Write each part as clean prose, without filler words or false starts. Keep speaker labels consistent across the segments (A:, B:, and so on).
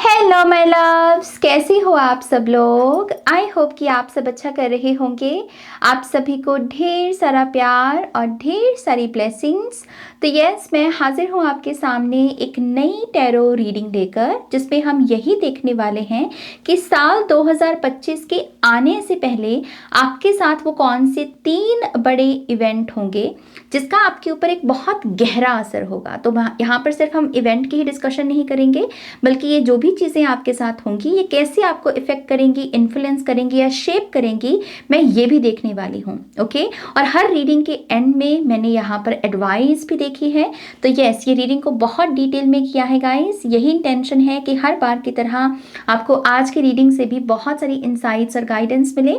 A: Hello my loves, कैसे हो आप सब लोग। आई होप कि आप सब अच्छा कर रहे होंगे। आप सभी को ढेर सारा प्यार और ढेर सारी ब्लेसिंग्स। तो यस, मैं हाजिर हूँ आपके सामने एक नई टैरो रीडिंग लेकर, जिसमें हम यही देखने वाले हैं कि साल 2025 के आने से पहले आपके साथ वो कौन से 3 बड़े इवेंट होंगे जिसका आपके ऊपर एक बहुत गहरा असर होगा। तो यहाँ पर सिर्फ हम इवेंट की ही डिस्कशन नहीं करेंगे, बल्कि ये जो भी चीज़ें आपके साथ होंगी ये कैसे आपको इफेक्ट करेंगी, इन्फ्लुएंस करेंगी या शेप करेंगी, मैं ये भी देखने वाली हूँ। ओके, और हर रीडिंग के एंड में मैंने यहाँ पर एडवाइस भी देखी है। तो यस, ये रीडिंग को बहुत डिटेल में किया है गाइस। यही इंटेंशन है कि हर बार की तरह आपको आज की रीडिंग से भी बहुत सारी इंसाइट्स और गाइडेंस मिले।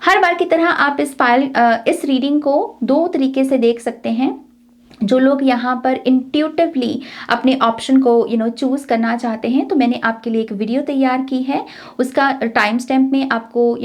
A: हर बार की तरह आप इस रीडिंग को 2 तरीके से देख सकते हैं। जो लोग यहाँ पर इंट्यूटिवली अपने ऑप्शन को चूज़ करना चाहते हैं, तो मैंने आपके लिए एक वीडियो तैयार की है। उसका टाइम स्टैम्प में आपको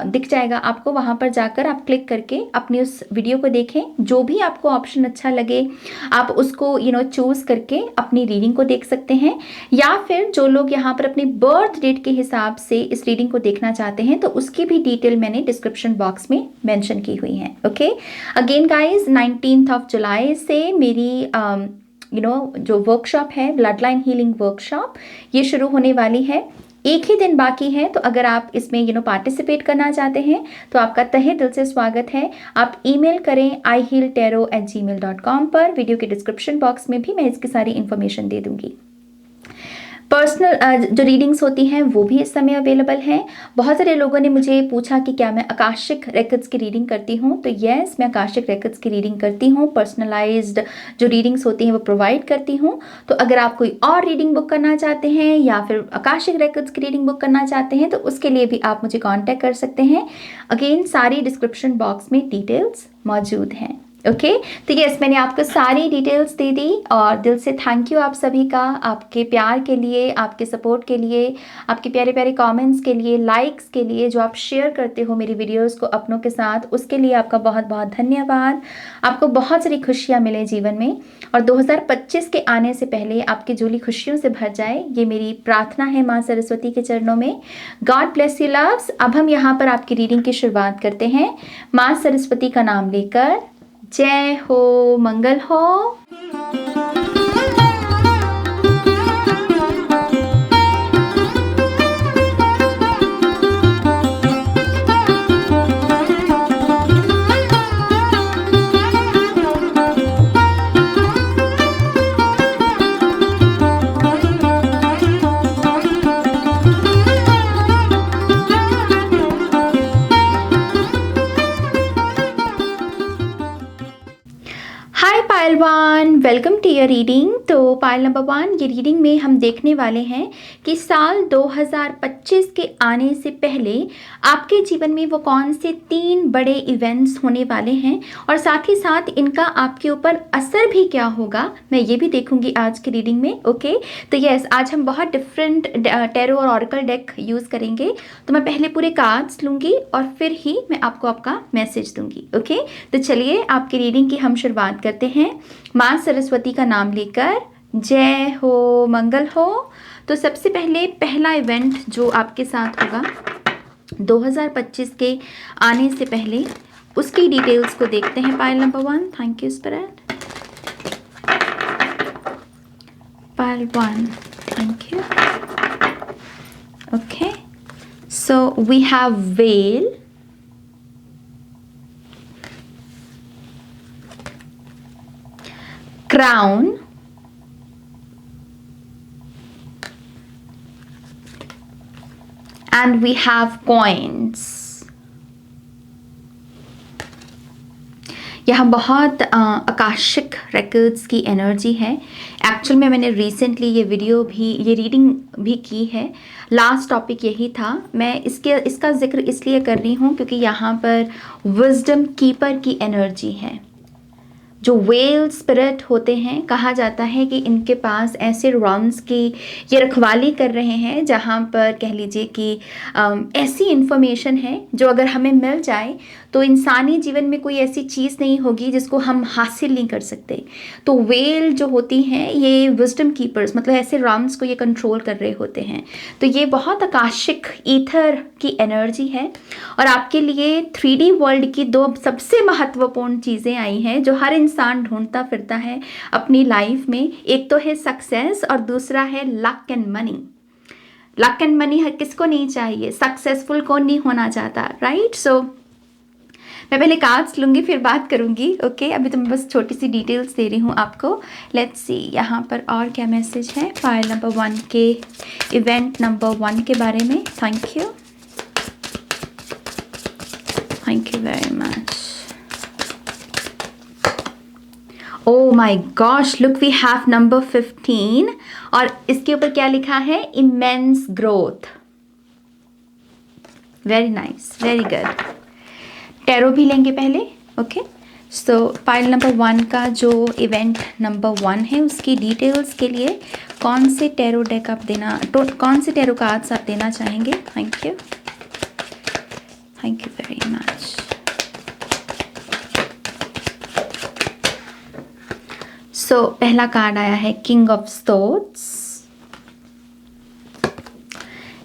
A: दिख जाएगा। आपको वहाँ पर जाकर आप क्लिक करके अपनी उस वीडियो को देखें। जो भी आपको ऑप्शन अच्छा लगे आप उसको चूज़ करके अपनी रीडिंग को देख सकते हैं। या फिर जो लोग यहाँ पर अपनी बर्थ डेट के हिसाब से इस रीडिंग को देखना चाहते हैं, तो उसकी भी डिटेल मैंने डिस्क्रिप्शन बॉक्स में मेंशन की हुई है। ओके, अगेन गाइज, 19 जुलाई से मेरी जो वर्कशॉप है, ब्लड लाइन हीलिंग वर्कशॉप, ये शुरू होने वाली है। एक ही दिन बाकी है, तो अगर आप इसमें पार्टिसिपेट करना चाहते हैं तो आपका तहे दिल से स्वागत है। आप ईमेल करें ihealtarot@gmail.com पर। वीडियो के डिस्क्रिप्शन बॉक्स में भी मैं इसकी सारी इन्फॉर्मेशन दे दूंगी। पर्सनल जो रीडिंग्स होती हैं वो भी इस समय अवेलेबल हैं। बहुत सारे लोगों ने मुझे पूछा कि क्या मैं आकाशिक रेकॉर्ड्स की रीडिंग करती हूँ। तो यस, मैं आकाशिक रेकॉर्ड्स की रीडिंग करती हूँ। पर्सनलाइज्ड जो रीडिंग्स होती हैं वो प्रोवाइड करती हूँ। तो अगर आप कोई और रीडिंग बुक करना चाहते हैं या फिर आकाशिक रेकॉर्ड्स की रीडिंग बुक करना चाहते हैं, तो उसके लिए भी आप मुझे कॉन्टैक्ट कर सकते हैं। अगेन, सारी डिस्क्रिप्शन बॉक्स में डिटेल्स मौजूद हैं। ओके, तो यस, मैंने आपको सारी डिटेल्स दे दी और दिल से थैंक यू आप सभी का, आपके प्यार के लिए, आपके सपोर्ट के लिए, आपके प्यारे प्यारे कमेंट्स के लिए, लाइक्स के लिए, जो आप शेयर करते हो मेरी वीडियोस को अपनों के साथ, उसके लिए आपका बहुत बहुत धन्यवाद। आपको बहुत सारी खुशियाँ मिले जीवन में और 2025 के आने से पहले आपकी झोली खुशियों से भर जाए, ये मेरी प्रार्थना है माँ सरस्वती के चरणों में। God bless you loves. अब हम यहाँ पर आपकी रीडिंग की शुरुआत करते हैं माँ सरस्वती का नाम लेकर। जय हो, मंगल हो। हाय पायल 1, वेलकम टू योर रीडिंग। तो पायल नंबर 1, ये रीडिंग में हम देखने वाले हैं कि साल 2025 के आने से पहले आपके जीवन में वो कौन से 3 बड़े इवेंट्स होने वाले हैं और साथ ही साथ इनका आपके ऊपर असर भी क्या होगा, मैं ये भी देखूंगी आज की रीडिंग में। ओके, तो यस, आज हम बहुत डिफरेंट टैरो और ऑरेकल डेक यूज़ करेंगे। तो मैं पहले पूरे कार्ड्स लूँगी और फिर ही मैं आपको आपका मैसेज दूंगी। ओके, तो चलिए आपकी रीडिंग की हम शुरुआत करते हैं माँ सरस्वती का नाम लेकर। जय हो, मंगल हो। तो सबसे पहले पहला इवेंट जो आपके साथ होगा 2025 के आने से पहले, उसकी डिटेल्स को देखते हैं। Pile number 1, thank you spirit. Pile 1, thank you. Okay, so we have well, crown, and we have coins. यहाँ बहुत आकाशिक रिकॉर्ड्स की एनर्जी है। एक्चुअल में मैंने रिसेंटली ये रीडिंग भी की है। लास्ट टॉपिक यही था। मैं इसका जिक्र इसलिए कर रही हूँ क्योंकि यहाँ पर विजडम कीपर की एनर्जी है। जो वेल स्पिरिट होते हैं, कहा जाता है कि इनके पास ऐसे रॉन्स की ये रखवाली कर रहे हैं जहाँ पर कह लीजिए कि ऐसी इन्फॉर्मेशन है जो अगर हमें मिल जाए तो इंसानी जीवन में कोई ऐसी चीज़ नहीं होगी जिसको हम हासिल नहीं कर सकते। तो वेल जो होती हैं ये विजडम कीपर्स, मतलब ऐसे रॉन्स को ये कंट्रोल कर रहे होते हैं। तो ये बहुत आकाशिक ईथर की एनर्जी है और आपके लिए 3D वर्ल्ड की दो सबसे महत्वपूर्ण चीज़ें आई हैं जो हर इंसान ढूंढता फिरता है अपनी लाइफ में। एक तो है सक्सेस और दूसरा है luck and money. Luck and money हर किसको नहीं चाहिए, सक्सेसफुल कौन नहीं होना चाहता, राइट? सो मैं पहले कार्ड्स लूँगी फिर बात करूँगी, ओके? अभी तो मैं बस छोटी सी डिटेल्स दे रही हूँ आपको। लेट्स सी यहाँ पर और क्या मैसेज है फाइल नंबर 1 के, इवेंट नंबर 1 के बारे में। Thank you, thank you very much. Oh my gosh, look we have number 15 और इसके ऊपर क्या लिखा है, immense growth। Very nice, very good। Tarot भी लेंगे पहले, ओके? सो फाइल नंबर 1 का जो इवेंट नंबर 1 है उसकी डिटेल्स के लिए कौन से टैरो डेक आप देना, तो कौन से टैरो कार्ड्स आप देना चाहेंगे? Thank you, thank you very much. So पहला कार्ड आया है king of swords,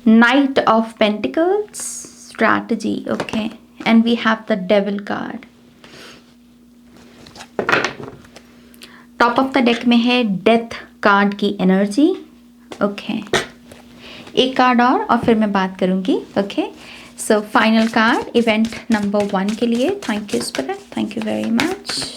A: knight of pentacles, strategy, okay? And we have the devil card. Top of the deck में है डेथ कार्ड की एनर्जी, ओके? एक कार्ड और फिर मैं बात करूंगी, okay? So final card event number 1 के लिए। Thank you spirit, thank you very much.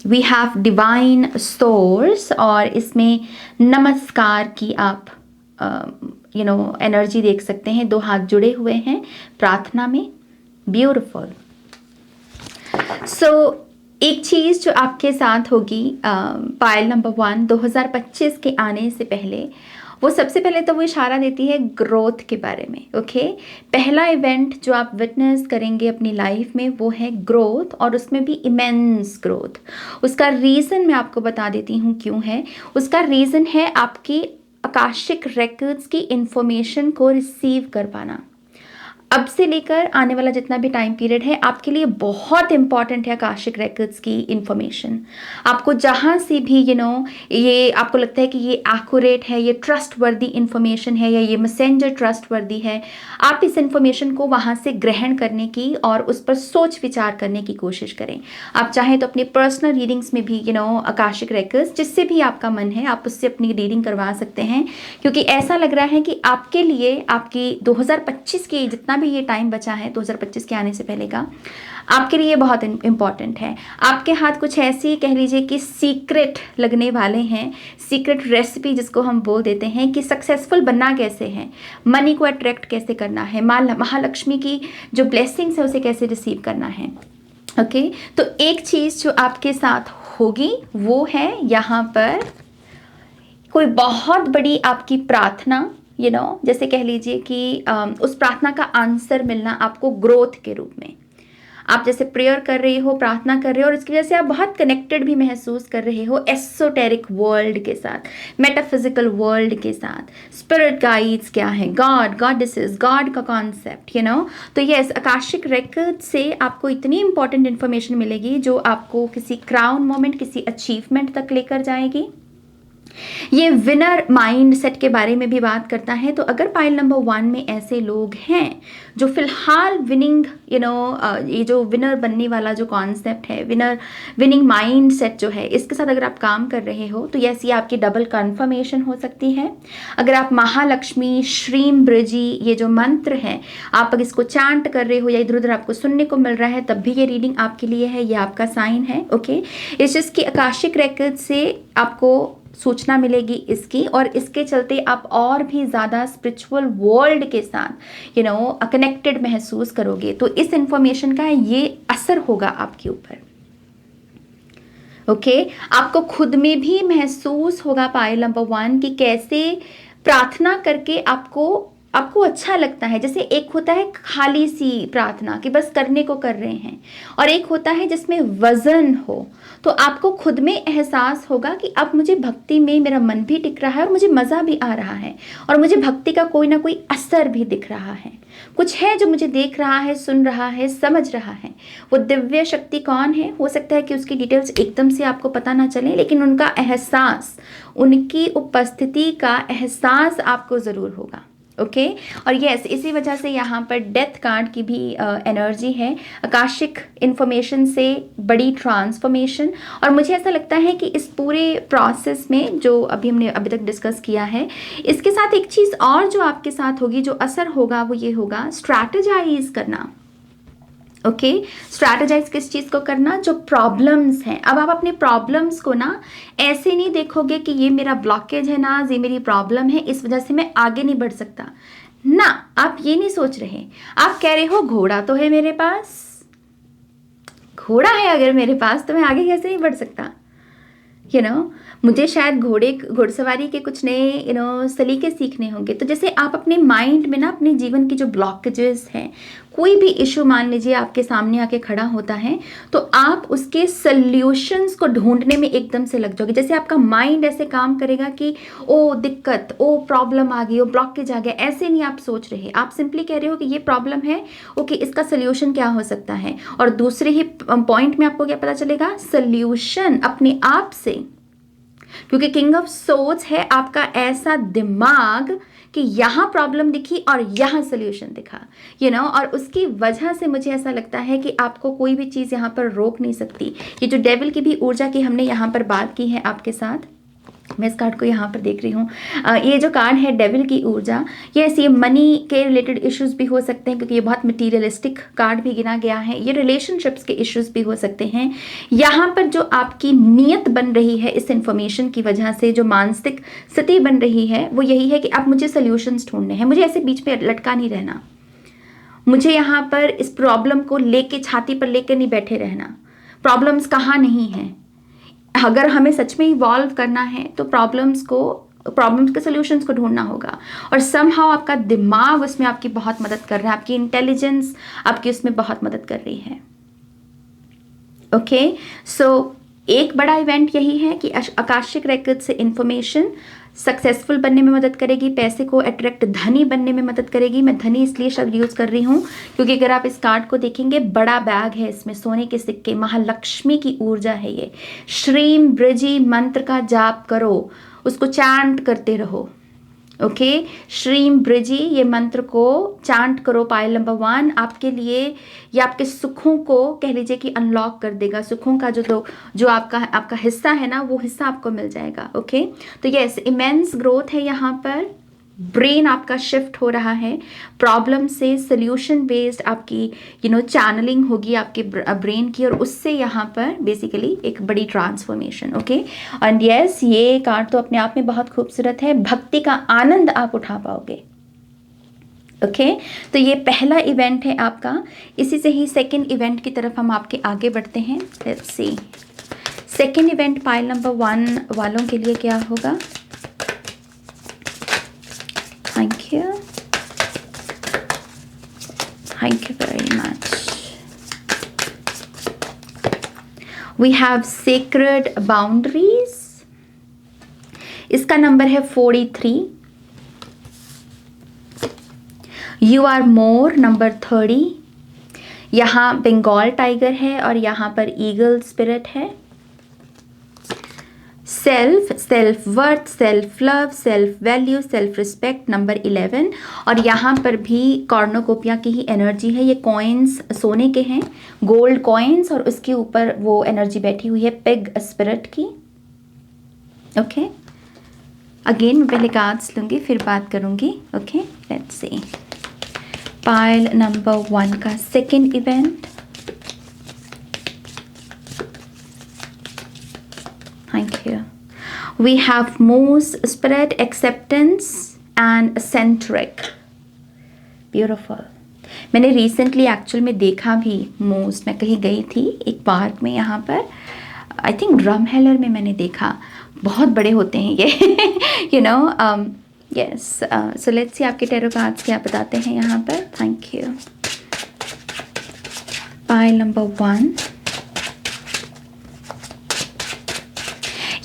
A: We have divine source और इसमें नमस्कार की आप एनर्जी देख सकते हैं। 2 हाथ जुड़े हुए हैं प्रार्थना में, ब्यूटिफुल। सो एक चीज़ जो आपके साथ होगी पायल नंबर 1 2025 के आने से पहले, वो सबसे पहले तो वो इशारा देती है ग्रोथ के बारे में, ओके? पहला इवेंट जो आप विटनेस करेंगे अपनी लाइफ में वो है ग्रोथ, और उसमें भी इमेंस ग्रोथ। उसका रीज़न मैं आपको बता देती हूँ क्यों है। उसका रीज़न है आपकी आकाशिक रिकॉर्ड्स की इंफॉर्मेशन को रिसीव कर पाना। अब से लेकर आने वाला जितना भी टाइम पीरियड है आपके लिए बहुत इंपॉर्टेंट है आकाशिक रिकॉर्ड्स की इंफॉर्मेशन। आपको जहाँ से भी ये आपको लगता है कि ये एक्यूरेट है, ये ट्रस्टवर्दी इंफॉर्मेशन है या ये मैसेंजर ट्रस्टवर्दी है, आप इस इंफॉर्मेशन को वहाँ से ग्रहण करने की और उस पर सोच विचार करने की कोशिश करें। आप चाहें तो अपनी पर्सनल रीडिंग्स में भी आकाशिक रिकॉर्ड्स जिससे भी आपका मन है आप उससे अपनी रीडिंग करवा सकते हैं, क्योंकि ऐसा लग रहा है कि आपके लिए आपकी 2025 की जितना भी ये टाइम बचा है 2025 के आने से पहले का, आपके लिए बहुत इम्पॉर्टेंट है। आपके हाथ कुछ ऐसी कह लीजिए कि सीक्रेट लगने वाले हैं, सीक्रेट रेसिपी जिसको हम बोल देते हैं कि सक्सेसफुल बनना कैसे है, मनी को अट्रैक्ट कैसे करना है, महालक्ष्मी की जो ब्लेसिंग्स है उसे कैसे रिसीव करना है, ओके? तो एक चीज़ जो आपके साथ होगी वो है यहाँ पर कोई बहुत बड़ी आपकी प्रार्थना, जैसे कह लीजिए कि उस प्रार्थना का आंसर मिलना आपको ग्रोथ के रूप में। आप जैसे प्रेयर कर रहे हो, प्रार्थना कर रहे हो और इसकी वजह से आप बहुत कनेक्टेड भी महसूस कर रहे हो एसोटेरिक वर्ल्ड के साथ, मेटाफिजिकल वर्ल्ड के साथ। स्पिरिट गाइड्स क्या है, गॉड, गॉडेसेस, गॉड का कॉन्सेप्ट, तो यस, आकाशिक रिकॉर्ड से आपको इतनी इंपॉर्टेंट इंफॉर्मेशन मिलेगी जो आपको किसी क्राउन मोमेंट, किसी अचीवमेंट तक लेकर जाएगी। ये विनर माइंड सेट के बारे में भी बात करता है। तो अगर पाइल नंबर 1 में ऐसे लोग हैं जो फिलहाल विनिंग ये जो विनर बनने वाला जो कॉन्सेप्ट है, विनिंग माइंड सेट जो है, इसके साथ अगर आप काम कर रहे हो तो यस, ये आपकी डबल कन्फर्मेशन हो सकती है। अगर आप महालक्ष्मी श्रीम ब्रजी ये जो मंत्र है आप अगर इसको चांट कर रहे हो या इधर उधर आपको सुनने को मिल रहा है तब भी ये रीडिंग आपके लिए है, ये आपका साइन है, ओके? इस चीज़ की आकाशिक रिकॉर्ड से आपको सूचना मिलेगी इसकी, और इसके चलते आप और भी ज़्यादा स्पिरिचुअल वर्ल्ड के साथ कनेक्टेड महसूस करोगे। तो इस इंफॉर्मेशन का ये असर होगा आपके ऊपर। ओके, आपको खुद में भी महसूस होगा पायल नंबर 1 कि कैसे प्रार्थना करके आपको अच्छा लगता है। जैसे एक होता है खाली सी प्रार्थना कि बस करने को कर रहे हैं, और एक होता है जिसमें वजन हो। तो आपको खुद में एहसास होगा कि अब मुझे भक्ति में मेरा मन भी टिक रहा है और मुझे मज़ा भी आ रहा है, और मुझे भक्ति का कोई ना कोई असर भी दिख रहा है। कुछ है जो मुझे देख रहा है, सुन रहा है, समझ रहा है। वो दिव्य शक्ति कौन है? हो सकता है कि उसकी डिटेल्स एकदम से आपको पता ना चले, लेकिन उनका एहसास, उनकी उपस्थिति का एहसास आपको ज़रूर होगा। ओके और यस, इसी वजह से यहाँ पर डेथ कार्ड की भी एनर्जी है, आकाशिक इन्फॉर्मेशन से बड़ी ट्रांसफॉर्मेशन। और मुझे ऐसा लगता है कि इस पूरे प्रोसेस में जो हमने अभी तक डिस्कस किया है, इसके साथ एक चीज़ और जो आपके साथ होगी, जो असर होगा वो ये होगा स्ट्रैटेजाइज करना। ओके, स्ट्रैटेजाइज किस चीज़ को करना? जो प्रॉब्लम्स हैं। अब आप अपने प्रॉब्लम्स को ना ऐसे नहीं देखोगे कि ये मेरा ब्लॉकेज है ना, ये मेरी प्रॉब्लम है, इस वजह से मैं आगे नहीं बढ़ सकता ना। आप ये नहीं सोच रहे, आप कह रहे हो घोड़ा तो है मेरे पास, घोड़ा है अगर मेरे पास तो मैं आगे कैसे नहीं बढ़ सकता। मुझे शायद घुड़सवारी के कुछ नए सलीके सीखने होंगे। तो जैसे आप अपने माइंड में ना अपने जीवन की जो ब्लॉकेजेस हैं, कोई भी इशू मान लीजिए आपके सामने आके खड़ा होता है, तो आप उसके सल्यूशंस को ढूंढने में एकदम से लग जाओगे। जैसे आपका माइंड ऐसे काम करेगा कि ओ दिक्कत, ओ प्रॉब्लम आ गई, ओ ब्लॉकेज आ गया। ऐसे नहीं आप सोच रहे, आप सिंपली कह रहे हो कि ये प्रॉब्लम है, ओके इसका सल्यूशन क्या हो सकता है। और दूसरे ही पॉइंट में आपको क्या पता चलेगा? सल्यूशन अपने आप से, क्योंकि किंग ऑफ सोर्ड्स है आपका ऐसा दिमाग कि यहाँ प्रॉब्लम दिखी और यहाँ सोल्यूशन दिखा और उसकी वजह से मुझे ऐसा लगता है कि आपको कोई भी चीज़ यहाँ पर रोक नहीं सकती। ये जो डेविल की भी ऊर्जा की हमने यहाँ पर बात की है आपके साथ, मैं इस कार्ड को यहाँ पर देख रही हूँ। ये जो कार्ड है डेविल की ऊर्जा, ये मनी के रिलेटेड इश्यूज भी हो सकते हैं, क्योंकि ये बहुत मटीरियलिस्टिक कार्ड भी गिना गया है। ये रिलेशनशिप्स के इश्यूज भी हो सकते हैं। यहाँ पर जो आपकी नीयत बन रही है इस इंफॉर्मेशन की वजह से, जो मानसिक स्थिति बन रही है वो यही है कि अब मुझे सोल्यूशंस ढूंढने हैं, मुझे ऐसे बीच में लटका नहीं रहना, मुझे यहाँ पर इस प्रॉब्लम को लेके छाती पर लेकर नहीं बैठे रहना। प्रॉब्लम्स कहाँ नहीं है, अगर हमें सच में इवॉल्व करना है तो प्रॉब्लम्स के सॉल्यूशंस को ढूंढना होगा। और समहाउ आपका दिमाग उसमें आपकी बहुत मदद कर रहा है, आपकी इंटेलिजेंस आपकी उसमें बहुत मदद कर रही है। ओके सो एक बड़ा इवेंट यही है कि आकाशिक रेकॉर्ड से इंफॉर्मेशन सक्सेसफुल बनने में मदद करेगी, पैसे को अट्रैक्ट, धनी बनने में मदद करेगी। मैं धनी इसलिए शब्द यूज़ कर रही हूँ क्योंकि अगर आप इस कार्ड को देखेंगे, बड़ा बैग है इसमें, सोने के सिक्के, महालक्ष्मी की ऊर्जा है ये। श्रीम ब्रजी मंत्र का जाप करो, उसको चांट करते रहो। ओके श्रीम ब्रजी, ये मंत्र को चांट करो। पायल नंबर 1 आपके लिए, ये आपके सुखों को कह लीजिए कि अनलॉक कर देगा। सुखों का जो आपका हिस्सा है ना, वो हिस्सा आपको मिल जाएगा। ओके तो यस, इमेंस ग्रोथ है यहाँ पर। ब्रेन आपका शिफ्ट हो रहा है, प्रॉब्लम से सोल्यूशन बेस्ड आपकी चैनलिंग होगी आपके ब्रेन की, और उससे यहाँ पर बेसिकली एक बड़ी ट्रांसफॉर्मेशन। ओके एंड यस, ये कार्ड तो अपने आप में बहुत खूबसूरत है, भक्ति का आनंद आप उठा पाओगे। ओके तो ये पहला इवेंट है आपका। इसी से ही सेकेंड इवेंट की तरफ हम आपके आगे बढ़ते हैं। Let's see second event pile number 1 वालों के लिए क्या होगा। Thank you. Thank you very much. We have sacred boundaries. इसका नंबर है 43. You are more number 30. यहाँ बंगाल टाइगर है और यहाँ पर ईगल स्पिरिट है। Self worth, self love, self value, self respect number 11। और यहाँ पर भी कॉर्नोकोपिया की ही एनर्जी है। ये कॉइन्स सोने के हैं, गोल्ड कॉइन्स, और उसके ऊपर वो एनर्जी बैठी हुई है पिग स्पिरिट की। ओके अगेन मैं पहले कार्ड्स लूँगी फिर बात करूँगी। Okay let's see pile number 1 का second event. Thank you. We have Moose Spirit, Acceptance and Centric. Beautiful. मैंने रिसेंटली एक्चुअल में देखा भी मूस, मैं कहीं गई थी एक पार्क में, यहाँ पर आई थिंक ड्रम हेलर में मैंने देखा, बहुत बड़े होते हैं ये you know yes. So let's see आपके टैरो कार्ड्स क्या बताते हैं यहाँ पर। Thank you. पाइल नंबर 1,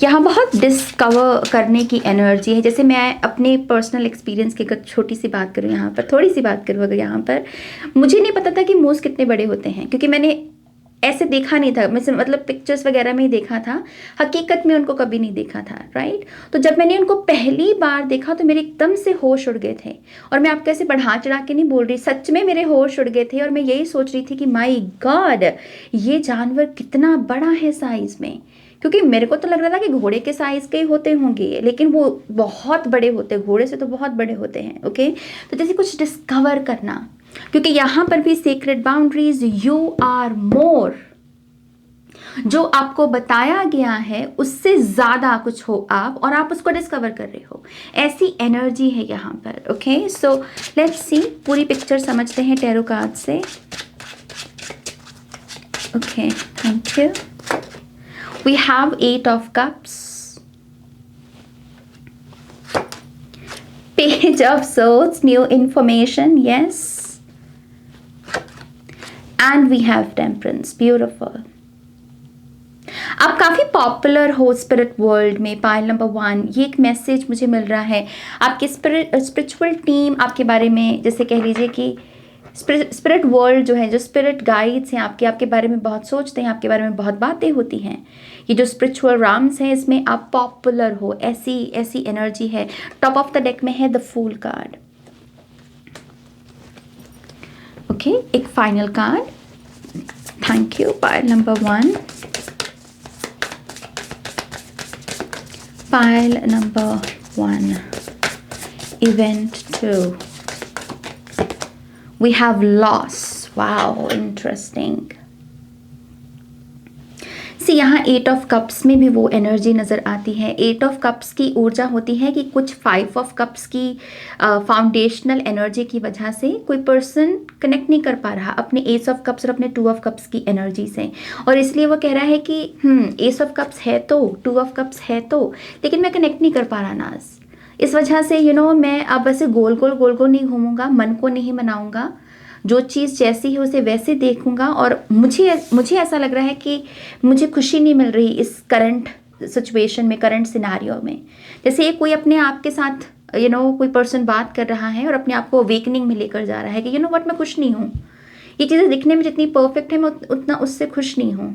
A: यहाँ बहुत डिस्कवर करने की एनर्जी है। जैसे मैं अपने पर्सनल एक्सपीरियंस की अगर छोटी सी बात करूँ, यहाँ पर थोड़ी सी बात करूँ, अगर यहाँ पर मुझे नहीं पता था कि मूस कितने बड़े होते हैं, क्योंकि मैंने ऐसे देखा नहीं था, मैं मतलब पिक्चर्स वगैरह में ही देखा था, हकीकत में उनको कभी नहीं देखा था, राइट। तो जब मैंने उनको पहली बार देखा तो मेरे एकदम से होश उड़ गए थे, और मैं आपको ऐसे बढ़ा चढ़ा के नहीं बोल रही, सच में मेरे होश उड़ गए थे। और मैं यही सोच रही थी कि माय गॉड, ये जानवर कितना बड़ा है साइज में, क्योंकि मेरे को तो लग रहा था कि घोड़े के साइज़ के ही होते होंगे, लेकिन वो बहुत बड़े होते हैं, घोड़े से तो बहुत बड़े होते हैं। ओके, तो जैसे कुछ डिस्कवर करना, क्योंकि यहाँ पर भी secret boundaries, you are more, जो आपको बताया गया है उससे ज़्यादा कुछ हो आप, और आप उसको डिस्कवर कर रहे हो, ऐसी एनर्जी है यहाँ पर। ओके, सो लेट्स सी, पूरी पिक्चर समझते हैं टैरो कार्ड से। Okay, thank you. We have 8 of Cups, Page of Swords, new information, yes, and we have Temperance, beautiful. आप काफ़ी पॉपुलर हो स्पिरिट वर्ल्ड में। पाइल नंबर 1, ये एक मैसेज मुझे मिल रहा है, आपकी स्पिरिचुअल टीम आपके बारे में, जैसे कह लीजिए कि स्पिरिट वर्ल्ड जो है, जो स्पिरिट गाइड्स हैं आपके बारे में बहुत सोचते हैं, आपके बारे में बहुत बातें होती हैं। ये जो स्पिरिचुअल राम्स हैं, इसमें आप पॉपुलर हो, ऐसी एनर्जी है। टॉप ऑफ द डेक में है द फूल कार्ड। ओके, एक final card. Thank you. Pile number 1, pile number 1, event 2, we have loss. Wow, interesting. See, यहाँ 8 ऑफ कप्स में भी वो एनर्जी नज़र आती है। 8 ऑफ कप्स की ऊर्जा होती है कि कुछ 5 ऑफ कप्स की फाउंडेशनल एनर्जी की वजह से कोई पर्सन कनेक्ट नहीं कर पा रहा अपने एस ऑफ कप्स और अपने 2 ऑफ कप्स की एनर्जी से, और इसलिए वो कह रहा है कि एस ऑफ कप्स है तो, 2 ऑफ कप्स है तो, लेकिन मैं कनेक्ट नहीं कर पा रहा नाज। इस वजह से मैं अब ऐसे गोल गोल नहीं घूमूंगा, मन को नहीं मनाऊंगा, जो चीज़ जैसी है उसे वैसे देखूंगा, और मुझे ऐसा लग रहा है कि मुझे खुशी नहीं मिल रही इस करंट सिचुएशन में, करंट सिनारियो में। जैसे कोई अपने आप के साथ कोई पर्सन बात कर रहा है और अपने आप को अवेकनिंग में लेकर जा रहा है कि व्हाट, मैं खुश नहीं हूँ, ये चीज़ें दिखने में जितनी परफेक्ट है मैं उतना उससे खुश नहीं हूँ।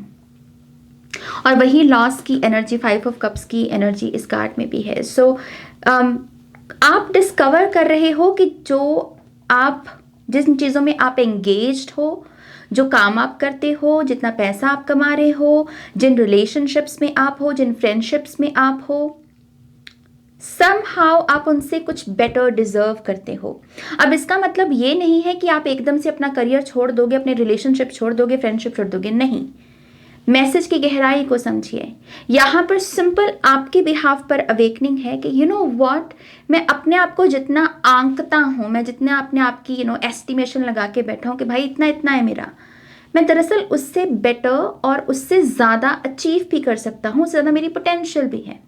A: और वही लॉस की एनर्जी, 5 ऑफ कप्स की एनर्जी इस कार्ड में भी है। सो आप डिस्कवर कर रहे हो कि जिन चीज़ों में आप एंगेज्ड हो, जो काम आप करते हो, जितना पैसा आप कमा रहे हो, जिन रिलेशनशिप्स में आप हो, जिन फ्रेंडशिप्स में आप हो, समहाउ आप उनसे कुछ बेटर डिजर्व करते हो। अब इसका मतलब ये नहीं है कि आप एकदम से अपना करियर छोड़ दोगे, अपने रिलेशनशिप छोड़ दोगे, फ्रेंडशिप छोड़ दोगे, नहीं। मैसेज की गहराई को समझिए। यहाँ पर सिंपल आपके बिहाफ पर अवेकनिंग है कि व्हाट, मैं अपने आप को जितना आंकता हूँ, मैं जितना अपने आप की एस्टिमेशन लगा के बैठा हूँ कि भाई इतना है मेरा, मैं दरअसल उससे बेटर और उससे ज़्यादा अचीव भी कर सकता हूँ, उससे ज़्यादा मेरी पोटेंशियल भी है,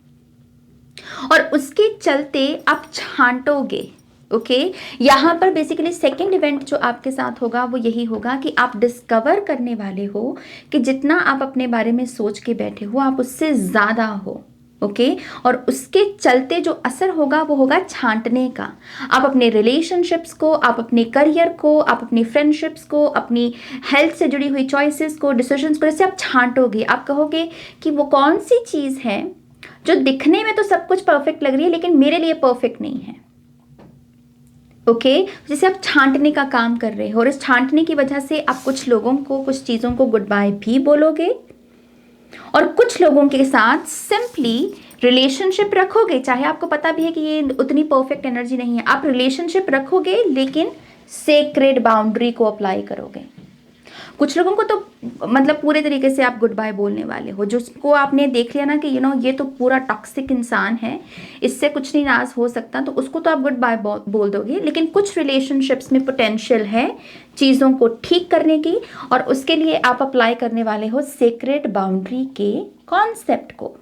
A: और उसके चलते आप छांटोगे। ओके, यहाँ पर बेसिकली सेकेंड इवेंट जो आपके साथ होगा वो यही होगा कि आप डिस्कवर करने वाले हो कि जितना आप अपने बारे में सोच के बैठे हो आप उससे ज़्यादा हो। ओके, और उसके चलते जो असर होगा वो होगा छांटने का। आप अपने रिलेशनशिप्स को, आप अपने करियर को, आप अपनी फ्रेंडशिप्स को, अपनी हेल्थ से जुड़ी हुई चॉइसेस को, डिसीजंस को, जैसे आप छांटोगे, आप कहोगे कि वो कौन सी चीज़ है जो दिखने में तो सब कुछ परफेक्ट लग रही है लेकिन मेरे लिए परफेक्ट नहीं है। ओके, जैसे आप छांटने का काम कर रहे हो, और इस छांटने की वजह से आप कुछ लोगों को, कुछ चीज़ों को गुड बाय भी बोलोगे, और कुछ लोगों के साथ सिंपली रिलेशनशिप रखोगे, चाहे आपको पता भी है कि ये उतनी परफेक्ट एनर्जी नहीं है, आप रिलेशनशिप रखोगे लेकिन सेक्रेड बाउंड्री को अप्लाई करोगे। कुछ लोगों को तो मतलब पूरे तरीके से आप गुड बाय बोलने वाले हो, जिसको आपने देख लिया ना कि ये तो पूरा टॉक्सिक इंसान है, इससे कुछ नहीं नाज हो सकता, तो उसको तो आप गुड बाय बोल दोगे। लेकिन कुछ रिलेशनशिप्स में पोटेंशियल है चीज़ों को ठीक करने की, और उसके लिए आप अप्लाई करने वाले हो सेक्रेड बाउंड्री के कॉन्सेप्ट को।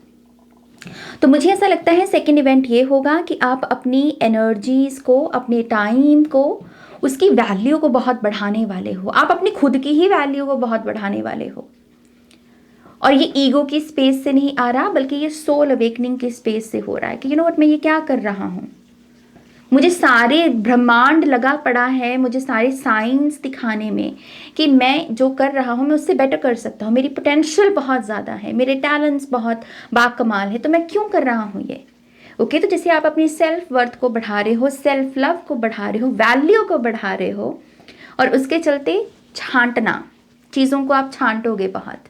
A: तो मुझे ऐसा लगता है सेकेंड इवेंट ये होगा कि आप अपनी एनर्जीज को, अपने टाइम को, उसकी वैल्यू को बहुत बढ़ाने वाले हो। आप अपनी खुद की ही वैल्यू को बहुत बढ़ाने वाले हो, और ये ईगो की स्पेस से नहीं आ रहा, बल्कि ये सोल अवेकनिंग की स्पेस से हो रहा है कि व्हाट, मैं ये क्या कर रहा हूँ, मुझे सारे ब्रह्मांड लगा पड़ा है, मुझे सारे साइंस दिखाने में कि मैं जो कर रहा हूँ मैं उससे बेटर कर सकता हूँ, मेरी पोटेंशियल बहुत ज़्यादा है, मेरे टैलेंट्स बहुत बाकमाल है, तो मैं क्यों कर रहा हूँ ये। ओके, तो जैसे आप अपनी सेल्फ वर्थ को बढ़ा रहे हो, सेल्फ लव को बढ़ा रहे हो, वैल्यू को बढ़ा रहे हो, और उसके चलते छांटना, चीज़ों को आप छांटोगे बहुत।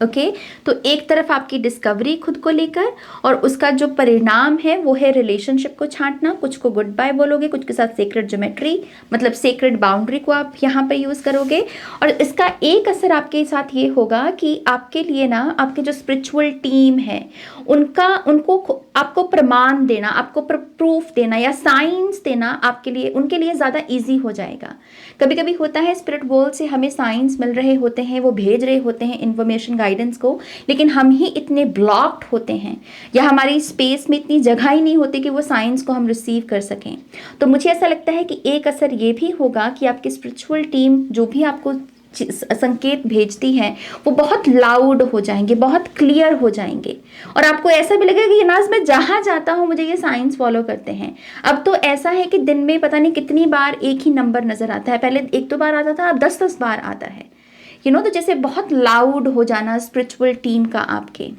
A: ओके, तो एक तरफ आपकी डिस्कवरी खुद को लेकर, और उसका जो परिणाम है वो है रिलेशनशिप को छांटना। कुछ को गुड बाय बोलोगे, कुछ के साथ सेक्रेड ज्योमेट्री, मतलब सेक्रेड बाउंड्री को आप यहाँ पर यूज़ करोगे। और इसका एक असर आपके साथ ये होगा कि आपके लिए ना, आपके जो स्पिरिचुअल टीम है उनको आपको प्रमाण देना, आपको प्रूफ देना या साइंस देना आपके लिए, उनके लिए ज़्यादा ईजी हो जाएगा। कभी कभी होता है स्पिरिट वर्ल्ड से हमें साइंस मिल रहे होते हैं, वो भेज रहे होते हैं इन्फॉर्मेशन, गाइडेंस को, लेकिन हम ही इतने ब्लॉक्ड होते हैं, या हमारी स्पेस में इतनी जगह ही नहीं होती कि वो साइंस को हम रिसीव कर सकें। तो मुझे ऐसा लगता है कि एक असर ये भी होगा कि आपकी स्पिरिचुअल टीम जो भी आपको संकेत भेजती है वो बहुत लाउड हो जाएंगे, बहुत क्लियर हो जाएंगे, और आपको ऐसा भी लगेगा कि नाज मैं जहाँ जाता हूँ मुझे ये साइंस फॉलो करते हैं। अब तो ऐसा है कि दिन में पता नहीं कितनी बार एक ही नंबर नजर आता है, पहले 1-2 बार आता था, अब 10-10 बार आता है। तो जैसे बहुत लाउड हो जाना स्पिरिचुअल टीम का आपके,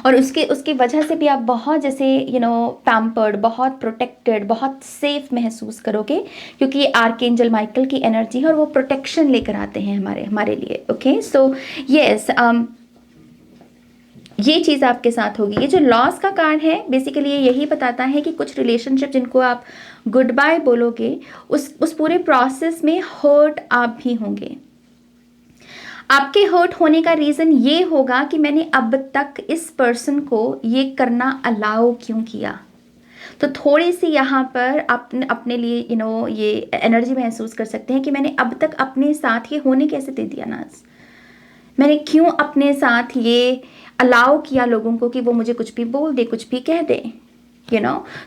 A: और उसकी वजह से भी आप बहुत जैसे पैम्पर्ड, बहुत प्रोटेक्टेड, बहुत सेफ महसूस करोगे, क्योंकि ये आर्कएंजल माइकल की एनर्जी है और वो प्रोटेक्शन लेकर आते हैं हमारे लिए। ओके, सो यस, ये चीज़ आपके साथ होगी। ये जो लॉस का कार्ड है बेसिकली ये यही बताता है कि कुछ रिलेशनशिप जिनको आप गुड बाय बोलोगे, उस पूरे प्रोसेस में हर्ट आप भी होंगे। आपके हर्ट होने का रीज़न ये होगा कि मैंने अब तक इस पर्सन को ये करना अलाउ क्यों किया। तो थोड़ी सी यहाँ पर आप अपने लिए ये एनर्जी महसूस कर सकते हैं कि मैंने अब तक अपने साथ ये होने कैसे दे दिया नाज, मैंने क्यों अपने साथ ये अलाउ किया लोगों को कि वो मुझे कुछ भी बोल दे, कुछ भी कह दे,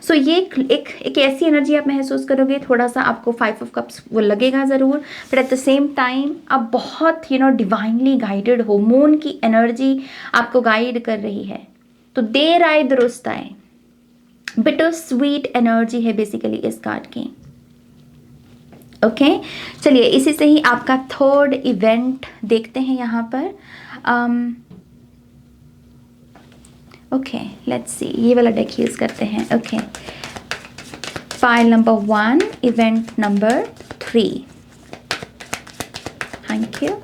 A: सो ये एक ऐसी एनर्जी आप महसूस करोगे। थोड़ा सा आपको 5 ऑफ कप्स वो लगेगा ज़रूर, but at the same time आप बहुत डिवाइनली गाइडेड हो, मून की एनर्जी आपको गाइड कर रही है। तो देर आए दुरुस्त आए, बिटर स्वीट एनर्जी है बेसिकली इस कार्ड की। ओके, चलिए इसी से ही आपका थर्ड इवेंट देखते हैं यहाँ पर। ओके, लेट्स सी, ये वाला डेक यूज करते हैं। Okay, pile number 1, event number 3। Thank you.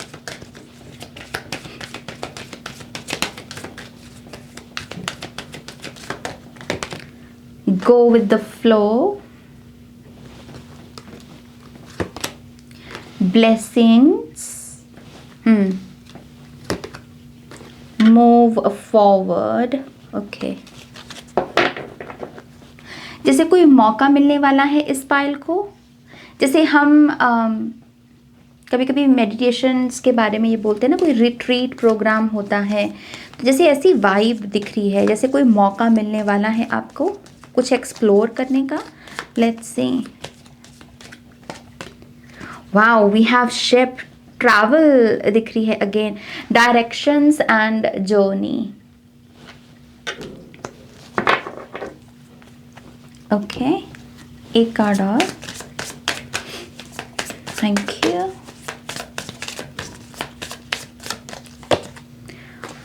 A: Go with the flow. Blessings. Move forward. Okay. जैसे कोई मौका मिलने वाला है इस पाइल को, जैसे हम कभी कभी मेडिटेशंस के बारे में ये बोलते हैं ना, कोई रिट्रीट प्रोग्राम होता है, तो जैसे ऐसी वाइब दिख रही है, जैसे कोई मौका मिलने वाला है आपको कुछ एक्सप्लोर करने का। Let's see, wow, we have ship, travel दिख रही है again, directions and journey. Okay, एक कार्ड और, थैंक यू।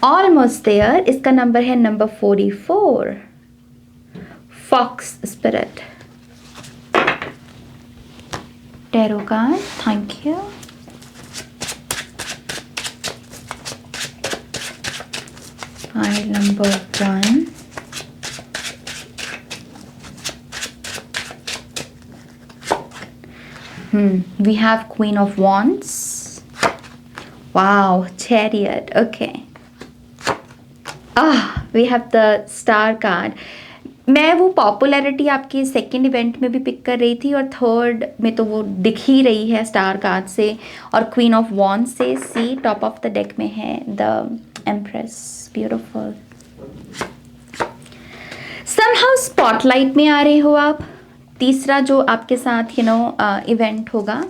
A: ऑलमोस्ट देयर, इसका नंबर है number 44, fox spirit. Tarot card, thank you. Pile number 1, we have Queen of Wands, Wow, chariot. Okay. We have the star card. मैं वो popularity आपके second event में भी pick कर रही थी और थर्ड में तो वो दिख ही रही है स्टार कार्ड से और क्वीन ऑफ वॉन्ड्स से। सी टॉप ऑफ द डेक में है the empress. Beautiful. Somehow spotlight में आ रहे हो आप। तीसरा जो आपके साथ इवेंट होगा,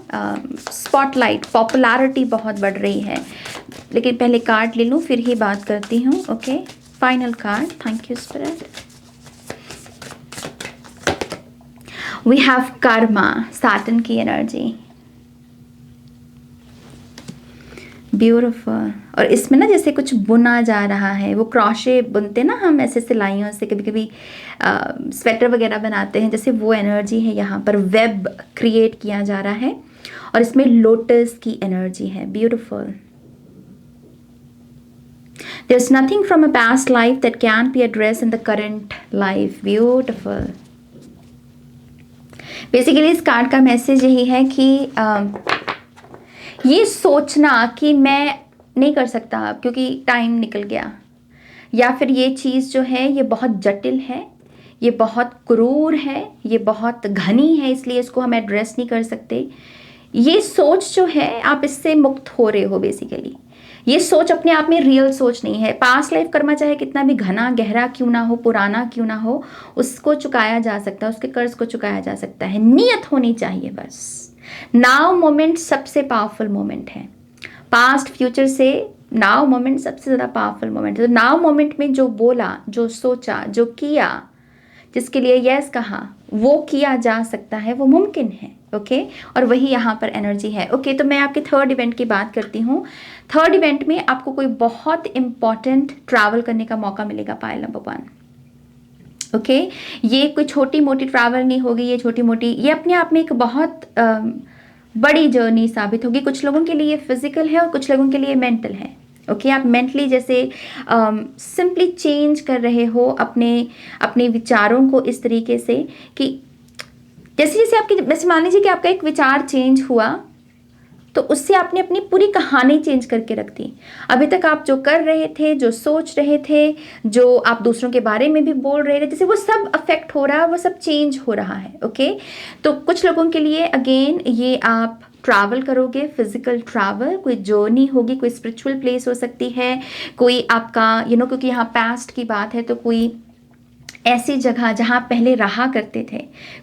A: स्पॉटलाइट, पॉपुलैरिटी बहुत बढ़ रही है। लेकिन पहले कार्ड ले लूँ फिर ही बात करती हूँ। Okay, final card. Thank you spirit. We have karma, Saturn की एनर्जी। ब्यूटीफुल। और इसमें ना जैसे कुछ बुना जा रहा है, वो क्रोशे बुनते ना हम ऐसे सिलाइयों से, कभी कभी स्वेटर वगैरह बनाते हैं, जैसे वो एनर्जी है यहाँ पर। वेब क्रिएट किया जा रहा है और इसमें लोटस की एनर्जी है। Beautiful. There's nothing from a past life that can't be addressed in the current life. Beautiful. Basically इस कार्ड का मैसेज यही है कि ये सोचना कि मैं नहीं कर सकता अब क्योंकि टाइम निकल गया, या फिर ये चीज़ जो है ये बहुत जटिल है, ये बहुत क्रूर है, ये बहुत घनी है, इसलिए इसको हम एड्रेस नहीं कर सकते। ये सोच जो है आप इससे मुक्त हो रहे हो। बेसिकली ये सोच अपने आप में रियल सोच नहीं है। पास्ट लाइफ कर्मा चाहे कितना भी घना गहरा क्यों ना हो, पुराना क्यों ना हो, उसको चुकाया जा सकता है, उसके कर्ज को चुकाया जा सकता है। नियत होनी चाहिए बस। नाउ मोमेंट सबसे पावरफुल मोमेंट है। पास्ट फ्यूचर से नाउ मोमेंट सबसे ज़्यादा पावरफुल मोमेंट है। तो नाउ मोमेंट में जो बोला, जो सोचा, जो किया, जिसके लिए यस कहा, वो किया जा सकता है, वो मुमकिन है। ओके, और वही यहाँ पर एनर्जी है। ओके, तो मैं आपके थर्ड इवेंट की बात करती हूँ। थर्ड इवेंट में आपको कोई बहुत इंपॉर्टेंट ट्रैवल करने का मौका मिलेगा। Pile number 1। ओके, ये कोई छोटी मोटी ट्रैवल नहीं होगी, ये छोटी मोटी, ये अपने आप में एक बहुत बड़ी जर्नी साबित होगी। कुछ लोगों के लिए ये फिजिकल है और कुछ लोगों के लिए मेंटल है। ओके, आप मेंटली जैसे सिंपली चेंज कर रहे हो अपने विचारों को इस तरीके से कि जैसे जैसे आपकी, वैसे मान लीजिए कि आपका एक विचार चेंज हुआ तो उससे आपने अपनी पूरी कहानी चेंज करके रख दी। अभी तक आप जो कर रहे थे, जो सोच रहे थे, जो आप दूसरों के बारे में भी बोल रहे थे, जैसे वो सब अफेक्ट हो रहा है, वो सब चेंज हो रहा है। ओके, तो कुछ लोगों के लिए अगेन ये आप ट्रैवल करोगे, फिजिकल ट्रैवल, कोई जर्नी होगी, कोई स्पिरिचुअल प्लेस हो सकती है, कोई आपका क्योंकि यहाँ पास्ट की बात है तो कोई ऐसी जगह जहाँ पहले रहा करते थे,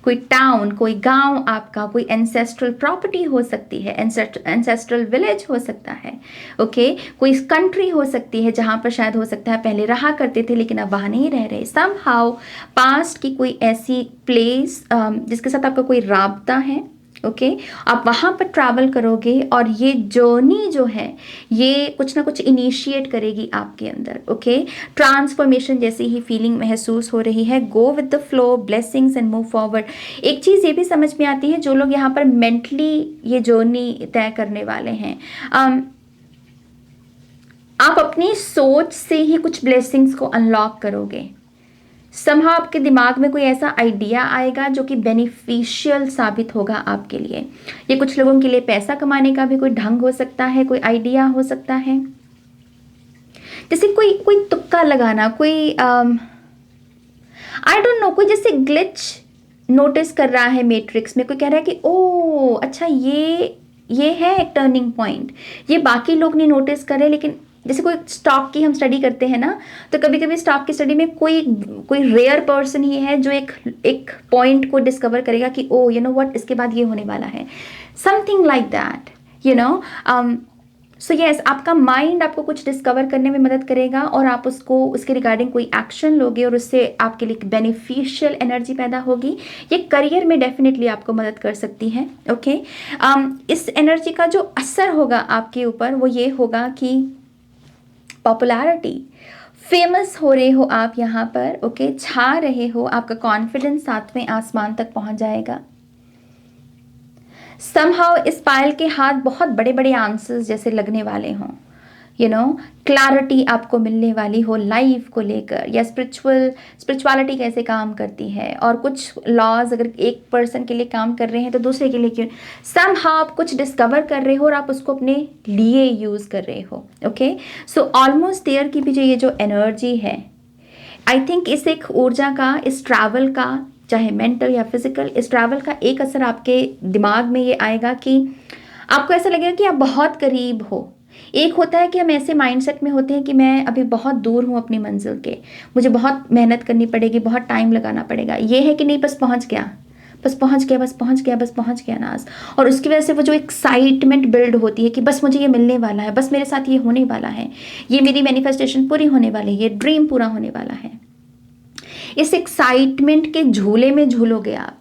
A: कोई टाउन, कोई गांव आपका, कोई एंसेस्ट्रल प्रॉपर्टी हो सकती है, एंसेस्ट्रल विलेज हो सकता है। ओके, कोई कंट्री हो सकती है जहाँ पर शायद हो सकता है पहले रहा करते थे लेकिन अब वहाँ नहीं रह रहे। समहाउ पास्ट की कोई ऐसी प्लेस जिसके साथ आपका कोई राब्ता है। ओके, आप वहाँ पर ट्रैवल करोगे और ये जर्नी जो है ये कुछ ना कुछ इनिशिएट करेगी आपके अंदर। ओके, ट्रांसफॉर्मेशन जैसी ही फीलिंग महसूस हो रही है। Go with the flow, blessings and move forward. एक चीज़ ये भी समझ में आती है, जो लोग यहाँ पर मेंटली ये जर्नी तय करने वाले हैं, आप अपनी सोच से ही कुछ ब्लेसिंग्स को अनलॉक करोगे। समहाउ आपके दिमाग में कोई ऐसा आइडिया आएगा जो कि बेनिफिशियल साबित होगा आपके लिए। ये कुछ लोगों के लिए पैसा कमाने का भी कोई ढंग हो सकता है, कोई आइडिया हो सकता है, जैसे कोई तुक्का लगाना, कोई आई डोंट नो, कोई जैसे ग्लिच नोटिस कर रहा है मैट्रिक्स में। कोई कह रहा है कि ओ अच्छा ये है एक टर्निंग पॉइंट, ये बाकी लोग नहीं नोटिस कर रहे, लेकिन जैसे कोई स्टॉक की हम स्टडी करते हैं ना, तो कभी कभी स्टॉक की स्टडी में कोई रेयर पर्सन ही है जो एक पॉइंट को डिस्कवर करेगा कि ओ व्हाट, इसके बाद ये होने वाला है, something like that. So yes, आपका माइंड आपको कुछ डिस्कवर करने में मदद करेगा और आप उसके रिगार्डिंग कोई एक्शन लोगे और उससे आपके लिए बेनिफिशियल एनर्जी पैदा होगी। ये करियर में डेफिनेटली आपको मदद कर सकती है। ओके, इस एनर्जी का जो असर होगा आपके ऊपर वो ये होगा कि पॉपुलैरिटी, फेमस हो रहे हो आप यहाँ पर। ओके, छा रहे हो, आपका कॉन्फिडेंस 7वें आसमान तक पहुँच जाएगा। समहाउ इस पायल के हाथ बहुत बड़े बड़े आंसर्स जैसे लगने वाले हों। क्लैरिटी आपको मिलने वाली हो लाइफ को लेकर, या स्पिरिचुअलिटी कैसे काम करती है, और कुछ लॉज अगर एक पर्सन के लिए काम कर रहे हैं तो दूसरे के लिए क्यों, समहाउ आप कुछ डिस्कवर कर रहे हो और आप उसको अपने लिए यूज़ कर रहे हो। ओके, सो ऑलमोस्ट देयर की भी जो ये जो एनर्जी है, आई थिंक इस एक ऊर्जा का, इस ट्रैवल का, चाहे मेंटल या फिजिकल, इस ट्रैवल का एक असर आपके दिमाग में ये आएगा कि आपको ऐसा लगेगा कि आप बहुत करीब हो। एक होता है कि हम ऐसे माइंडसेट में होते हैं कि मैं अभी बहुत दूर हूँ अपनी मंजिल के, मुझे बहुत मेहनत करनी पड़ेगी, बहुत टाइम लगाना पड़ेगा। ये है कि नहीं, बस पहुँच गया, बस पहुँच गया, बस पहुँच गया, बस पहुँच गया नाज। और उसकी वजह से वो जो एक्साइटमेंट बिल्ड होती है कि बस मुझे ये मिलने वाला है, बस मेरे साथ ये होने वाला है, ये मेरी मैनिफेस्टेशन पूरी होने वाली है, ये ड्रीम पूरा होने वाला है। इस एक्साइटमेंट के झूले में झूलोगे आप।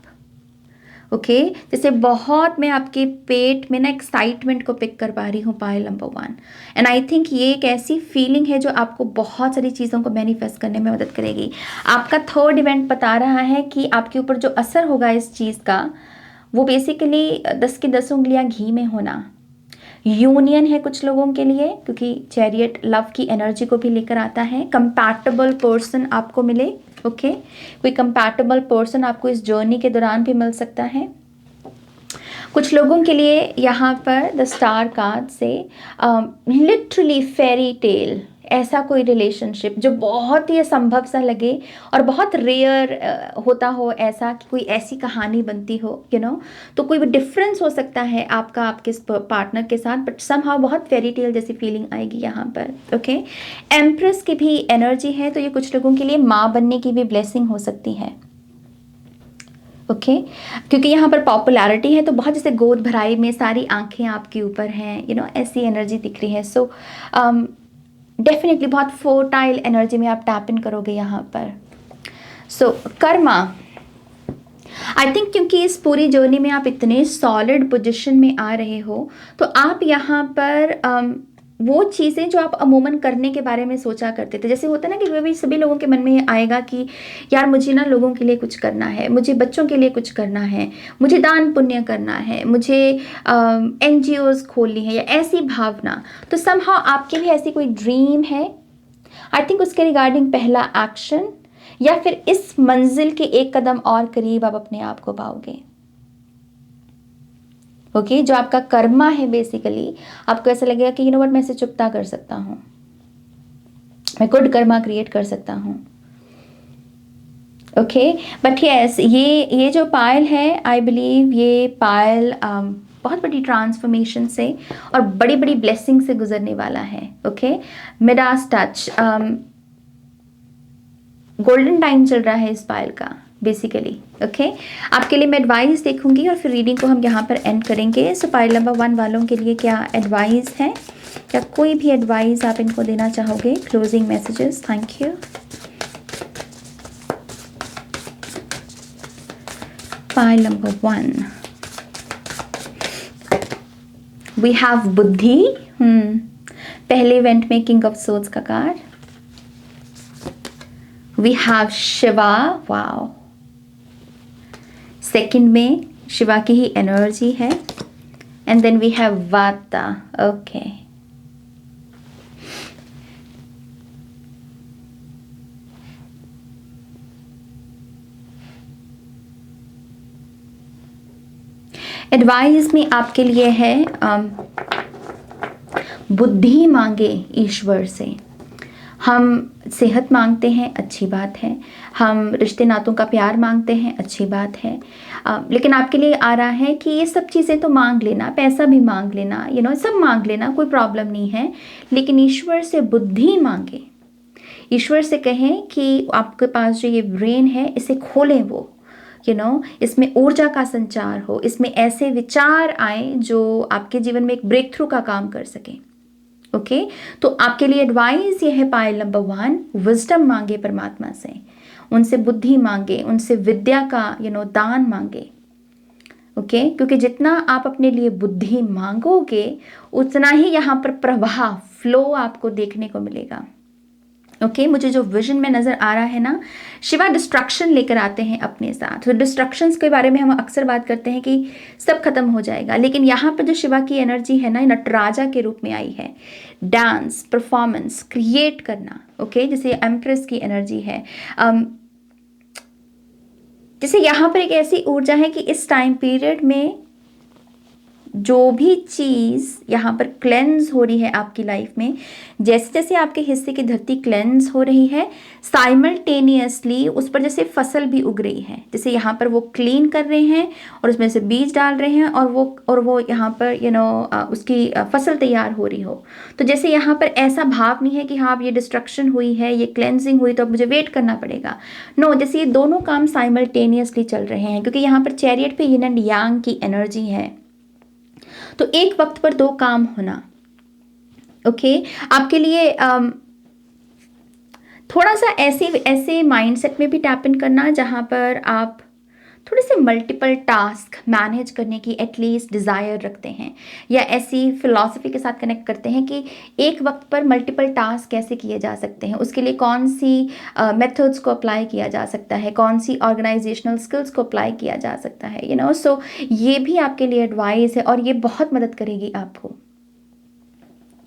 A: ओके, जैसे बहुत मैं आपके पेट में ना एक्साइटमेंट को पिक कर पा रही हूँ, पायल नंबर 1। एंड आई थिंक ये एक ऐसी फीलिंग है जो आपको बहुत सारी चीज़ों को मैनिफेस्ट करने में मदद करेगी। आपका थर्ड इवेंट बता रहा है कि आपके ऊपर जो असर होगा इस चीज़ का, वो बेसिकली 10 की 10 उंगलियाँ घी में होना। यूनियन है कुछ लोगों के लिए, क्योंकि चैरियट लव की एनर्जी को भी लेकर आता है। कंपैटिबल पर्सन आपको मिले। ओके, कोई कंपैटिबल पर्सन आपको इस जर्नी के दौरान भी मिल सकता है। कुछ लोगों के लिए यहाँ पर द स्टार कार्ड से लिटरली फेरी टेल, ऐसा कोई रिलेशनशिप जो बहुत ही असंभव सा लगे और बहुत रेयर होता हो, ऐसा कि कोई ऐसी कहानी बनती हो, तो कोई भी डिफरेंस हो सकता है आपका आपके पार्टनर के साथ, बट समहाउ बहुत फेरी टेल जैसी फीलिंग आएगी यहाँ पर। ओके, एम्प्रेस की भी एनर्जी है, तो ये कुछ लोगों के लिए माँ बनने की भी ब्लेसिंग हो सकती है। ओके, क्योंकि यहाँ पर पॉपुलैरिटी है, तो बहुत जैसे गोद भराई में सारी आंखें आपके ऊपर हैं, ऐसी एनर्जी दिख रही है। सो डेफिनेटली बहुत फोर्टाइल एनर्जी में आप टैप इन करोगे यहाँ पर। सो कर्मा, आई थिंक क्योंकि इस पूरी जर्नी में आप इतने सॉलिड पोजिशन में आ रहे हो, तो आप यहाँ पर वो चीज़ें जो आप अमूमन करने के बारे में सोचा करते थे, जैसे होता है ना कि कभी सभी लोगों के मन में आएगा कि यार मुझे ना लोगों के लिए कुछ करना है, मुझे बच्चों के लिए कुछ करना है, मुझे दान पुण्य करना है, मुझे NGOs खोलनी है, या ऐसी भावना। तो समहाउ आपके भी ऐसी कोई ड्रीम है, आई थिंक उसके रिगार्डिंग पहला एक्शन, या फिर इस मंजिल के एक कदम और करीब आप अपने आप को पाओगे। ओके, जो आपका कर्मा है, बेसिकली आपको ऐसा लगेगा कि व्हाट, मैं इसे चुकता कर सकता हूँ, मैं गुड कर्मा क्रिएट कर सकता हूँ। ओके, बट यस, ये जो पायल है, आई बिलीव ये पायल बहुत बड़ी ट्रांसफॉर्मेशन से और बड़ी बड़ी ब्लेसिंग से गुजरने वाला है। Okay, Midas touch, golden time चल रहा है इस पायल का बेसिकली। ओके, आपके लिए मैं एडवाइस देखूंगी और फिर रीडिंग को हम यहाँ पर एंड करेंगे। सो पायल नंबर 1 वालों के लिए क्या एडवाइस है, या कोई भी एडवाइस आप इनको देना चाहोगे, closing messages? Thank you. Pile number 1, we have Buddhi. पहले इवेंट में किंग ऑफ सोर्ड्स का card, we have Shiva. Wow, second में शिवा की ही एनर्जी है, and then we have Vata. Okay, advice में आपके लिए है बुद्धि मांगे ईश्वर से। हम सेहत मांगते हैं, अच्छी बात है, हम रिश्ते नातों का प्यार मांगते हैं, अच्छी बात है, लेकिन आपके लिए आ रहा है कि ये सब चीज़ें तो मांग लेना, पैसा भी मांग लेना, सब मांग लेना, कोई प्रॉब्लम नहीं है, लेकिन ईश्वर से बुद्धि मांगे। ईश्वर से कहें कि आपके पास जो ये ब्रेन है, इसे खोलें, वो इसमें ऊर्जा का संचार हो, इसमें ऐसे विचार आए जो आपके जीवन में एक ब्रेक थ्रू का काम कर सके। ओके, तो आपके लिए एडवाइस ये है, पायल नंबर 1, विजडम मांगे परमात्मा से, उनसे बुद्धि मांगे, उनसे विद्या का दान मांगे। ओके, क्योंकि जितना आप अपने लिए बुद्धि मांगोगे, उतना ही यहाँ पर प्रवाह, फ्लो आपको देखने को मिलेगा। ओके मुझे जो विजन में नज़र आ रहा है ना, शिवा डिस्ट्रक्शन लेकर आते हैं अपने साथ। तो डिस्ट्रक्शंस के बारे में हम अक्सर बात करते हैं कि सब खत्म हो जाएगा, लेकिन यहाँ पर जो शिवा की एनर्जी है ना, नटराजा के रूप में आई है। डांस, परफॉर्मेंस, क्रिएट करना, ओके जैसे एम्प्रेस की एनर्जी है। जैसे यहाँ पर एक ऐसी ऊर्जा है कि इस टाइम पीरियड में जो भी चीज़ यहाँ पर क्लेंस हो रही है आपकी लाइफ में, जैसे जैसे आपके हिस्से की धरती क्लेंस हो रही है, साइमल्टेनियसली उस पर जैसे फसल भी उग रही है। जैसे यहाँ पर वो क्लीन कर रहे हैं और उसमें से बीज डाल रहे हैं और वो यहाँ पर उसकी फसल तैयार हो रही हो। तो जैसे यहाँ पर ऐसा भाव नहीं है कि हाँ अब ये डिस्ट्रक्शन हुई है, ये क्लेंजिंग हुई तो अब मुझे वेट करना पड़ेगा। नो, जैसे ये दोनों काम साइमल्टेनियसली चल रहे हैं, क्योंकि यहाँ पर चैरियट पे यिन एंड यांग की एनर्जी है। तो एक वक्त पर दो काम होना, ओके आपके लिए थोड़ा सा ऐसे माइंडसेट में भी टैप इन करना जहां पर आप थोड़े से मल्टीपल टास्क मैनेज करने की एटलीस्ट डिज़ायर रखते हैं, या ऐसी फिलॉसफी के साथ कनेक्ट करते हैं कि एक वक्त पर मल्टीपल टास्क कैसे किए जा सकते हैं, उसके लिए कौन सी मेथड्स को अप्लाई किया जा सकता है, कौन सी ऑर्गेनाइजेशनल स्किल्स को अप्लाई किया जा सकता है, सो ये भी आपके लिए एडवाइस है और ये बहुत मदद करेगी आपको।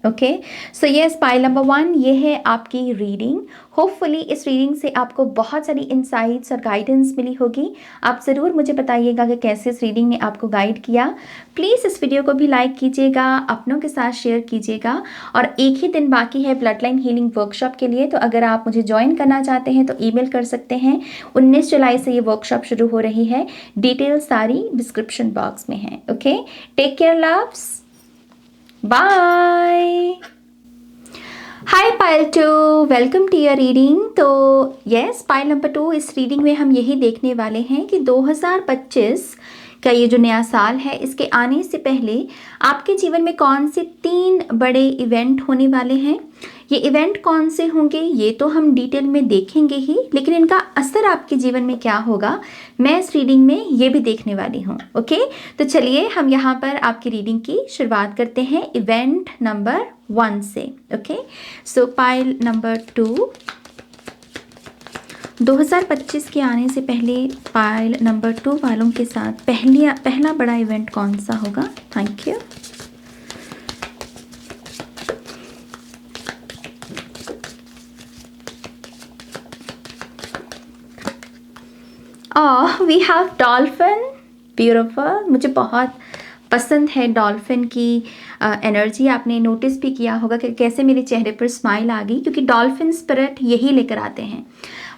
A: Okay so yes, pile number 1 ये है आपकी रीडिंग। होपफुली इस रीडिंग से आपको बहुत सारी इंसाइट्स और गाइडेंस मिली होगी। आप ज़रूर मुझे बताइएगा कि कैसे इस रीडिंग ने आपको गाइड किया। प्लीज़ इस वीडियो को भी लाइक कीजिएगा, अपनों के साथ शेयर कीजिएगा। और एक ही दिन बाकी है ब्लड लाइन हीलिंग वर्कशॉप के लिए, तो अगर आप मुझे ज्वाइन करना चाहते हैं तो ईमेल कर सकते हैं। 19 जुलाई से ये वर्कशॉप शुरू हो रही है। डिटेल्स सारी डिस्क्रिप्शन बॉक्स में है। Okay, take care loves, bye. Hi pile 2, welcome to your reading. तो यस, पाइल नंबर 2 इस रीडिंग में हम यही देखने वाले हैं कि 2025 का ये जो नया साल है, इसके आने से पहले आपके जीवन में कौन से 3 बड़े इवेंट होने वाले हैं। ये इवेंट कौन से होंगे ये तो हम डिटेल में देखेंगे ही, लेकिन इनका असर आपके जीवन में क्या होगा मैं इस रीडिंग में ये भी देखने वाली हूँ। ओके, तो चलिए हम यहाँ पर आपकी रीडिंग की शुरुआत करते हैं इवेंट नंबर 1 से। ओके, सो पाइल नंबर 2, 2025 के आने से पहले पाइल नंबर 2 वालों के साथ पहला बड़ा इवेंट कौन सा होगा। Thank you. We have dolphin, beautiful. मुझे बहुत पसंद है डॉल्फिन की एनर्जी। आपने नोटिस भी किया होगा कि कैसे मेरे चेहरे पर स्माइल आ गई, क्योंकि डॉल्फिन स्पिरिट यही लेकर आते हैं।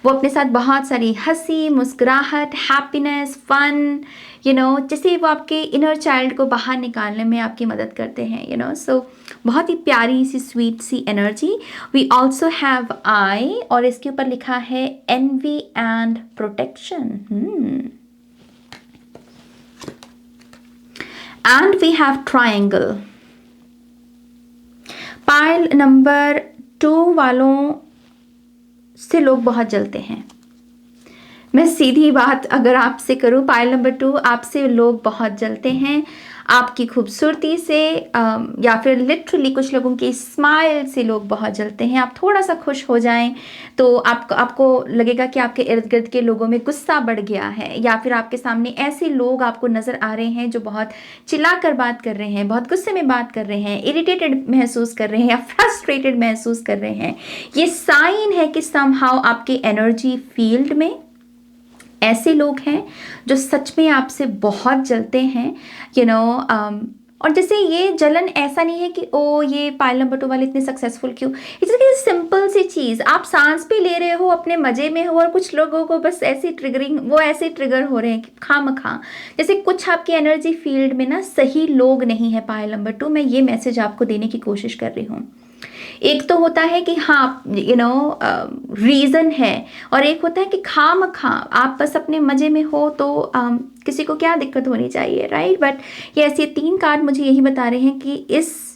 A: वो अपने साथ बहुत सारी हंसी, मुस्कुराहट, हैप्पीनेस, फन, जैसे वो आपके इनर चाइल्ड को बाहर निकालने में आपकी मदद करते हैं, सो बहुत ही प्यारी सी स्वीट सी energy. We also have eye, और इसके ऊपर लिखा है envy and protection. And we have triangle. Pile number 2 वालों से लोग बहुत जलते हैं। मैं सीधी बात अगर आपसे करूं, पाइल नंबर 2 आपसे लोग बहुत जलते हैं, आपकी खूबसूरती से, या फिर लिटरली कुछ लोगों की स्माइल से लोग बहुत जलते हैं। आप थोड़ा सा खुश हो जाएं तो आपको लगेगा कि आपके इर्द गिर्द के लोगों में गुस्सा बढ़ गया है, या फिर आपके सामने ऐसे लोग आपको नज़र आ रहे हैं जो बहुत चिल्लाकर बात कर रहे हैं, बहुत गुस्से में बात कर रहे हैं, इरिटेटेड महसूस कर रहे हैं या फ्रस्ट्रेटेड महसूस कर रहे हैं। ये साइन है कि समहाउ आपके एनर्जी फील्ड में ऐसे लोग हैं जो सच में आपसे बहुत जलते हैं, और जैसे ये जलन ऐसा नहीं है कि ओ ये पाइल नंबर 2 वाले इतने सक्सेसफुल क्यों। इट्स सिंपल सी चीज़, आप सांस भी ले रहे हो, अपने मज़े में हो, और कुछ लोगों को बस ऐसी ऐसे ट्रिगर हो रहे हैं कि खामखा। जैसे कुछ आपकी एनर्जी फील्ड में ना सही लोग नहीं है पाइल नंबर 2। मैं ये मैसेज आपको देने की कोशिश कर रही हूँ। एक तो होता है कि हाँ रीज़न है, और एक होता है कि खामखा आप बस अपने मज़े में हो तो किसी को क्या दिक्कत होनी चाहिए, राइट। बट ये ऐसे 3 कार्ड मुझे यही बता रहे हैं कि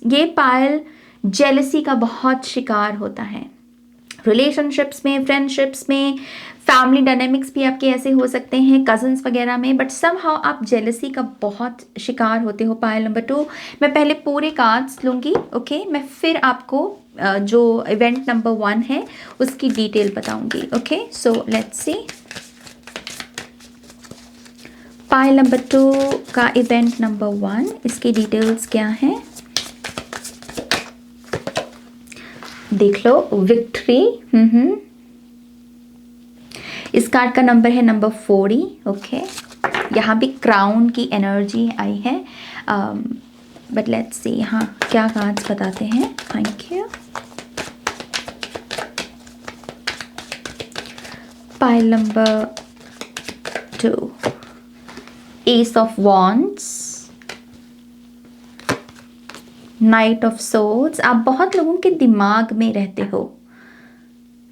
A: ये पाइल जेलसी का बहुत शिकार होता है। रिलेशनशिप्स में, फ्रेंडशिप्स में, फैमिली डायनेमिक्स भी आपके ऐसे हो सकते हैं, कजन्स वगैरह में, बट समहाउ आप जेलसी का बहुत शिकार होते हो पाइल नंबर 2। मैं पहले पूरे कार्ड्स लूँगी, ओके, मैं फिर आपको जो इवेंट नंबर 1 है उसकी डिटेल बताऊंगी। Okay, so let's see pile number 2 का इवेंट नंबर 1, इसकी डिटेल्स क्या है देख लो। विक्ट्री, इस कार्ड का नंबर है नंबर 40। ओके, यहाँ भी क्राउन की एनर्जी आई है, बट लेट्स सी यहाँ क्या कार्ड्स बताते हैं। Thank you. Pile number 2, S of wands, night of swords. आप बहुत लोगों के दिमाग में रहते हो,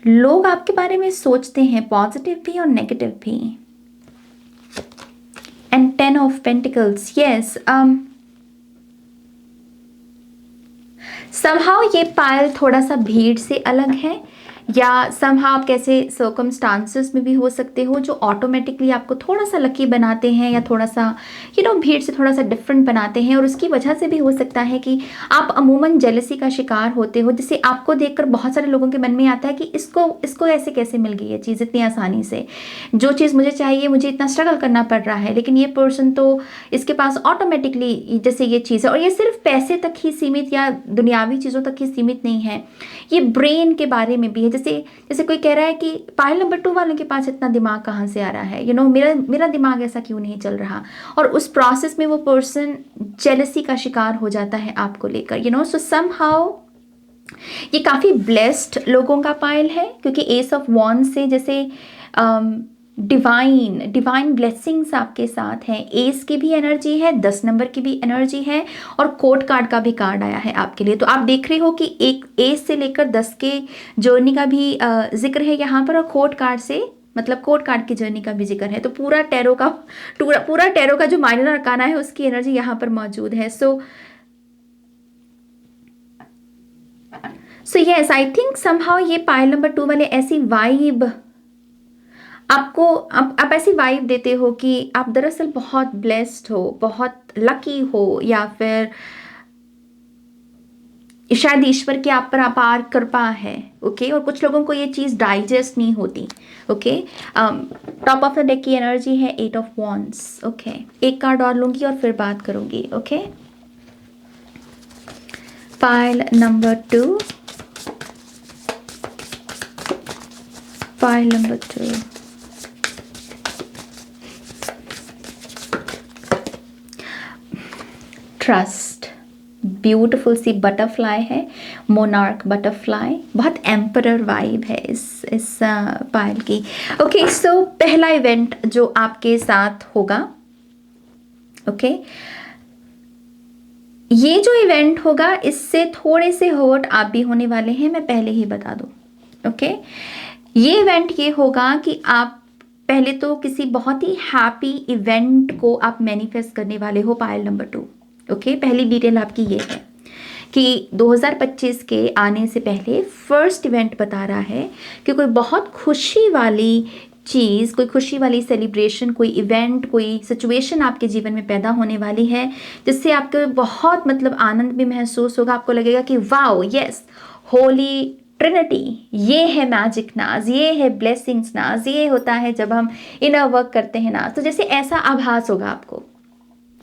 A: लोग आपके बारे में सोचते हैं, पॉजिटिव भी और नेगेटिव भी। And 10 of pentacles, yes, somehow ये पायल थोड़ा सा भीड़ से अलग है, या समहाउ आप कैसे सर्कमस्टांसेस में भी हो सकते हो जो ऑटोमेटिकली आपको थोड़ा सा लकी बनाते हैं, या थोड़ा सा भीड़ से थोड़ा सा डिफरेंट बनाते हैं। और उसकी वजह से भी हो सकता है कि आप अमूमन जेलसी का शिकार होते हो, जिसे आपको देखकर बहुत सारे लोगों के मन में आता है कि इसको ऐसे कैसे मिल गई ये चीज़ इतनी आसानी से, जो चीज़ मुझे चाहिए मुझे इतना स्ट्रगल करना पड़ रहा है, लेकिन ये पर्सन तो इसके पास ऑटोमेटिकली जैसे ये चीज़ है। और ये सिर्फ पैसे तक ही सीमित या दुनियावी चीज़ों तक ही सीमित नहीं है, ये ब्रेन के बारे में भी है। जैसे कोई कह रहा है कि पाइल नंबर 2 वालों के पास इतना दिमाग कहाँ से आ रहा है, मेरा दिमाग ऐसा क्यों नहीं चल रहा, और उस प्रोसेस में वो पर्सन जेलसी का शिकार हो जाता है आपको लेकर, सो समहाउ ये काफ़ी ब्लेस्ड लोगों का पाइल है, क्योंकि एस ऑफ वॉन्ड्स से जैसे डिवाइन ब्लेसिंग्स आपके साथ हैं। एस की भी एनर्जी है, 10 नंबर की भी एनर्जी है, और कोर्ट कार्ड का भी कार्ड आया है आपके लिए। तो आप देख रहे हो कि एक एस से लेकर 10 के जर्नी का भी जिक्र है यहाँ पर, और कोर्ट कार्ड से मतलब कोर्ट कार्ड की जर्नी का भी जिक्र है। तो पूरा टैरो का जो माइनर अरकाना है उसकी एनर्जी यहाँ पर मौजूद है। सो यस, आई थिंक समहाउ ये पाइल नंबर 2 वाले ऐसी वाइब आपको आप ऐसी वाइब देते हो कि आप दरअसल बहुत ब्लेस्ड हो, बहुत लकी हो, या फिर शायद ईश्वर की आप पर अपार कृपा है। ओके, और कुछ लोगों को ये चीज़ डाइजेस्ट नहीं होती। Okay, top of the deck की एनर्जी है 8 ऑफ वॉन्ड्स। ओके, एक कार्ड और लूंगी और फिर बात करूंगी। Okay, pile number 2, pile number 2, trust, beautiful सी बटरफ्लाई है, मोनार्क बटरफ्लाई, बहुत एम्परर वाइब है इस पायल की। ओके, सो पहला इवेंट जो आपके साथ होगा, ओके, ये जो इवेंट होगा इससे थोड़े से हर्ट आप भी होने वाले हैं, मैं पहले ही बता दूं। ओके, ये इवेंट ये होगा कि आप पहले तो किसी बहुत ही हैप्पी इवेंट को आप मैनिफेस्ट करने वाले हो, पायल नंबर 2। ओके, पहली डिटेल आपकी ये है कि 2025 के आने से पहले फर्स्ट इवेंट बता रहा है कि कोई बहुत खुशी वाली चीज़, कोई खुशी वाली सेलिब्रेशन, कोई इवेंट, कोई सिचुएशन आपके जीवन में पैदा होने वाली है, जिससे आपको बहुत मतलब आनंद भी महसूस होगा। आपको लगेगा कि वाओ, यस, होली ट्रिनिटी, ये है मैजिक नाज, ये है ब्लेसिंग्स नाज, ये होता है जब हम इनर वर्क करते हैं नाज। तो जैसे ऐसा आभास होगा आपको।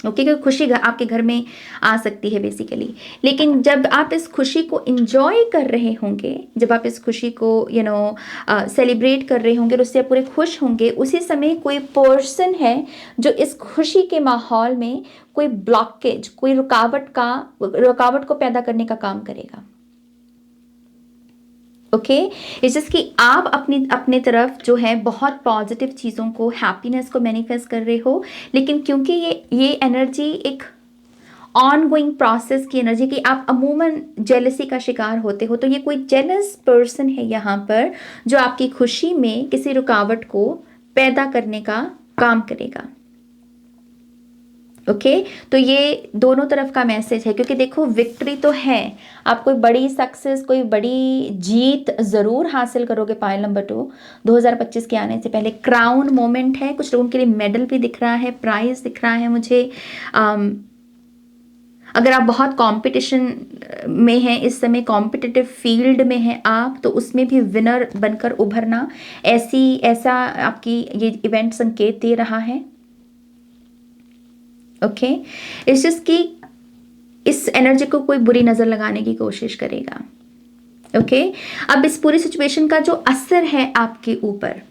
A: ओके, क्योंकि खुशी आपके घर में आ सकती है बेसिकली, लेकिन जब आप इस खुशी को इंजॉय कर रहे होंगे, जब आप इस खुशी को सेलिब्रेट कर रहे होंगे और उससे आप पूरे खुश होंगे, उसी समय कोई पर्सन है जो इस खुशी के माहौल में कोई ब्लॉकेज, कोई रुकावट को पैदा करने का काम करेगा। ओके, इट्स जस्ट कि आप अपनी तरफ जो है बहुत पॉजिटिव चीज़ों को, हैप्पीनेस को मैनिफेस्ट कर रहे हो, लेकिन क्योंकि ये एनर्जी एक ऑन गोइंग प्रोसेस की एनर्जी की आप अमूमन जेलसी का शिकार होते हो, तो ये कोई जेलस पर्सन है यहाँ पर जो आपकी खुशी में किसी रुकावट को पैदा करने का काम करेगा। ओके, तो ये दोनों तरफ का मैसेज है, क्योंकि देखो विक्ट्री तो है, आप कोई बड़ी सक्सेस, कोई बड़ी जीत ज़रूर हासिल करोगे। पाइल नंबर 2 2025 के आने से पहले क्राउन मोमेंट है, कुछ लोगों के लिए मेडल भी दिख रहा है, प्राइज दिख रहा है मुझे। अगर आप बहुत कंपटीशन में हैं, इस समय कॉम्पिटिटिव फील्ड में हैं आप, तो उसमें भी विनर बनकर उभरना, ऐसा आपकी ये इवेंट संकेत दे रहा है। ओके, इट्स जस्ट कि इस एनर्जी को कोई बुरी नज़र लगाने की कोशिश करेगा। ओके, अब इस पूरी सिचुएशन का जो असर है आपके ऊपर,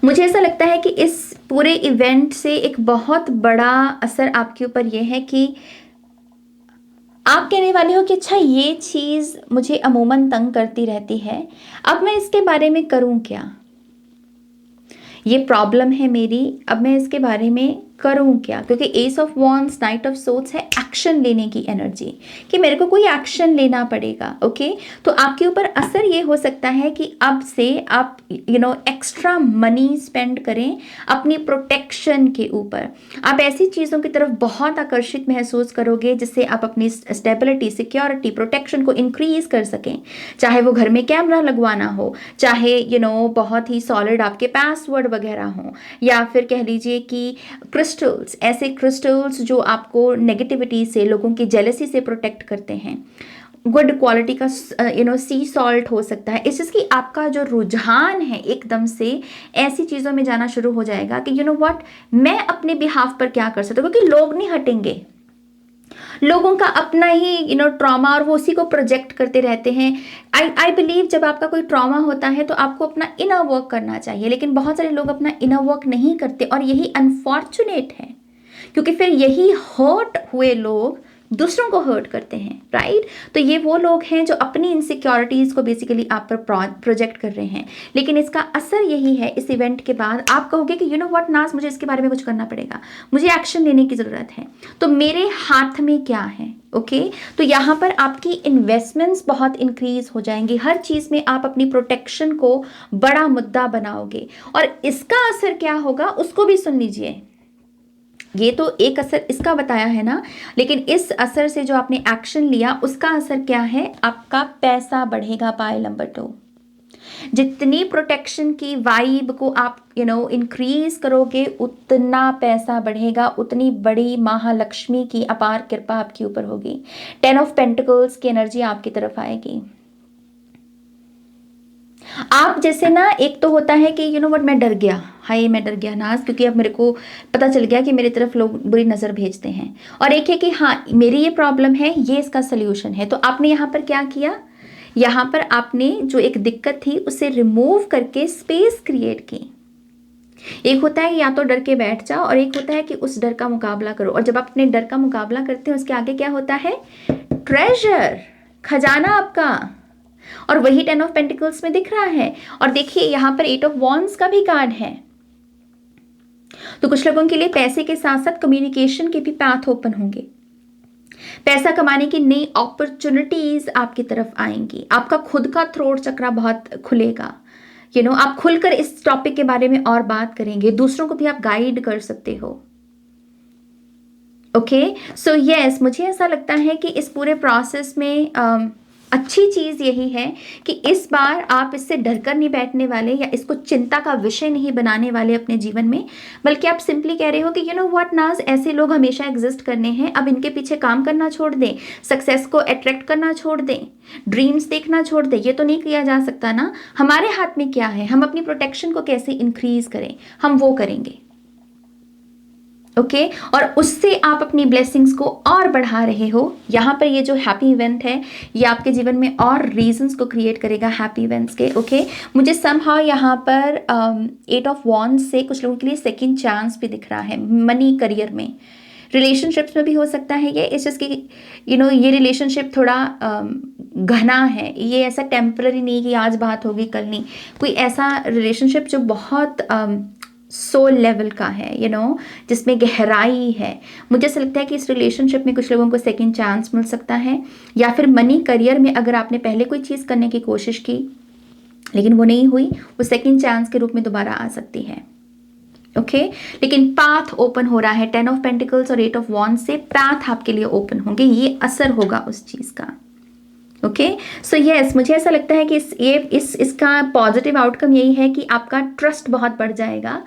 A: मुझे ऐसा लगता है कि इस पूरे इवेंट से एक बहुत बड़ा असर आपके ऊपर यह है कि आप कहने वाले हो कि अच्छा ये चीज़ मुझे अमूमन तंग करती रहती है, अब मैं इसके बारे में करूं क्या, ये प्रॉब्लम है मेरी, अब मैं इसके बारे में करूं क्या, क्योंकि S of wands, night of swords है एक्शन लेने की एनर्जी, कि मेरे को कोई एक्शन लेना पड़ेगा। ओके, तो आपके ऊपर असर ये हो सकता है कि अब से आप एक्स्ट्रा मनी स्पेंड करें अपनी प्रोटेक्शन के ऊपर। आप ऐसी चीज़ों की तरफ बहुत आकर्षित महसूस करोगे जिससे आप अपनी स्टेबिलिटी, सिक्योरिटी, प्रोटेक्शन को इंक्रीज कर सकें। चाहे वो घर में कैमरा लगवाना हो, चाहे बहुत ही सॉलिड आपके पासवर्ड वगैरह हो, या फिर कह लीजिए कि क्रिस्टल्स, ऐसे क्रिस्टल्स जो आपको नेगेटिविटी से, लोगों की जेलसी से प्रोटेक्ट करते हैं। गुड क्वालिटी का सी सॉल्ट हो सकता है। इस चीज़ की आपका जो रुझान है एकदम से ऐसी चीज़ों में जाना शुरू हो जाएगा कि व्हाट, मैं अपने बिहाफ पर क्या कर सकता हूँ, क्योंकि लोग नहीं हटेंगे। लोगों का अपना ही ट्रॉमा, और वो उसी को प्रोजेक्ट करते रहते हैं। आई बिलीव जब आपका कोई ट्रॉमा होता है तो आपको अपना इनर वर्क करना चाहिए, लेकिन बहुत सारे लोग अपना इनर वर्क नहीं करते, और यही अनफॉर्चुनेट है, क्योंकि फिर यही हर्ट हुए लोग दूसरों को हर्ट करते हैं, राइट। तो ये वो लोग हैं जो अपनी इनसिक्योरिटीज़ को बेसिकली आप पर प्रोजेक्ट कर रहे हैं। लेकिन इसका असर यही है, इस इवेंट के बाद आप कहोगे कि व्हाट नाज, मुझे इसके बारे में कुछ करना पड़ेगा, मुझे एक्शन लेने की ज़रूरत है, तो मेरे हाथ में क्या है। ओके, तो यहाँ पर आपकी इन्वेस्टमेंट्स बहुत इंक्रीज हो जाएंगी, हर चीज़ में आप अपनी प्रोटेक्शन को बड़ा मुद्दा बनाओगे, और इसका असर क्या होगा उसको भी सुन लीजिए। ये तो एक असर इसका बताया है ना, लेकिन इस असर से जो आपने एक्शन लिया उसका असर क्या है, आपका पैसा बढ़ेगा। पाइल नंबर 2, जितनी प्रोटेक्शन की वाइब को आप इंक्रीज करोगे, उतना पैसा बढ़ेगा, उतनी बड़ी महालक्ष्मी की अपार कृपा आपके ऊपर होगी। 10 ऑफ पेंटिकल्स की एनर्जी आपकी तरफ आएगी। आप जैसे ना, एक तो होता है कि व्हाट, मैं डर गया, हाय मैं डर गया नाज, क्योंकि अब मेरे को पता चल गया कि मेरी तरफ लोग बुरी नज़र भेजते हैं, और एक है कि हाँ मेरी ये प्रॉब्लम है, ये इसका सोल्यूशन है। तो आपने यहाँ पर क्या किया, यहाँ पर आपने जो एक दिक्कत थी उसे रिमूव करके स्पेस क्रिएट की। एक होता है या तो डर के बैठ जाओ, और एक होता है कि उस डर का मुकाबला करो। और जब आप अपने डर का मुकाबला करते हैं, उसके आगे क्या होता है, ट्रेजर, खजाना आपका, और वही 10 ऑफ पेंटिकल्स में दिख रहा है। और देखिए यहाँ पर 8 ऑफ वॉन्ड्स का भी कार्ड है। तो कुछ लोगों के लिए पैसे के साथ साथ कम्युनिकेशन के भी पाथ ओपन होंगे, पैसा कमाने की नई अपॉर्चुनिटीज आपकी तरफ आएंगी, आपका खुद का थ्रोट चक्रा बहुत खुलेगा। आप खुलकर इस टॉपिक के बारे में और बात करेंगे, दूसरों को भी आप गाइड कर सकते हो। ओके, सो यस, मुझे ऐसा लगता है कि इस पूरे प्रोसेस में अच्छी चीज़ यही है कि इस बार आप इससे डरकर नहीं बैठने वाले, या इसको चिंता का विषय नहीं बनाने वाले अपने जीवन में, बल्कि आप सिंपली कह रहे हो कि व्हाट नाज, ऐसे लोग हमेशा एग्जिस्ट करने हैं, अब इनके पीछे काम करना छोड़ दें, सक्सेस को अट्रैक्ट करना छोड़ दें, ड्रीम्स देखना छोड़ दें। ये तो नहीं किया जा सकता ना, हमारे हाथ में क्या है, हम अपनी प्रोटेक्शन को कैसे इंक्रीज करें, हम वो करेंगे। ओके, और उससे आप अपनी ब्लेसिंग्स को और बढ़ा रहे हो। यहाँ पर ये जो हैप्पी इवेंट है, ये आपके जीवन में और रीजंस को क्रिएट करेगा हैप्पी इवेंट्स के। ओके, मुझे समहाउ यहाँ पर 8 ऑफ वॉन्ड्स से कुछ लोगों के लिए सेकंड चांस भी दिख रहा है, मनी, करियर में, रिलेशनशिप्स में भी हो सकता है ये। इस चीज़ की ये रिलेशनशिप थोड़ा घना है, ये ऐसा टेम्पररी नहीं कि आज बात होगी कल नहीं, कोई ऐसा रिलेशनशिप जो बहुत सोल लेवल का है, जिसमें गहराई है। मुझे ऐसा लगता है कि इस रिलेशनशिप में कुछ लोगों को सेकंड चांस मिल सकता है, या फिर मनी, करियर में अगर आपने पहले कोई चीज़ करने की कोशिश की लेकिन वो नहीं हुई, वो सेकंड चांस के रूप में दोबारा आ सकती है। ओके, लेकिन पाथ ओपन हो रहा है, 10 ऑफ पेंटिकल्स और 8 ऑफ वॉन्ड्स से पाथ आपके लिए ओपन होंगे, ये असर होगा उस चीज़ का। ओके, सो यस, मुझे ऐसा लगता है कि इसका पॉजिटिव आउटकम यही है कि आपका ट्रस्ट बहुत बढ़ जाएगा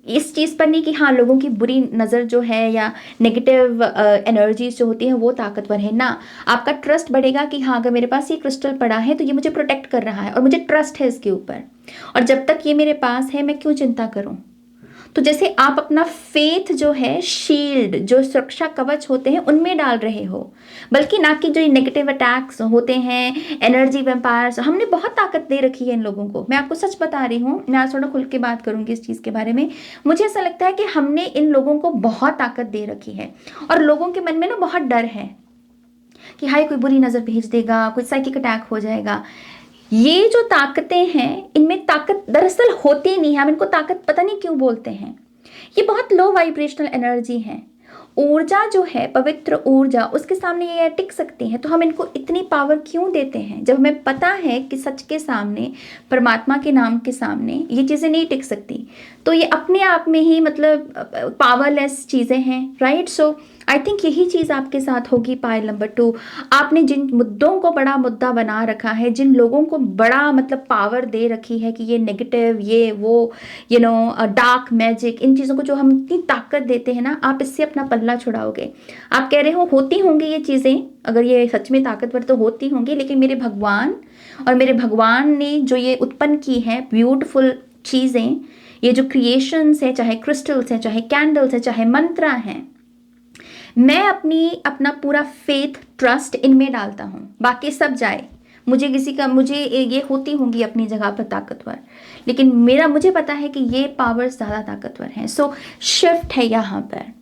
A: इस चीज़ पर नहीं कि हाँ लोगों की बुरी नज़र जो है या नेगेटिव एनर्जीज जो होती हैं वो ताकतवर है ना। आपका ट्रस्ट बढ़ेगा कि हाँ अगर मेरे पास ये क्रिस्टल पड़ा है तो ये मुझे प्रोटेक्ट कर रहा है और मुझे ट्रस्ट है इसके ऊपर, और जब तक ये मेरे पास है मैं क्यों चिंता करूँ। तो जैसे आप अपना फेथ जो है, शील्ड जो सुरक्षा कवच होते हैं उनमें डाल रहे हो, बल्कि ना कि जो नेगेटिव अटैक्स होते हैं, एनर्जी वेम्पायर्स, हमने बहुत ताकत दे रखी है इन लोगों को। मैं आपको सच बता रही हूँ, मैं आज थोड़ा खुल के बात करूंगी इस चीज़ के बारे में। मुझे ऐसा लगता है कि हमने इन लोगों को बहुत ताकत दे रखी है और लोगों के मन में ना बहुत डर है कि हाय कोई बुरी नज़र भेज देगा, कोई साइकिक अटैक हो जाएगा। ये जो ताकतें हैं इनमें ताकत दरअसल होती नहीं है, हम इनको ताकत पता नहीं क्यों बोलते हैं। ये बहुत लो वाइब्रेशनल एनर्जी है। ऊर्जा जो है, पवित्र ऊर्जा, उसके सामने ये टिक सकती है। तो हम इनको इतनी पावर क्यों देते हैं जब हमें पता है कि सच के सामने, परमात्मा के नाम के सामने ये चीज़ें नहीं टिक सकती। तो ये अपने आप में ही मतलब पावरलेस चीज़ें हैं, राइट। सो आई थिंक यही चीज़ आपके साथ होगी पायल नंबर 2। आपने जिन मुद्दों को बड़ा मुद्दा बना रखा है, जिन लोगों को बड़ा मतलब पावर दे रखी है कि ये नेगेटिव, ये वो, डार्क मैजिक, इन चीज़ों को जो हम इतनी ताकत देते हैं ना, आप इससे अपना पल्ला छुड़ाओगे। आप कह रहे हो होती होंगी ये चीज़ें, अगर ये सच में ताकतवर तो होती होंगी, लेकिन मेरे भगवान और मेरे भगवान ने जो ये उत्पन्न की है ब्यूटिफुल चीज़ें, ये जो क्रिएशंस हैं, चाहे क्रिस्टल्स हैं, चाहे कैंडल्स हैं, चाहे मंत्रा हैं, मैं अपना पूरा फेथ, ट्रस्ट इनमें डालता हूँ। बाकी सब जाए, मुझे ये होती होंगी अपनी जगह पर ताकतवर, लेकिन मुझे पता है कि ये पावर ज़्यादा ताकतवर हैं। सो शिफ्ट है यहाँ पर।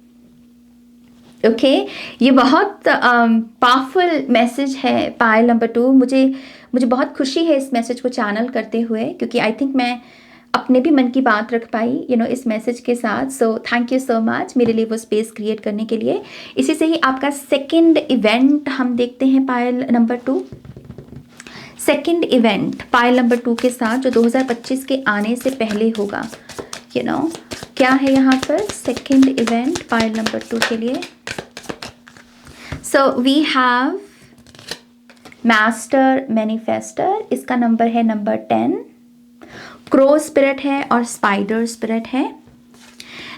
A: ओके, ये बहुत पावरफुल मैसेज है पायल नंबर 2। मुझे बहुत खुशी है इस मैसेज को चैनल करते हुए, क्योंकि आई थिंक मैं अपने भी मन की बात रख पाई इस मैसेज के साथ। So thank you so much मेरे लिए वो स्पेस क्रिएट करने के लिए। इसी से ही आपका सेकंड इवेंट हम देखते हैं पायल नंबर 2। सेकंड इवेंट पायल नंबर 2 के साथ जो 2025 के आने से पहले होगा। क्या है यहाँ पर सेकंड इवेंट पायल नंबर 2 के लिए। So we have master manifester, इसका नंबर है नंबर 10। क्रो स्पिरिट है और स्पाइडर स्पिरिट है।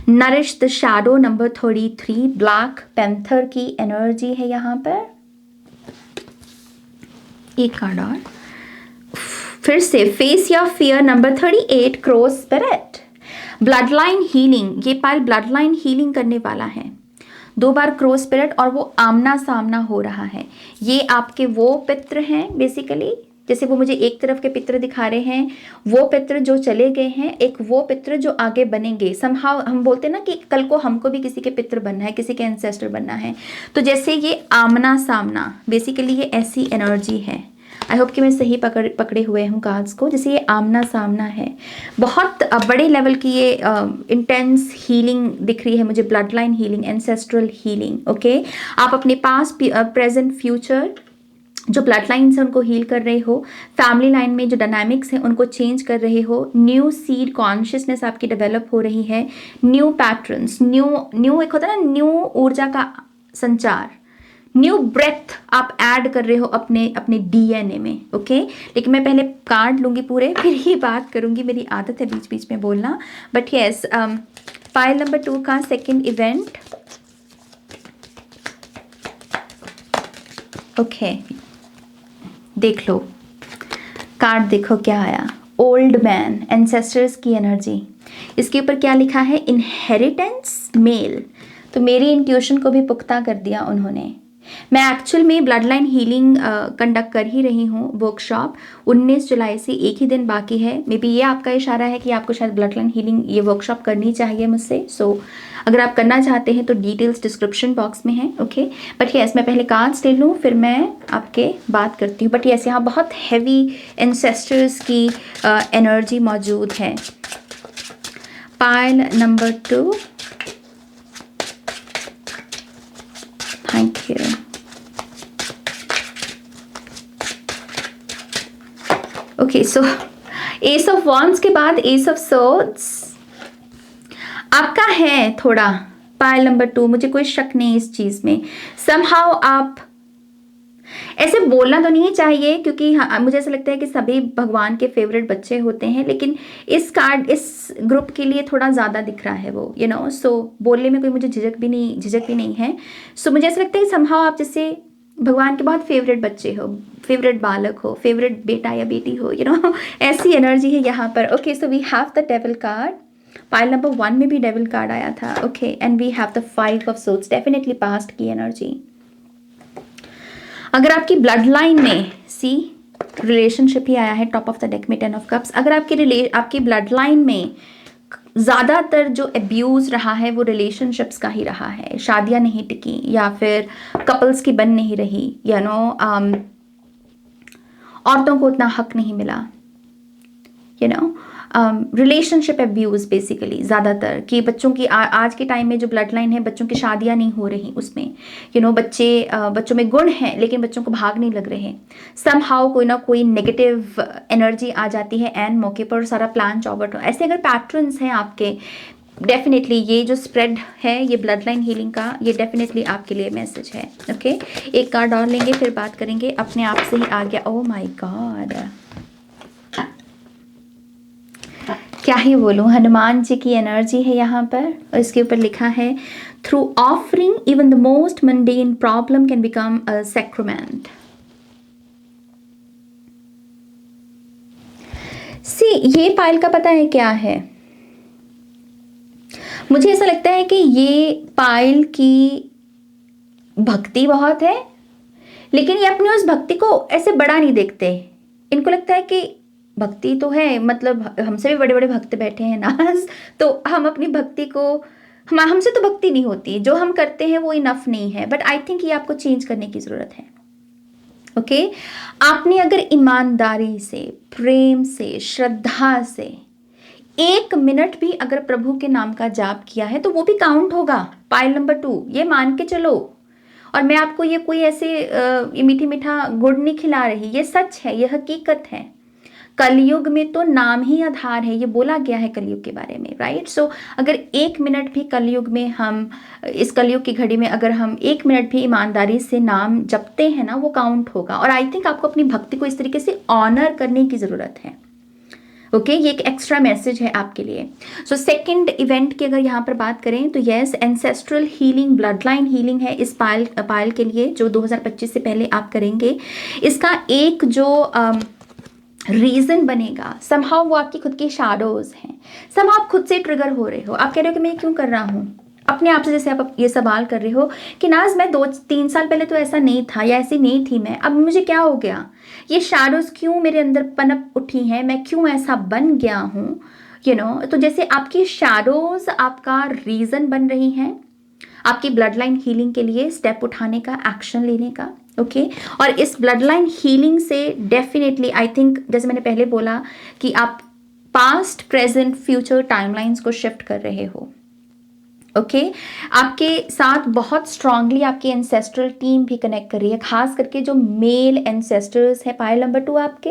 A: Nourish the shadow number 33, black panther की एनर्जी है यहाँ पर। एक कार्ड और फिर से फेस या fear number 38, crow spirit. Blood line healing, ये पायल ब्लड लाइन हीलिंग करने वाला है। 2 बार क्रो स्पिरिट और वो आमना सामना हो रहा है। ये आपके वो पितृ हैं बेसिकली, जैसे वो मुझे एक तरफ के पितृ दिखा रहे हैं, वो पितृ जो चले गए हैं, एक वो पितृ जो आगे बनेंगे। समहाउ हम बोलते हैं ना कि कल को हमको भी किसी के पितृ बनना है, किसी के एंसेस्टर बनना है। तो जैसे ये आमना सामना, बेसिकली ये ऐसी एनर्जी है। आई होप कि मैं सही पकड़े हुए हूँ कार्ड्स को। जैसे ये आमना सामना है, बहुत बड़े लेवल की ये इंटेंस हीलिंग दिख रही है मुझे, blood line healing, ancestral healing. Okay, आप अपने पास प्रेजेंट फ्यूचर जो ब्लड लाइन है उनको हील कर रहे हो, फैमिली लाइन में जो डायनामिक्स हैं उनको चेंज कर रहे हो, न्यू सीड कॉन्शियसनेस आपकी डेवलप हो रही है, न्यू पैटर्न्स, न्यू एक होता है ना न्यू ऊर्जा का संचार, न्यू ब्रेथ आप ऐड कर रहे हो अपने डीएनए में। ओके, लेकिन मैं पहले कार्ड लूँगी पूरे, फिर ही बात करूँगी। मेरी आदत है बीच बीच में बोलना। बट यस, पायल नंबर 2 का सेकेंड इवेंट। ओके, देख लो कार्ड, देखो क्या आया। ओल्ड मैन, एंसेस्टर्स की एनर्जी। इसके ऊपर क्या लिखा है, इनहेरिटेंस मेल। तो मेरी इंट्यूशन को भी पुख्ता कर दिया उन्होंने। मैं एक्चुअल में ब्लड लाइन हीलिंग कंडक्ट कर ही रही हूँ वर्कशॉप। 19 जुलाई से एक ही दिन बाकी है। मे बी ये आपका इशारा है कि आपको शायद ब्लड लाइन हीलिंग ये वर्कशॉप करनी चाहिए मुझसे। सो अगर आप करना चाहते हैं तो डिटेल्स डिस्क्रिप्शन बॉक्स में है। ओके, बट यस, मैं पहले कार्ड्स ले लूँ फिर मैं आपके बात करती हूँ। बट यस, यहाँ बहुत हैवी एंसेस्टर्स की एनर्जी मौजूद है। पायल number 2, thank you. Okay, so S of wands के बाद एस ऑफ सोर्ड्स आपका है थोड़ा। पायल नंबर 2, मुझे कोई शक नहीं इस चीज में। समहाउ आप ऐसे बोलना तो नहीं चाहिए क्योंकि हाँ, मुझे ऐसा लगता है कि सभी भगवान के फेवरेट बच्चे होते हैं, लेकिन इस कार्ड इस ग्रुप के लिए थोड़ा ज़्यादा दिख रहा है वो, सो बोलने में कोई मुझे झिझक भी नहीं है। सो मुझे ऐसा लगता है कि समहाउ आप जैसे भगवान के बहुत फेवरेट बच्चे हो, फेवरेट बालक हो, फेवरेट बेटा या बेटी हो, ऐसी एनर्जी है यहाँ पर। Okay, so we have the devil card. Pile number 1 में भी डेविल कार्ड आया था। Okay, and we have the 5 of swords, definitely past की एनर्जी। अगर आपकी ब्लड लाइन में रिलेशनशिप ही आया है टॉप ऑफ द डेक में 10 ऑफ कप्स। अगर आपकी ब्लड लाइन में ज़्यादातर जो अब्यूज़ रहा है वो रिलेशनशिप्स का ही रहा है, शादियां नहीं टिकी या फिर कपल्स की बन नहीं रही, औरतों को उतना हक नहीं मिला, रिलेशनशिप अब्यूज़ बेसिकली ज़्यादातर, कि बच्चों की आज के टाइम में जो ब्लड लाइन है बच्चों की शादियां नहीं हो रही, उसमें बच्चों में गुण हैं लेकिन बच्चों को भाग नहीं लग रहे। समहाउ कोई ना कोई नेगेटिव एनर्जी आ जाती है एंड मौके पर सारा प्लान चौपट हो। ऐसे अगर पैटर्न्स हैं आपके, डेफिनेटली ये जो स्प्रेड है ये ब्लड लाइन हीलिंग का, ये डेफिनेटली आपके लिए मैसेज है। ओके, एक कार्ड और लेंगे फिर बात करेंगे। अपने आप से ही आ गया, ओह माय गॉड, क्या ही बोलूं, हनुमान जी की एनर्जी है यहाँ पर, और इसके ऊपर लिखा है through offering even the most mundane problem can become a sacrament. ये पायल का पता है क्या है? मुझे ऐसा लगता है कि ये पायल की भक्ति बहुत है, लेकिन ये अपनी उस भक्ति को ऐसे बड़ा नहीं देखते। इनको लगता है कि भक्ति तो है, मतलब हमसे भी बड़े बड़े भक्त बैठे हैं ना, तो हम अपनी भक्ति को, हमसे तो भक्ति नहीं होती, जो हम करते हैं वो इनफ नहीं है। बट आई थिंक ये आपको चेंज करने की ज़रूरत है। ओके, आपने अगर ईमानदारी से, प्रेम से, श्रद्धा से 1 मिनट भी अगर प्रभु के नाम का जाप किया है तो वो भी काउंट होगा। पाइल नंबर 2, ये मान के चलो। और मैं आपको ये कोई ऐसे मीठी मीठा गुड़ नहीं खिला रही, ये सच है, ये हकीकत है। कलयुग में तो नाम ही आधार है, ये बोला गया है कलयुग के बारे में, राइट। सो अगर 1 मिनट भी कलयुग में हम, इस कलयुग की घड़ी में अगर हम 1 मिनट भी ईमानदारी से नाम जपते हैं ना, वो काउंट होगा। और आई थिंक आपको अपनी भक्ति को इस तरीके से ऑनर करने की ज़रूरत है। ओके, ये एक एक्स्ट्रा मैसेज है आपके लिए। सो सेकंड इवेंट की अगर यहाँ पर बात करें तो yes, ancestral healing, blood line healing है इस पायल के लिए, जो 2025 से पहले आप करेंगे। इसका एक जो रीज़न बनेगा, समहाउ वो आपकी खुद की शैडोज हैं। समहाउ आप खुद से ट्रिगर हो रहे हो, आप कह रहे हो कि मैं क्यों कर रहा हूँ अपने आप से, जैसे आप ये सवाल कर रहे हो कि नाज मैं 2-3 साल पहले तो ऐसा नहीं था या ऐसी नहीं थी मैं, अब मुझे क्या हो गया, ये शैडोज क्यों मेरे अंदर पनप उठी हैं, मैं क्यों ऐसा बन गया हूँ, तो जैसे आपकी शैडोज आपका रीज़न बन रही हैं आपकी ब्लड लाइन हीलिंग के लिए स्टेप उठाने का, एक्शन लेने का। ओके, और इस ब्लड लाइन हीलिंग से डेफिनेटली आई थिंक, जैसे मैंने पहले बोला कि आप पास्ट, प्रेजेंट, फ्यूचर टाइमलाइंस को शिफ्ट कर रहे हो। ओके, आपके साथ बहुत स्ट्रांगली आपकी एंसेस्ट्रल टीम भी कनेक्ट कर रही है, खास करके जो मेल एंसेस्टर्स है, पाइल नंबर 2 आपके।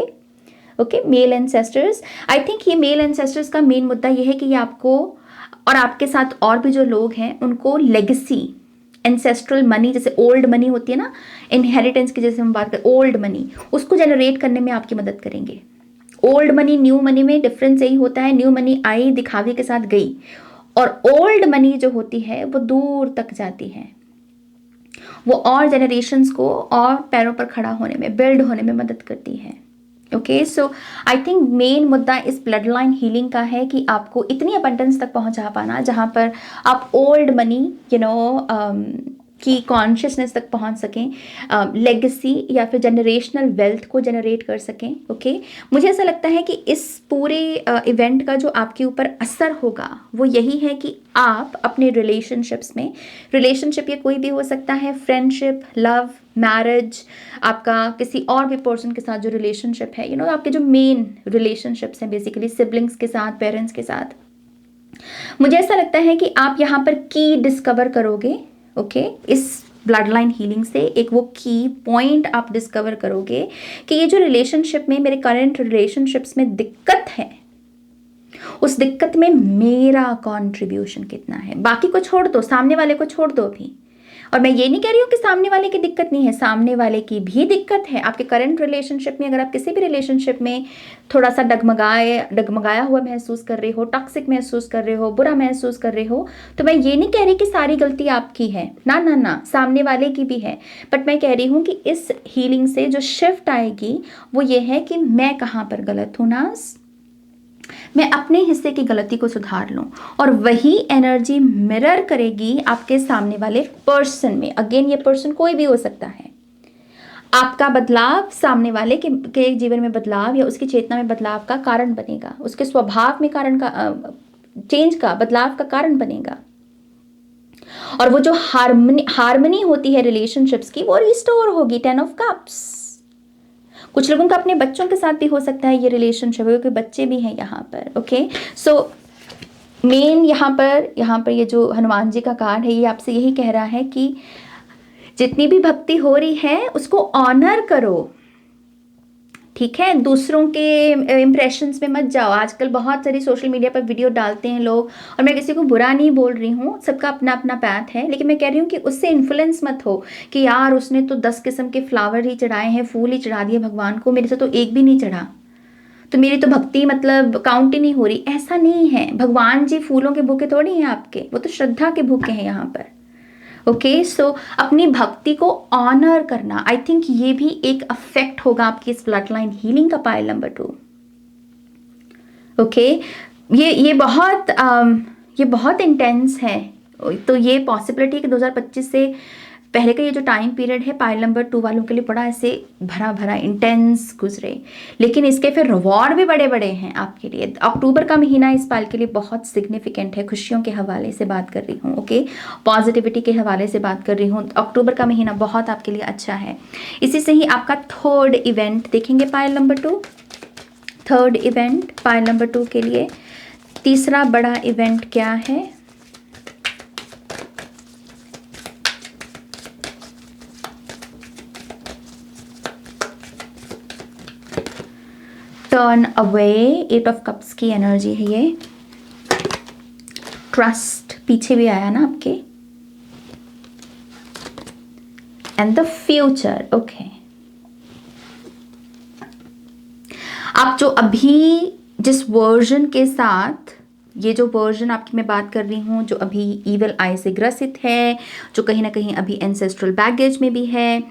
A: Okay, male ancestors, I think ये मेल एंसेस्टर्स का मेन मुद्दा ये है कि ये आपको और आपके साथ और भी जो लोग हैं उनको लेगेसी, एंसेस्ट्रल मनी, जैसे ओल्ड मनी होती है ना, इनहेरिटेंस की जैसे हम बात करें, ओल्ड मनी, उसको जनरेट करने में आपकी मदद करेंगे। ओल्ड मनी, न्यू मनी में डिफरेंस यही होता है, न्यू मनी आई दिखावे के साथ गई, और ओल्ड मनी जो होती है वो दूर तक जाती है, वो और जनरेशन्स को और पैरों पर खड़ा होने में, बिल्ड होने में मदद करती है। Okay, so I think main मुद्दा इस ब्लड लाइन हीलिंग का है कि आपको इतनी अबंडेंस तक पहुंचा पाना जहां पर आप ओल्ड मनी की कॉन्शियसनेस तक पहुंच सकें, लेगेसी या फिर जनरेशनल वेल्थ को जनरेट कर सकें। ओके, मुझे ऐसा लगता है कि इस पूरे इवेंट का जो आपके ऊपर असर होगा वो यही है कि आप अपने रिलेशनशिप्स में, रिलेशनशिप ये कोई भी हो सकता है, फ्रेंडशिप, लव, मैरिज, आपका किसी और भी पर्सन के साथ जो रिलेशनशिप है, आपके जो मेन रिलेशनशिप्स हैं बेसिकली सिबलिंग्स के साथ, पेरेंट्स के साथ, मुझे ऐसा लगता है कि आप यहाँ पर की डिस्कवर करोगे। ओके, इस ब्लड लाइन हीलिंग से एक वो की पॉइंट आप डिस्कवर करोगे कि ये जो रिलेशनशिप में, मेरे करंट रिलेशनशिप्स में दिक्कत है, उस दिक्कत में मेरा कंट्रीब्यूशन कितना है। बाकी को छोड़ दो, सामने वाले को छोड़ दो भी, और मैं ये नहीं कह रही हूँ कि सामने वाले की दिक्कत नहीं है, सामने वाले की भी दिक्कत है। आपके करंट रिलेशनशिप में, अगर आप किसी भी रिलेशनशिप में थोड़ा सा डगमगाया हुआ महसूस कर रहे हो, टॉक्सिक महसूस कर रहे हो, बुरा महसूस कर रहे हो, तो मैं ये नहीं कह रही कि सारी गलती आपकी है, ना ना ना, सामने वाले की भी है। बट मैं कह रही हूँ कि इस हीलिंग से जो शिफ्ट आएगी वो ये है कि मैं कहाँ पर गलत हूँ नाज, मैं अपने हिस्से की गलती को सुधार लूं, और वही एनर्जी मिरर करेगी आपके सामने वाले पर्सन में। अगेन ये पर्सन कोई भी हो सकता है। आपका बदलाव सामने वाले के जीवन में बदलाव या उसकी चेतना में बदलाव का कारण बनेगा, उसके स्वभाव में चेंज का, बदलाव का कारण बनेगा। और वो जो हार्मनी होती है रिलेशनशिप्स की, वो रिस्टोर होगी। 10 ऑफ कप्स। कुछ लोगों का अपने बच्चों के साथ भी हो सकता है ये रिलेशनशिप, क्योंकि बच्चे भी हैं यहाँ पर। ओके, सो मेन यहाँ पर ये जो हनुमान जी का कार्ड है, ये आपसे यही कह रहा है कि जितनी भी भक्ति हो रही है उसको ऑनर करो, ठीक है। दूसरों के इम्प्रेशंस में मत जाओ। आजकल बहुत सारी सोशल मीडिया पर वीडियो डालते हैं लोग, और मैं किसी को बुरा नहीं बोल रही हूँ, सबका अपना अपना पैथ है, लेकिन मैं कह रही हूँ कि उससे इन्फ्लुएंस मत हो कि यार उसने तो 10 किस्म के फ्लावर ही चढ़ाए हैं, फूल ही चढ़ा दिए भगवान को, मेरे से तो एक भी नहीं चढ़ा, तो मेरी तो भक्ति मतलब काउंट ही नहीं हो रही। ऐसा नहीं है, भगवान जी फूलों के भूखे थोड़ी हैं आपके, वो तो श्रद्धा के भूखे हैं यहाँ पर। ओके, सो अपनी भक्ति को ऑनर करना, आई थिंक ये भी एक अफेक्ट होगा आपकी इस ब्लड लाइन हीलिंग का, पाइल नंबर 2। ओके, ये बहुत इंटेंस है। तो ये पॉसिबिलिटी है कि 2025 से पहले का ये जो टाइम पीरियड है पाइल नंबर 2 वालों के लिए बड़ा ऐसे भरा भरा इंटेंस गुजरे, लेकिन इसके फिर रिवॉर्ड भी बड़े बड़े हैं आपके लिए। अक्टूबर का महीना इस पाइल के लिए बहुत सिग्निफिकेंट है। खुशियों के हवाले से बात कर रही हूँ, ओके, पॉजिटिविटी के हवाले से बात कर रही हूँ। अक्टूबर का महीना बहुत आपके लिए अच्छा है। इसी से ही आपका थर्ड इवेंट देखेंगे pile number 2। Third event pile number 2 के लिए तीसरा बड़ा इवेंट क्या है? टर्न अवे, 8 ऑफ कप्स की एनर्जी है ये। ट्रस्ट पीछे भी आया ना आपके, एंड द फ्यूचर। ओके, आप जो अभी जिस वर्जन के साथ, ये जो वर्जन आपकी मैं बात कर रही हूँ, जो अभी इविल आई से ग्रसित है, जो कहीं ना कहीं अभी एंसेस्ट्रल बैगेज में भी है,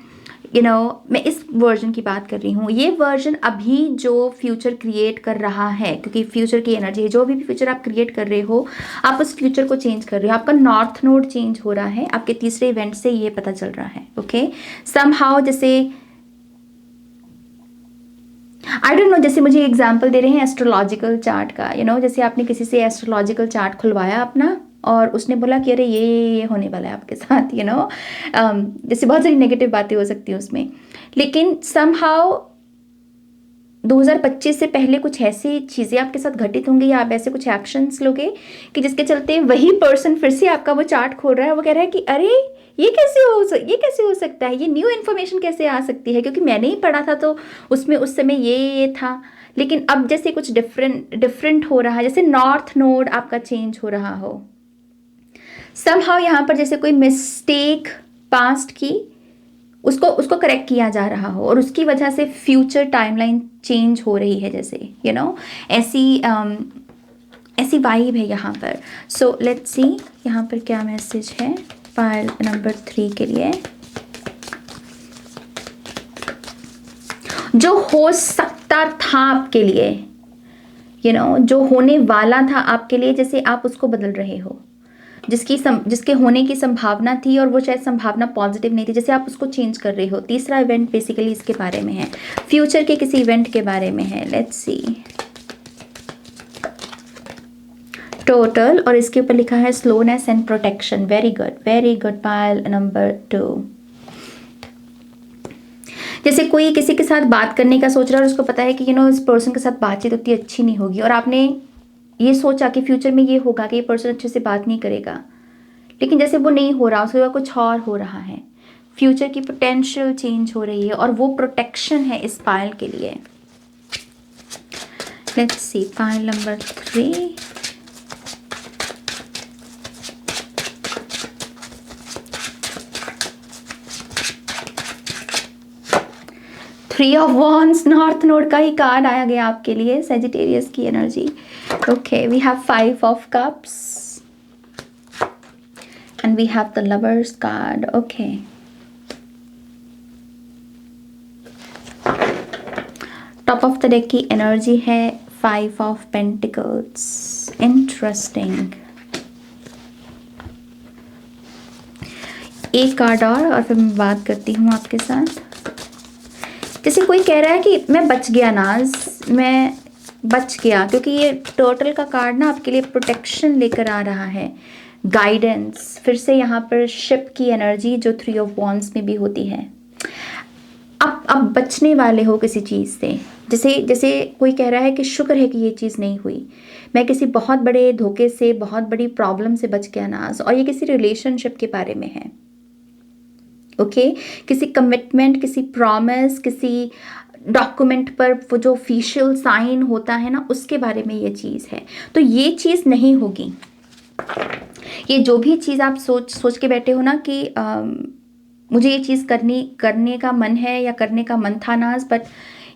A: मैं इस वर्जन की बात कर रही हूँ। ये वर्जन अभी जो फ्यूचर क्रिएट कर रहा है, क्योंकि फ्यूचर की एनर्जी है, जो भी फ्यूचर आप क्रिएट कर रहे हो, आप उस फ्यूचर को चेंज कर रहे हो। आपका नॉर्थ नोड चेंज हो रहा है, आपके तीसरे इवेंट से ये पता चल रहा है। ओके, समहाउ जैसे आई डोंट नो, जैसे मुझे एग्जाम्पल दे रहे हैं एस्ट्रोलॉजिकल चार्ट का, जैसे आपने किसी से एस्ट्रोलॉजिकल चार्ट खुलवाया अपना, और उसने बोला कि अरे ये होने वाला है आपके साथ, जैसे बहुत सारी नेगेटिव बातें हो सकती हैं उसमें, लेकिन समहाउ 2025 से पहले कुछ ऐसी चीज़ें आपके साथ घटित होंगी, या आप ऐसे कुछ एक्शंस लोगे कि जिसके चलते वही पर्सन फिर से आपका वो चार्ट खोल रहा है, वो कह रहा है कि अरे ये कैसे हो सकता है, ये न्यू इन्फॉर्मेशन कैसे आ सकती है, क्योंकि मैंने ही पढ़ा था तो उसमें उस समय ये था, लेकिन अब जैसे कुछ डिफरेंट हो रहा है, जैसे नॉर्थ नोड आपका चेंज हो रहा हो। समहाउ यहाँ पर जैसे कोई मिस्टेक पास्ट की, उसको करेक्ट किया जा रहा हो, और उसकी वजह से फ्यूचर टाइमलाइन चेंज हो रही है, जैसे ऐसी वाइब है यहाँ पर। सो लेट्स सी यहाँ पर क्या मैसेज है पाइल नंबर 3 के लिए। जो हो सकता था आपके लिए, जो होने वाला था आपके लिए, जैसे आप उसको बदल रहे हो, जिसके होने की संभावना थी और वो शायद संभावना पॉजिटिव नहीं थी, जैसे आप उसको चेंज कर रहे हो। तीसरा इवेंट बेसिकली इसके बारे में है, फ्यूचर के किसी इवेंट के बारे में है। लेट्स सी टोटल, और इसके ऊपर लिखा है slowness and protection. Very good pile number 2। जैसे कोई किसी के साथ बात करने का सोच रहा है और उसको पता है कि इस पर्सन के साथ बातचीत उतनी अच्छी नहीं होगी, और आपने ये सोचा कि फ्यूचर में ये होगा कि ये पर्सन अच्छे से बात नहीं करेगा, लेकिन जैसे वो नहीं हो रहा, उसके बाद कुछ और हो रहा है। फ्यूचर की पोटेंशियल चेंज हो रही है, और वो प्रोटेक्शन है इस पाइल के लिए। Let's see pile number 3। Three of wands, north node का ही कार्ड आया गया आपके लिए, सेजिटेरियस की energy. Okay, we have five of cups and we have the lovers card. Okay, top of the deck की एनर्जी है फाइव ऑफ पेंटिकल्स। इंटरेस्टिंग। एक कार्ड और फिर मैं बात करती हूँ आपके साथ। जैसे कोई कह रहा है कि मैं बच गया नाज, मैं बच गया, क्योंकि ये टर्टल का कार्ड ना आपके लिए प्रोटेक्शन लेकर आ रहा है, गाइडेंस। फिर से यहाँ पर शिप की एनर्जी जो थ्री ऑफ वॉन्ड्स में भी होती है। अब बचने वाले हो किसी चीज़ से। जैसे जैसे कोई कह रहा है कि शुक्र है कि ये चीज़ नहीं हुई, मैं किसी बहुत बड़े धोखे से, बहुत बड़ी प्रॉब्लम से बच गया नाज। और ये किसी रिलेशनशिप के बारे में है। ओके, किसी कमिटमेंट, किसी प्रॉमिस, किसी डॉक्यूमेंट पर वो जो ऑफिशियल साइन होता है ना, उसके बारे में ये चीज़ है। तो ये चीज़ नहीं होगी। ये जो भी चीज़ आप सोच के बैठे हो ना कि मुझे ये चीज़ करने का मन है या करने का मन था नाज, बट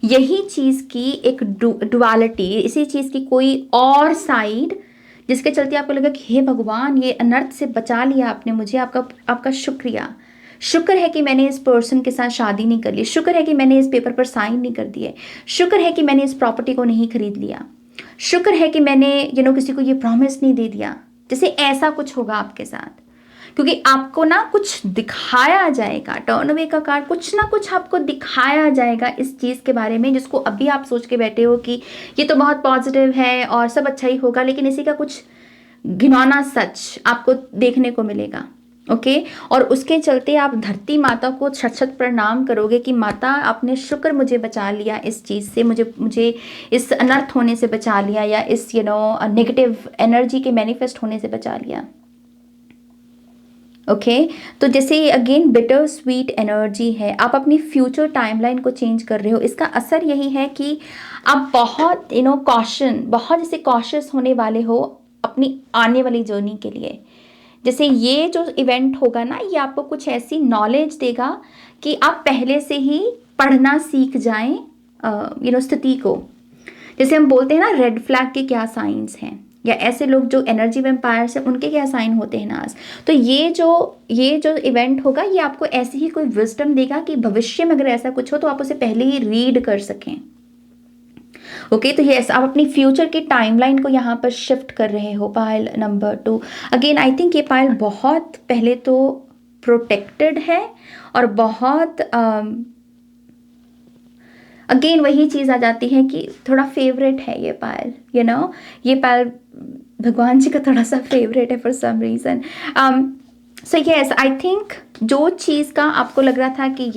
A: यही चीज़ की एक डुअलिटी, इसी चीज़ की कोई और साइड, जिसके चलते आपको लगा कि हे भगवान, ये अनर्थ से बचा लिया आपने मुझे, आपका शुक्रिया। शुक्र है कि मैंने इस पर्सन के साथ शादी नहीं कर ली, शुक्र है कि मैंने इस पेपर पर साइन नहीं कर दिए, शुक्र है कि मैंने इस प्रॉपर्टी को नहीं खरीद लिया, शुक्र है कि मैंने किसी को ये प्रॉमिस नहीं दे दिया। जैसे ऐसा कुछ होगा आपके साथ, क्योंकि आपको ना कुछ दिखाया जाएगा। टर्न अवे का कार्ड, कुछ ना कुछ आपको दिखाया जाएगा इस चीज़ के बारे में, जिसको अभी आप सोच के बैठे हो कि ये तो बहुत पॉजिटिव है और सब अच्छा ही होगा, लेकिन इसी का कुछ घिनौना सच आपको देखने को मिलेगा। ओके, और उसके चलते आप धरती माता को छत छत प्रणाम करोगे कि माता, आपने शुक्र मुझे बचा लिया इस चीज़ से, मुझे इस अनर्थ होने से बचा लिया, या इस नेगेटिव एनर्जी के मैनिफेस्ट होने से बचा लिया। ओके, तो जैसे अगेन बिटर स्वीट एनर्जी है, आप अपनी फ्यूचर टाइमलाइन को चेंज कर रहे हो। इसका असर यही है कि आप बहुत बहुत जैसे कॉशियस होने वाले हो अपनी आने वाली जर्नी के लिए। जैसे ये जो इवेंट होगा ना, ये आपको कुछ ऐसी नॉलेज देगा कि आप पहले से ही पढ़ना सीख जाएं स्थिति को। जैसे हम बोलते हैं ना, रेड फ्लैग के क्या साइंस हैं, या ऐसे लोग जो एनर्जी वैम्पायर्स हैं उनके क्या साइन होते हैं नाज। तो ये जो इवेंट होगा, ये आपको ऐसी ही कोई विजडम देगा कि भविष्य में अगर ऐसा कुछ हो तो आप उसे पहले ही रीड कर सकें। ओके, तो यस, आप अपनी फ्यूचर की टाइमलाइन को यहाँ पर शिफ्ट कर रहे हो। पायल नंबर 2, अगेन आई थिंक ये पायल बहुत पहले तो प्रोटेक्टेड है, और बहुत अगेन वही चीज़ आ जाती है कि थोड़ा फेवरेट है ये पायल। ये पायल भगवान जी का थोड़ा सा फेवरेट है for some reason. So yes, I think जो चीज़ का आपको लग रहा था कि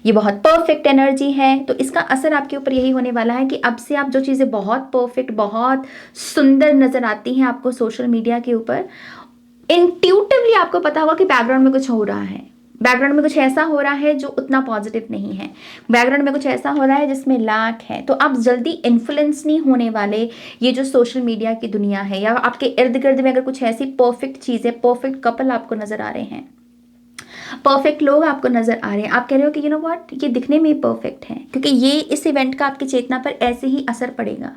A: ये बहुत परफेक्ट एनर्जी है, तो इसका असर आपके ऊपर यही होने वाला है कि अब से आप जो चीज़ें बहुत परफेक्ट, बहुत सुंदर नज़र आती हैं आपको सोशल मीडिया के ऊपर, इंट्यूटिवली आपको पता होगा कि बैकग्राउंड में कुछ हो रहा है, बैकग्राउंड में कुछ ऐसा हो रहा है जो उतना पॉजिटिव नहीं है, बैकग्राउंड में कुछ ऐसा हो रहा है जिसमें लैक है। तो आप जल्दी इन्फ्लुएंस नहीं होने वाले ये जो सोशल मीडिया की दुनिया है, या आपके इर्द गिर्द में अगर कुछ ऐसी परफेक्ट चीज़ें, परफेक्ट कपल आपको नज़र आ रहे हैं, परफेक्ट लोग आपको नजर आ रहे हैं, आप कह रहे हो कि व्हाट, ये दिखने में ही परफेक्ट है, क्योंकि ये इस इवेंट का आपकी चेतना पर ऐसे ही असर पड़ेगा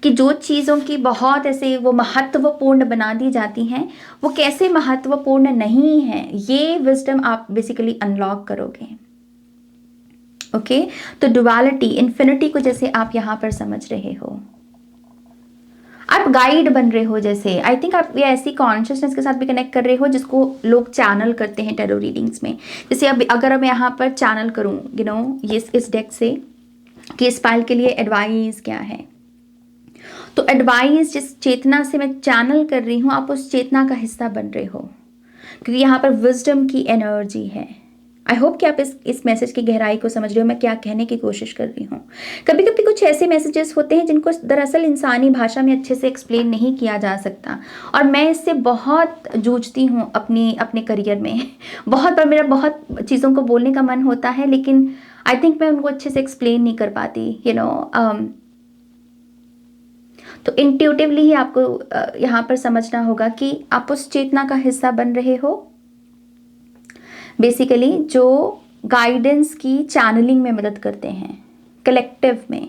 A: कि जो चीज़ों की बहुत ऐसे वो महत्वपूर्ण बना दी जाती हैं, वो कैसे महत्वपूर्ण नहीं है, ये विजडम आप बेसिकली अनलॉक करोगे। ओके, तो डुअलिटी, इन्फिनिटी को जैसे आप यहाँ पर समझ रहे हो, आप गाइड बन रहे हो। जैसे आई थिंक आप ये ऐसी कॉन्शियसनेस के साथ भी कनेक्ट कर रहे हो जिसको लोग चैनल करते हैं टैरो रीडिंग्स में। जैसे अब अगर मैं यहाँ पर चैनल करूँ ये इस डेक से कि इस पायल के लिए एडवाइस क्या है, तो एडवाइस जिस चेतना से मैं चैनल कर रही हूँ, आप उस चेतना का हिस्सा बन रहे हो, क्योंकि यहाँ पर विजडम की एनर्जी है। आई होप कि आप इस मैसेज की गहराई को समझ रहे हो, मैं क्या कहने की कोशिश कर रही हूँ। कभी कभी कुछ ऐसे मैसेजेस होते हैं जिनको दरअसल इंसानी भाषा में अच्छे से एक्सप्लेन नहीं किया जा सकता, और मैं इससे बहुत जूझती हूँ अपने करियर में। बहुत बार मेरा बहुत चीज़ों को बोलने का मन होता है, लेकिन आई थिंक मैं उनको अच्छे से एक्सप्लेन नहीं कर पाती। तो इंट्यूटिवली ही आपको यहाँ पर समझना होगा कि आप उस चेतना का हिस्सा बन रहे हो बेसिकली जो गाइडेंस की चैनलिंग में मदद करते हैं, कलेक्टिव में।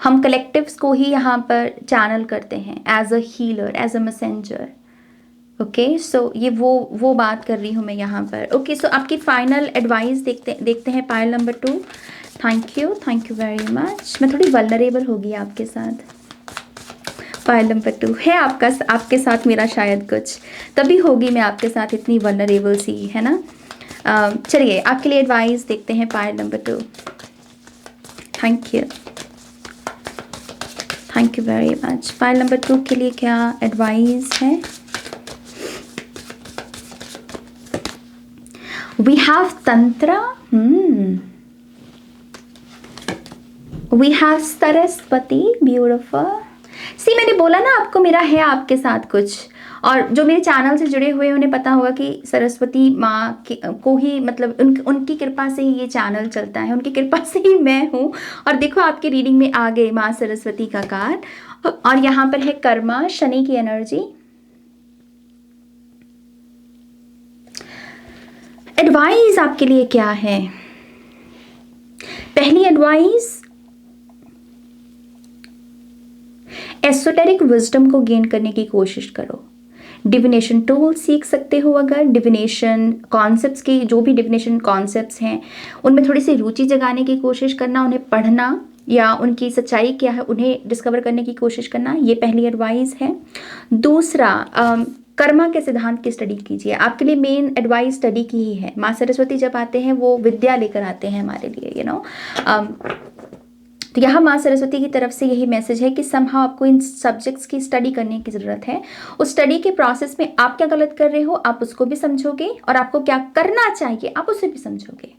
A: हम कलेक्टिव्स को ही यहाँ पर चैनल करते हैं as a healer, as a messenger. Okay, so ये वो बात कर रही हूँ मैं यहाँ पर। ओके, सो आपकी फाइनल एडवाइस देखते हैं pile number 2। Thank you very much. मैं थोड़ी वल्नरेबल होगी आपके साथ। पायल नंबर 2 है आपके साथ मेरा शायद कुछ, तभी होगी मैं आपके साथ इतनी वल्नरेबल सी, है ना। चलिए आपके लिए एडवाइस देखते हैं pile number 2। Thank you very much. Pile number 2 के लिए क्या एडवाइस है? We have tantra, we have Saraswati, beautiful. See, मैंने बोला ना आपको मेरा है आपके साथ कुछ, और जो मेरे चैनल से जुड़े हुए उन्हें पता होगा कि सरस्वती माँ को ही, मतलब उनकी कृपा से ही ये चैनल चलता है, उनकी कृपा से ही मैं हूँ। और देखो आपकी रीडिंग में आ गए माँ सरस्वती का कार्ड, और यहाँ पर है कर्मा, शनि की एनर्जी। एडवाइस आपके लिए क्या है? पहली एडवाइस, एसोटेरिक विजडम को गेन करने की कोशिश करो। डिविनेशन टूल सीख सकते हो, अगर डिविनेशन कॉन्सेप्ट्स की, जो भी डिविनेशन कॉन्सेप्ट्स हैं उनमें थोड़ी सी रुचि जगाने की कोशिश करना, उन्हें पढ़ना या उनकी सच्चाई क्या है उन्हें डिस्कवर करने की कोशिश करना, ये पहली एडवाइस है। दूसरा, कर्मा के सिद्धांत की स्टडी कीजिए। आपके लिए मेन एडवाइस स्टडी की ही है। माँ सरस्वती जब आते हैं वो विद्या लेकर आते हैं हमारे लिए, यू नो। तो यहाँ माँ सरस्वती की तरफ से यही मैसेज है कि समहाउ आपको इन सब्जेक्ट्स की स्टडी करने की ज़रूरत है। उस स्टडी के प्रोसेस में आप क्या गलत कर रहे हो आप उसको भी समझोगे, और आपको क्या करना चाहिए आप उसे भी समझोगे।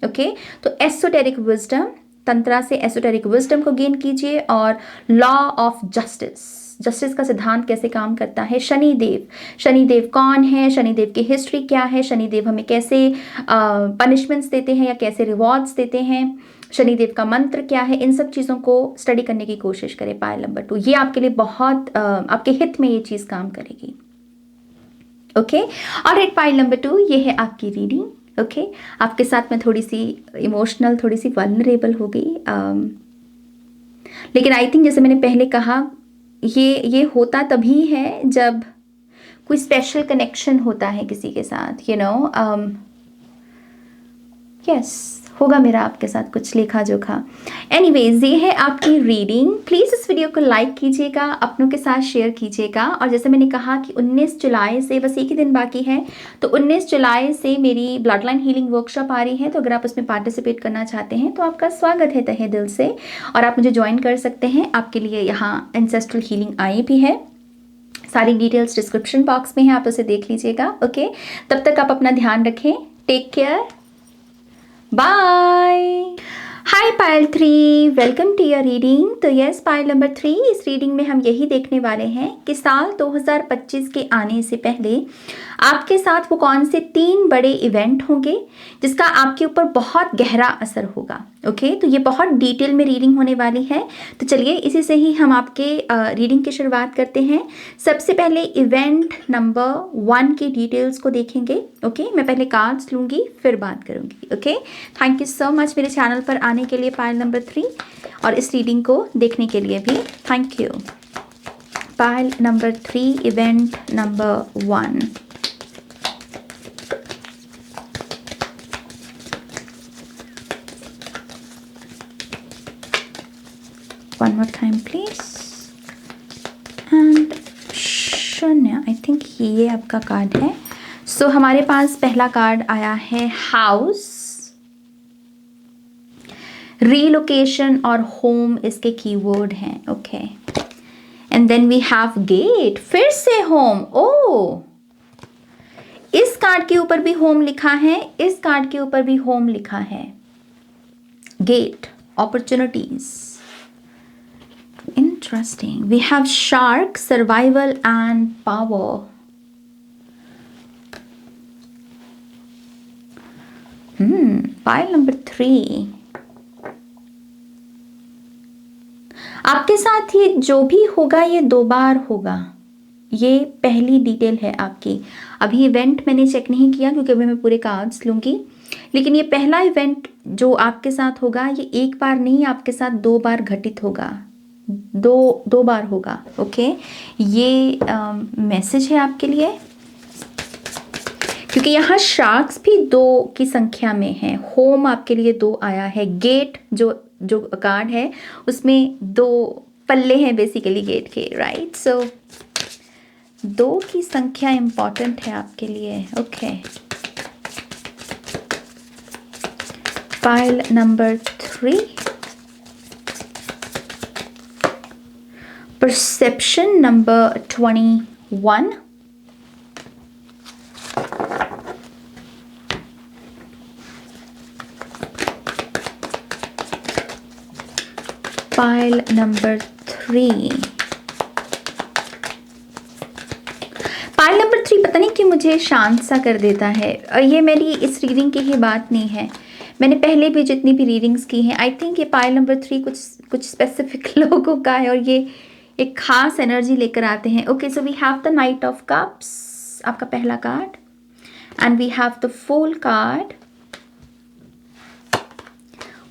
A: ओके, तो एसोटेरिक विजडम, तंत्रा से एसोटेरिक विजडम को गेन कीजिए। और लॉ ऑफ जस्टिस का सिद्धांत कैसे काम करता है, शनिदेव कौन है, शनिदेव की हिस्ट्री क्या है, शनिदेव हमें कैसे पनिशमेंट्स देते हैं या कैसे रिवॉर्ड्स देते हैं, शनिदेव का मंत्र क्या है, इन सब चीज़ों को स्टडी करने की कोशिश करें पायल नंबर 2। ये आपके लिए बहुत आपके हित में ये चीज़ काम करेगी। ओके, और पायल नंबर 2 ये है आपकी रीडिंग। ओके, आपके साथ मैं थोड़ी सी इमोशनल, थोड़ी सी वल्नरेबल हो गई, लेकिन आई थिंक जैसे मैंने पहले कहा ये होता तभी है जब कोई स्पेशल कनेक्शन होता है किसी के साथ, यू नो। यस, होगा मेरा आपके साथ कुछ लेखा जोखा। एनीवेज, ये है आपकी रीडिंग। प्लीज़ इस वीडियो को लाइक कीजिएगा, अपनों के साथ शेयर कीजिएगा। और जैसे मैंने कहा कि 19 जुलाई से, बस एक ही दिन बाकी है, तो 19 जुलाई से मेरी ब्लड लाइन हीलिंग वर्कशॉप आ रही है। तो अगर आप उसमें पार्टिसिपेट करना चाहते हैं तो आपका स्वागत है तहे दिल से, और आप मुझे ज्वाइन कर सकते हैं। आपके लिए यहाँ एंसेस्ट्रल हीलिंग आई भी है, सारी डिटेल्स डिस्क्रिप्शन बॉक्स में है, आप उसे देख लीजिएगा। ओके, तब तक आप अपना ध्यान रखें। Take care, bye. Hi pile 3, welcome to your reading. तो यस, पायल नंबर 3, इस रीडिंग में हम यही देखने वाले हैं कि साल 2025 के आने से पहले आपके साथ वो कौन से 3 बड़े इवेंट होंगे जिसका आपके ऊपर बहुत गहरा असर होगा। ओके, तो ये बहुत डिटेल में रीडिंग होने वाली है। तो चलिए इसी से ही हम आपके रीडिंग की शुरुआत करते हैं। सबसे पहले इवेंट नंबर 1 की डिटेल्स को देखेंगे। ओके, मैं पहले कार्ड्स लूँगी फिर बात करूँगी। Okay, thank you so much मेरे चैनल पर आने के लिए पायल नंबर 3, और इस रीडिंग को देखने के लिए भी thank you. Pile number 3, event number 1। One more time please. And शून्य, आई थिंक ये आपका कार्ड है। सो हमारे पास पहला कार्ड आया है हाउस, रीलोकेशन और होम इसके कीवर्ड हैं। Okay, and then we have gate, फिर से होम। ओ, इस कार्ड के ऊपर भी होम लिखा है, इस कार्ड के ऊपर भी होम लिखा है। Gate, opportunities. Interesting. We have shark, survival and power. Pile number 3. आपके साथ ये जो भी होगा ये 2 बार होगा। ये पहली डिटेल है आपकी। अभी इवेंट मैंने चेक नहीं किया क्योंकि अभी मैं पूरे कार्ड्स लूँगी। लेकिन ये पहला इवेंट जो आपके साथ होगा ये एक बार नहीं, आपके साथ 2 बार घटित होगा, दो बार होगा। ओके, ये मैसेज है आपके लिए, क्योंकि यहाँ शार्क्स भी 2 की संख्या में है। होम आपके लिए 2 आया है। गेट जो कार्ड है उसमें 2 पल्ले हैं बेसिकली गेट के, राइट। सो 2 की संख्या इंपॉर्टेंट है आपके लिए। Okay, pile number 3, perception number 21, pile number 3, pile number 3 पता नहीं क्यों मुझे शांत सा कर देता है। ये मेरी इस रीडिंग की ही बात नहीं है, मैंने पहले भी जितनी भी रीडिंग्स की हैं, आई थिंक ये पाइल नंबर 3 कुछ स्पेसिफिक लोगों का है और ये एक खास एनर्जी लेकर आते हैं। Okay, so we have the knight of cups, आपका पहला card, and we have the fool card,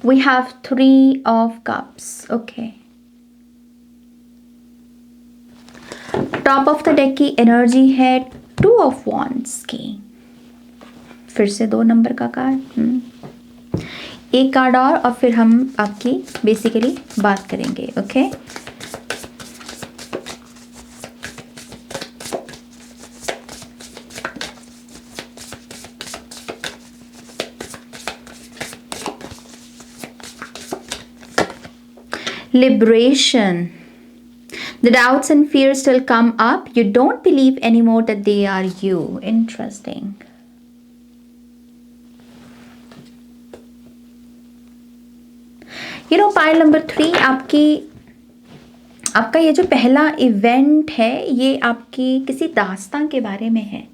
A: we have 3 of cups. Okay, top of the deck की एनर्जी है 2 ऑफ वॉन्ड्स की, फिर से 2 नंबर का कार्ड। एक कार्ड और फिर हम आपकी बेसिकली बात करेंगे। Okay, liberation. The doubts and fears still come up. You don't believe anymore that they are you. Interesting. Pile number 3 आपका ये जो पहला इवेंट है ये आपकी किसी दास्तां के बारे में है।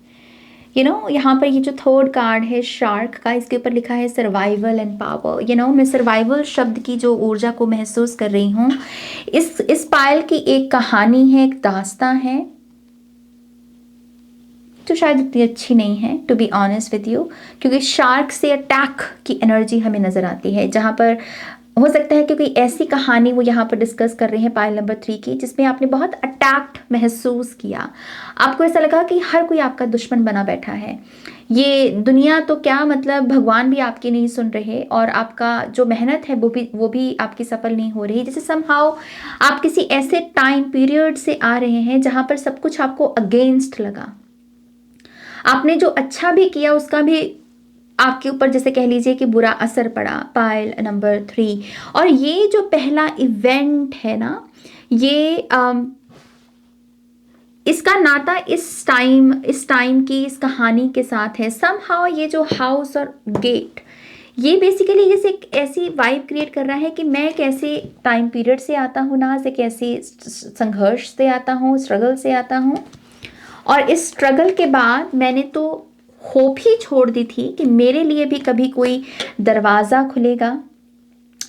A: यहाँ पर ये जो 3rd कार्ड है शार्क का, इसके ऊपर लिखा है सर्वाइवल एंड पावर। मैं सर्वाइवल शब्द की जो ऊर्जा को महसूस कर रही हूँ। इस पाइल की एक कहानी है, एक दास्तां है जो शायद इतनी अच्छी नहीं है, to be honest with you, क्योंकि शार्क से अटैक की एनर्जी हमें नजर आती है, जहाँ पर हो सकता है क्योंकि ऐसी कहानी वो यहाँ पर डिस्कस कर रहे हैं पाइल नंबर 3 की, जिसमें आपने बहुत अटैक्ड महसूस किया। आपको ऐसा लगा कि हर कोई आपका दुश्मन बना बैठा है। ये दुनिया तो क्या, मतलब भगवान भी आपकी नहीं सुन रहे और आपका जो मेहनत है वो भी आपकी सफल नहीं हो रही। जैसे समहाउ आप किसी ऐसे टाइम पीरियड से आ रहे हैं जहाँ पर सब कुछ आपको अगेंस्ट लगा। आपने जो अच्छा भी किया उसका भी आपके ऊपर जैसे कह लीजिए कि बुरा असर पड़ा। पाइल नंबर 3 और ये जो पहला इवेंट है ना, ये इसका नाता इस टाइम की इस कहानी के साथ है। समहाउ ये जो हाउस और गेट, ये बेसिकली जैसे एक ऐसी वाइब क्रिएट कर रहा है कि मैं कैसे टाइम पीरियड से आता हूँ ना, से कैसे संघर्ष से आता हूँ, स्ट्रगल से आता हूँ, और इस स्ट्रगल के बाद मैंने तो होप ही छोड़ दी थी कि मेरे लिए भी कभी कोई दरवाज़ा खुलेगा,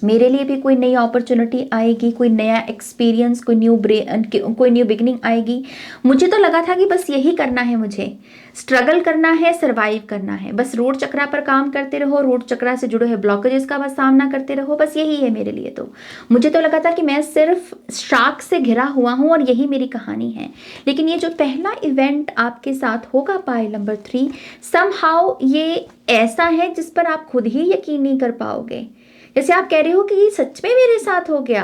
A: मेरे लिए भी कोई नई अपॉर्चुनिटी आएगी, कोई नया एक्सपीरियंस, कोई न्यू बिगिनिंग आएगी। मुझे तो लगा था कि बस यही करना है, मुझे स्ट्रगल करना है, सरवाइव करना है, बस रोड चक्रा पर काम करते रहो, रोड चक्रा से जुड़े हुए ब्लॉकेजेस का बस सामना करते रहो, बस यही है मेरे लिए। तो मुझे तो लगा था कि मैं सिर्फ शार्क से घिरा हुआ हूँ और यही मेरी कहानी है। लेकिन ये जो पहला इवेंट आपके साथ होगा पाइल नंबर 3, समहाउ ये ऐसा है जिस पर आप खुद ही यकीन नहीं कर पाओगे। जैसे आप कह रहे हो कि ये सच में मेरे साथ हो गया,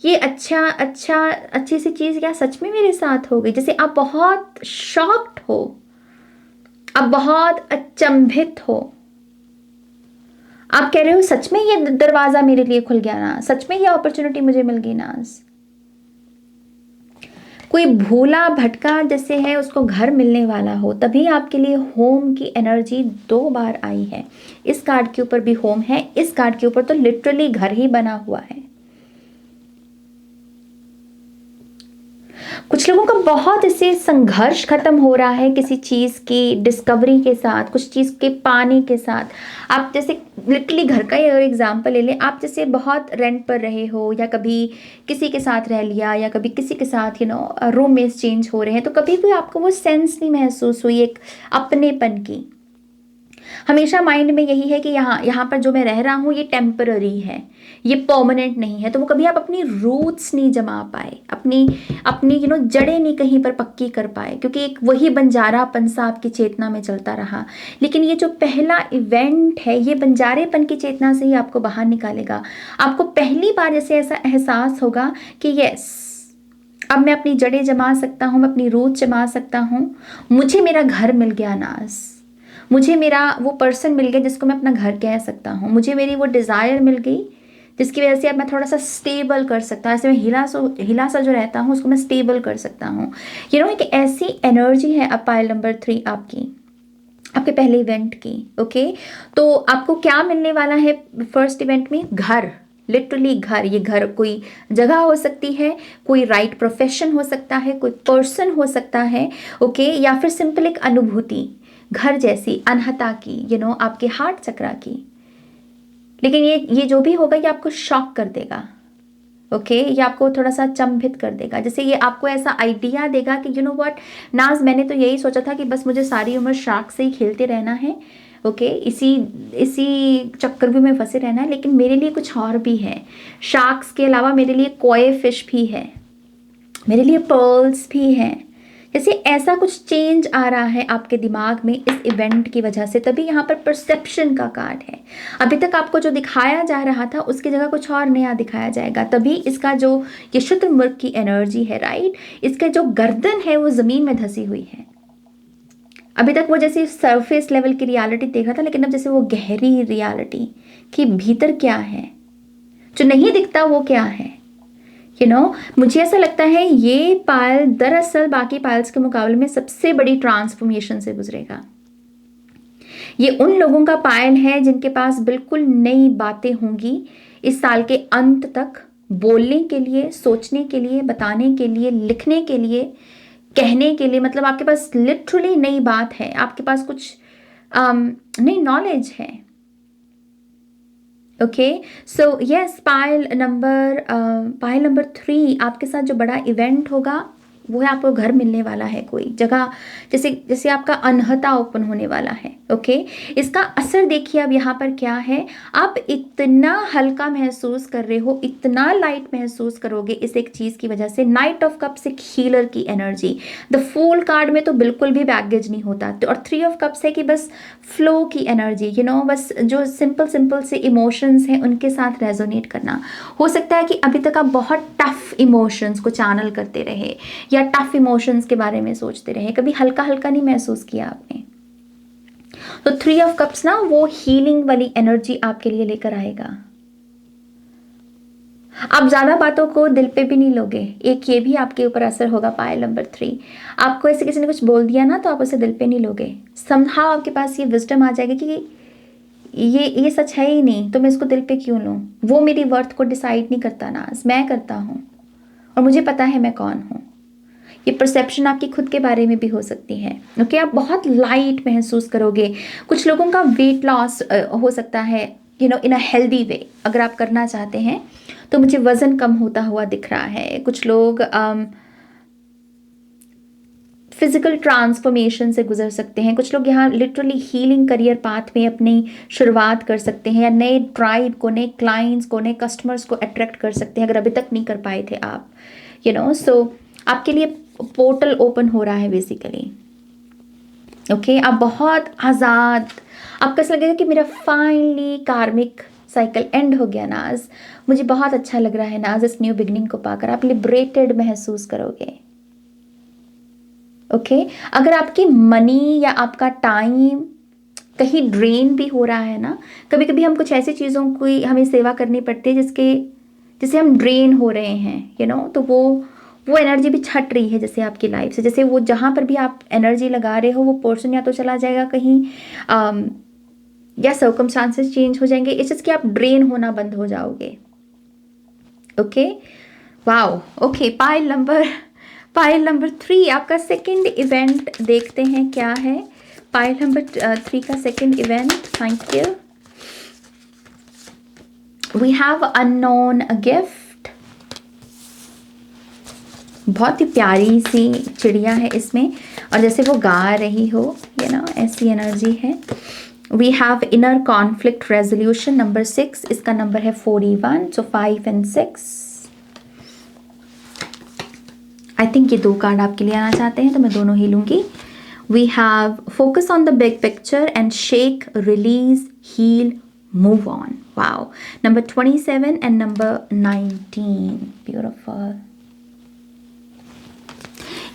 A: ये अच्छी सी चीज़ क्या सच में मेरे साथ हो गई। जैसे आप बहुत शॉक्ड हो, आप बहुत अचंभित हो, आप कह रहे हो सच में ये दरवाज़ा मेरे लिए खुल गया ना, सच में ये अपॉर्चुनिटी मुझे मिल गई ना। कोई भूला भटका जैसे है उसको घर मिलने वाला हो, तभी आपके लिए होम की एनर्जी 2 बार आई है। इस कार्ड के ऊपर भी होम है, इस कार्ड के ऊपर तो लिटरली घर ही बना हुआ है। कुछ लोगों का बहुत इससे संघर्ष खत्म हो रहा है किसी चीज़ की डिस्कवरी के साथ, कुछ चीज़ के पाने के साथ। आप जैसे लिटरली घर का ही अगर एग्जांपल ले लें, आप जैसे बहुत रेंट पर रहे हो या कभी किसी के साथ रह लिया या कभी किसी के साथ रूममेट्स चेंज हो रहे हैं, तो कभी भी आपको वो सेंस नहीं महसूस हुई एक अपनेपन की। हमेशा माइंड में यही है कि यहाँ पर जो मैं रह रहा हूँ ये टेम्पररी है, ये परमानेंट नहीं है। तो वो कभी आप अपनी रूट्स नहीं जमा पाए, अपनी अपनी जड़ें नहीं कहीं पर पक्की कर पाए, क्योंकि एक वही बंजारापन सा आपकी चेतना में चलता रहा। लेकिन ये जो पहला इवेंट है ये बंजारेपन की चेतना से ही आपको बाहर निकालेगा। आपको पहली बार जैसे ऐसा एहसास होगा कि यस, अब मैं अपनी जड़ें जमा सकता हूँ, मैं अपनी रूट जमा सकता हूँ, मुझे मेरा घर मिल गया नाज, मुझे मेरा वो पर्सन मिल गया जिसको मैं अपना घर कह सकता हूँ, मुझे मेरी वो डिज़ायर मिल गई जिसकी वजह से अब मैं थोड़ा सा स्टेबल कर सकता हूँ। ऐसे मैं हिला सा जो रहता हूँ उसको मैं स्टेबल कर सकता हूँ। एक ऐसी एनर्जी है अब पाइल नंबर 3 आपकी, आपके पहले इवेंट की। ओके, तो आपको क्या मिलने वाला है फर्स्ट इवेंट में? घर, लिटरली घर। ये घर कोई जगह हो सकती है, कोई राइट प्रोफेशन हो सकता है, कोई पर्सन हो सकता है, ओके, या फिर सिंपल एक अनुभूति घर जैसी अनहता की, आपके हार्ट चक्रा की। लेकिन ये जो भी होगा ये आपको शॉक कर देगा। ओके, ये आपको थोड़ा सा चंभित कर देगा। जैसे ये आपको ऐसा आइडिया देगा कि व्हाट नाज, मैंने तो यही सोचा था कि बस मुझे सारी उम्र शार्क से ही खेलते रहना है, ओके, इसी चक्कर में फंसे रहना है, लेकिन मेरे लिए कुछ और भी है। शार्क्स के अलावा मेरे लिए कोई फिश भी है, मेरे लिए पर्ल्स भी हैं। जैसे ऐसा कुछ चेंज आ रहा है आपके दिमाग में इस इवेंट की वजह से, तभी यहाँ पर परसेप्शन का कार्ड है। अभी तक आपको जो दिखाया जा रहा था उसकी जगह कुछ और नया दिखाया जाएगा, तभी इसका जो ये शुतुरमुर्ग की एनर्जी है, राइट, इसका जो गर्दन है वो ज़मीन में धसी हुई है। अभी तक वो जैसे सरफेस लेवल की रियलिटी देख रहा था, लेकिन अब जैसे वो गहरी रियलिटी कि भीतर क्या है, जो नहीं दिखता वो क्या है। मुझे ऐसा लगता है ये पायल दरअसल बाकी पायल्स के मुकाबले में सबसे बड़ी ट्रांसफॉर्मेशन से गुजरेगा। ये उन लोगों का पायल है जिनके पास बिल्कुल नई बातें होंगी इस साल के अंत तक, बोलने के लिए, सोचने के लिए, बताने के लिए, लिखने के लिए, कहने के लिए। मतलब आपके पास लिटरली नई बात है, आपके पास कुछ नई नॉलेज है। Okay, so yes, pile number 3 आपके साथ जो बड़ा इवेंट होगा वो है आपको घर मिलने वाला है, कोई जगह, जैसे आपका अनहता ओपन होने वाला है। ओके, इसका असर देखिए अब यहाँ पर क्या है। आप इतना हल्का महसूस कर रहे हो, इतना लाइट महसूस करोगे इस एक चीज़ की वजह से। नाइट ऑफ कप्स एक हीलर की एनर्जी, द फूल कार्ड में तो बिल्कुल भी बैगेज नहीं होता, तो और 3 ऑफ कप्स है कि बस फ्लो की एनर्जी, बस जो सिंपल से इमोशंस हैं उनके साथ रेजोनेट करना। हो सकता है कि अभी तक आप बहुत टफ इमोशंस को चैनल करते रहे या टफ इमोशंस के बारे में सोचते रहे, कभी हल्का हल्का नहीं महसूस किया आपने। तो 3 ऑफ कप्स ना वो हीलिंग वाली एनर्जी आपके लिए लेकर आएगा। आप ज्यादा बातों को दिल पे भी नहीं लोगे, एक ये भी आपके ऊपर असर होगा पायल नंबर 3। आपको ऐसे किसी ने कुछ बोल दिया ना तो आप उसे दिल पे नहीं लोगे। समहाउ आपके पास ये विजडम आ जाएगी कि ये सच है ही नहीं, तो मैं इसको दिल पे क्यों लूं। वो मेरी वर्थ को डिसाइड नहीं करता ना, मैं करता हूँ और मुझे पता है मैं कौन हूँ। ये परसेप्शन आपकी खुद के बारे में भी हो सकती है। ओके, आप बहुत लाइट महसूस करोगे। कुछ लोगों का वेट लॉस हो सकता है, इन अ हेल्दी वे अगर आप करना चाहते हैं तो। मुझे वजन कम होता हुआ दिख रहा है। कुछ लोग फिजिकल ट्रांसफॉर्मेशन से गुजर सकते हैं। कुछ लोग यहाँ लिटरली हीलिंग करियर पाथ में अपनी शुरुआत कर सकते हैं, या नए ट्राइब को, नए क्लाइंट्स को, नए कस्टमर्स को अट्रैक्ट कर सकते हैं अगर अभी तक नहीं कर पाए थे आप। सो आपके लिए पोर्टल ओपन हो रहा है बेसिकली। ओके, आप बहुत आज़ाद, आपको ऐसा लगेगा कि मेरा फाइनली कार्मिक साइकिल एंड हो गया नाज, मुझे बहुत अच्छा लग रहा है नाज इस न्यू बिगनिंग को पाकर। आप लिबरेटेड महसूस करोगे। ओके, अगर आपकी मनी या आपका टाइम कहीं ड्रेन भी हो रहा है ना, कभी कभी हम कुछ ऐसी चीज़ों की हमें सेवा करनी पड़ती है जिससे हम ड्रेन हो रहे हैं, तो वो एनर्जी भी छट रही है जैसे आपकी लाइफ से। जैसे वो जहाँ पर भी आप एनर्जी लगा रहे हो वो पर्सन या तो चला जाएगा कहीं, या सर्कमस्टांसेस चेंज हो जाएंगे, इट्स जस्ट कि आप ड्रेन होना बंद हो जाओगे। Okay, wow. Okay, pile number 3 आपका सेकंड इवेंट देखते हैं क्या है। पाइल नंबर 3 का second event, thank you. We have unknown gift. बहुत ही प्यारी सी चिड़िया है इसमें, और जैसे वो गा रही हो, ऐसी एनर्जी है। We have inner conflict resolution number 6, इसका नंबर है 41, सो 5 and 6। आई थिंक ये 2 कार्ड आपके लिए आना चाहते हैं तो मैं दोनों ही लूंगी। We have focus on the big picture and shake, release, heal, move on. Wow, number 27 and number 19, beautiful.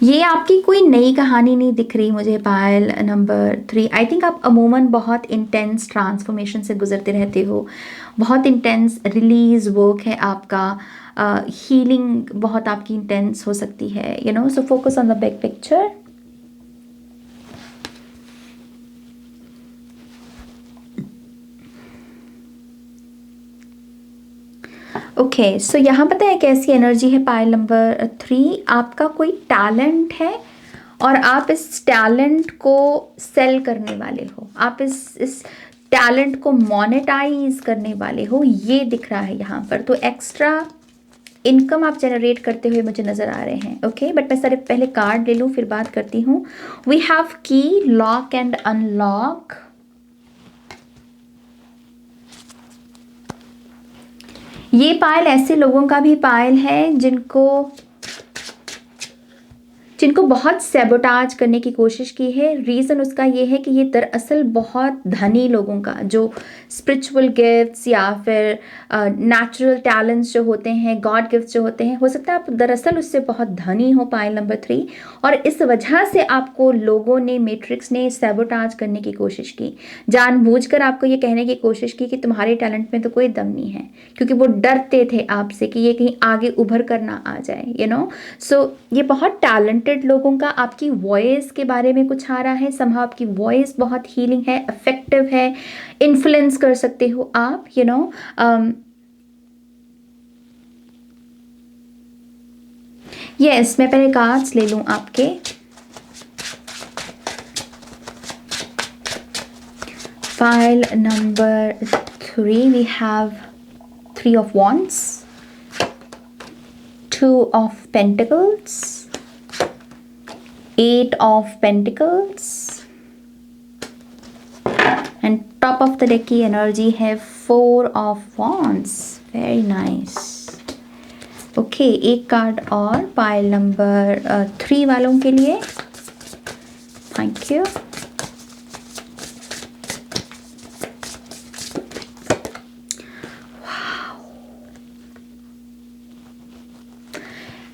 A: ये आपकी कोई नई कहानी नहीं दिख रही मुझे पायल नंबर 3। आई थिंक आप अमूमन बहुत इंटेंस ट्रांसफॉर्मेशन से गुजरते रहते हो, बहुत इंटेंस रिलीज वर्क है आपका, हीलिंग बहुत आपकी इंटेंस हो सकती है, you know. So focus on the big picture. Okay, so यहाँ पता है कैसी एनर्जी है पायल नंबर 3। आपका कोई टैलेंट है और आप इस टैलेंट को सेल करने वाले हो, आप इस टैलेंट को मोनेटाइज करने वाले हो, ये दिख रहा है यहाँ पर। तो एक्स्ट्रा इनकम आप जनरेट करते हुए मुझे नज़र आ रहे हैं। ओके, बट मैं सिर्फ पहले कार्ड ले लूँ फिर बात करती हूँ। वी हैव की, लॉक एंड अनलॉक। ये पायल ऐसे लोगों का भी पायल है जिनको बहुत सैबोटाज करने की कोशिश की है। रीज़न उसका ये है कि ये दरअसल बहुत धनी लोगों का, जो स्पिरिचुअल गिफ्ट्स या फिर नेचुरल टैलेंट्स जो होते हैं, गॉड गिफ्ट्स जो होते हैं, हो सकता है आप दरअसल उससे बहुत धनी हो पायल नंबर 3, और इस वजह से आपको लोगों ने, मैट्रिक्स ने सैबोटाज करने की कोशिश की, जानबूझकर आपको ये कहने की कोशिश की कि तुम्हारे टैलेंट में तो कोई दम नहीं है, क्योंकि वो डरते थे आपसे कि ये कहीं आगे उभर कर ना आ जाए, यू नो। सो ये बहुत टैलेंटेड लोगों का आपकी वॉइस के बारे में कुछ आ रहा है। समहाउ आपकी वॉइस बहुत हीलिंग है, इफेक्टिव है, इन्फ्लुएंस कर सकते हो आप, यू नो। यस, मैं पहले कार्ड्स ले लूं आपके। File number 3, we have 3 of Wands, 2 of Pentacles, 8 of Pentacles, and top of the deck की एनर्जी है 4 of Wands। Very nice. Okay, एक कार्ड और पायल नंबर 3 वालों के लिए। Thank you.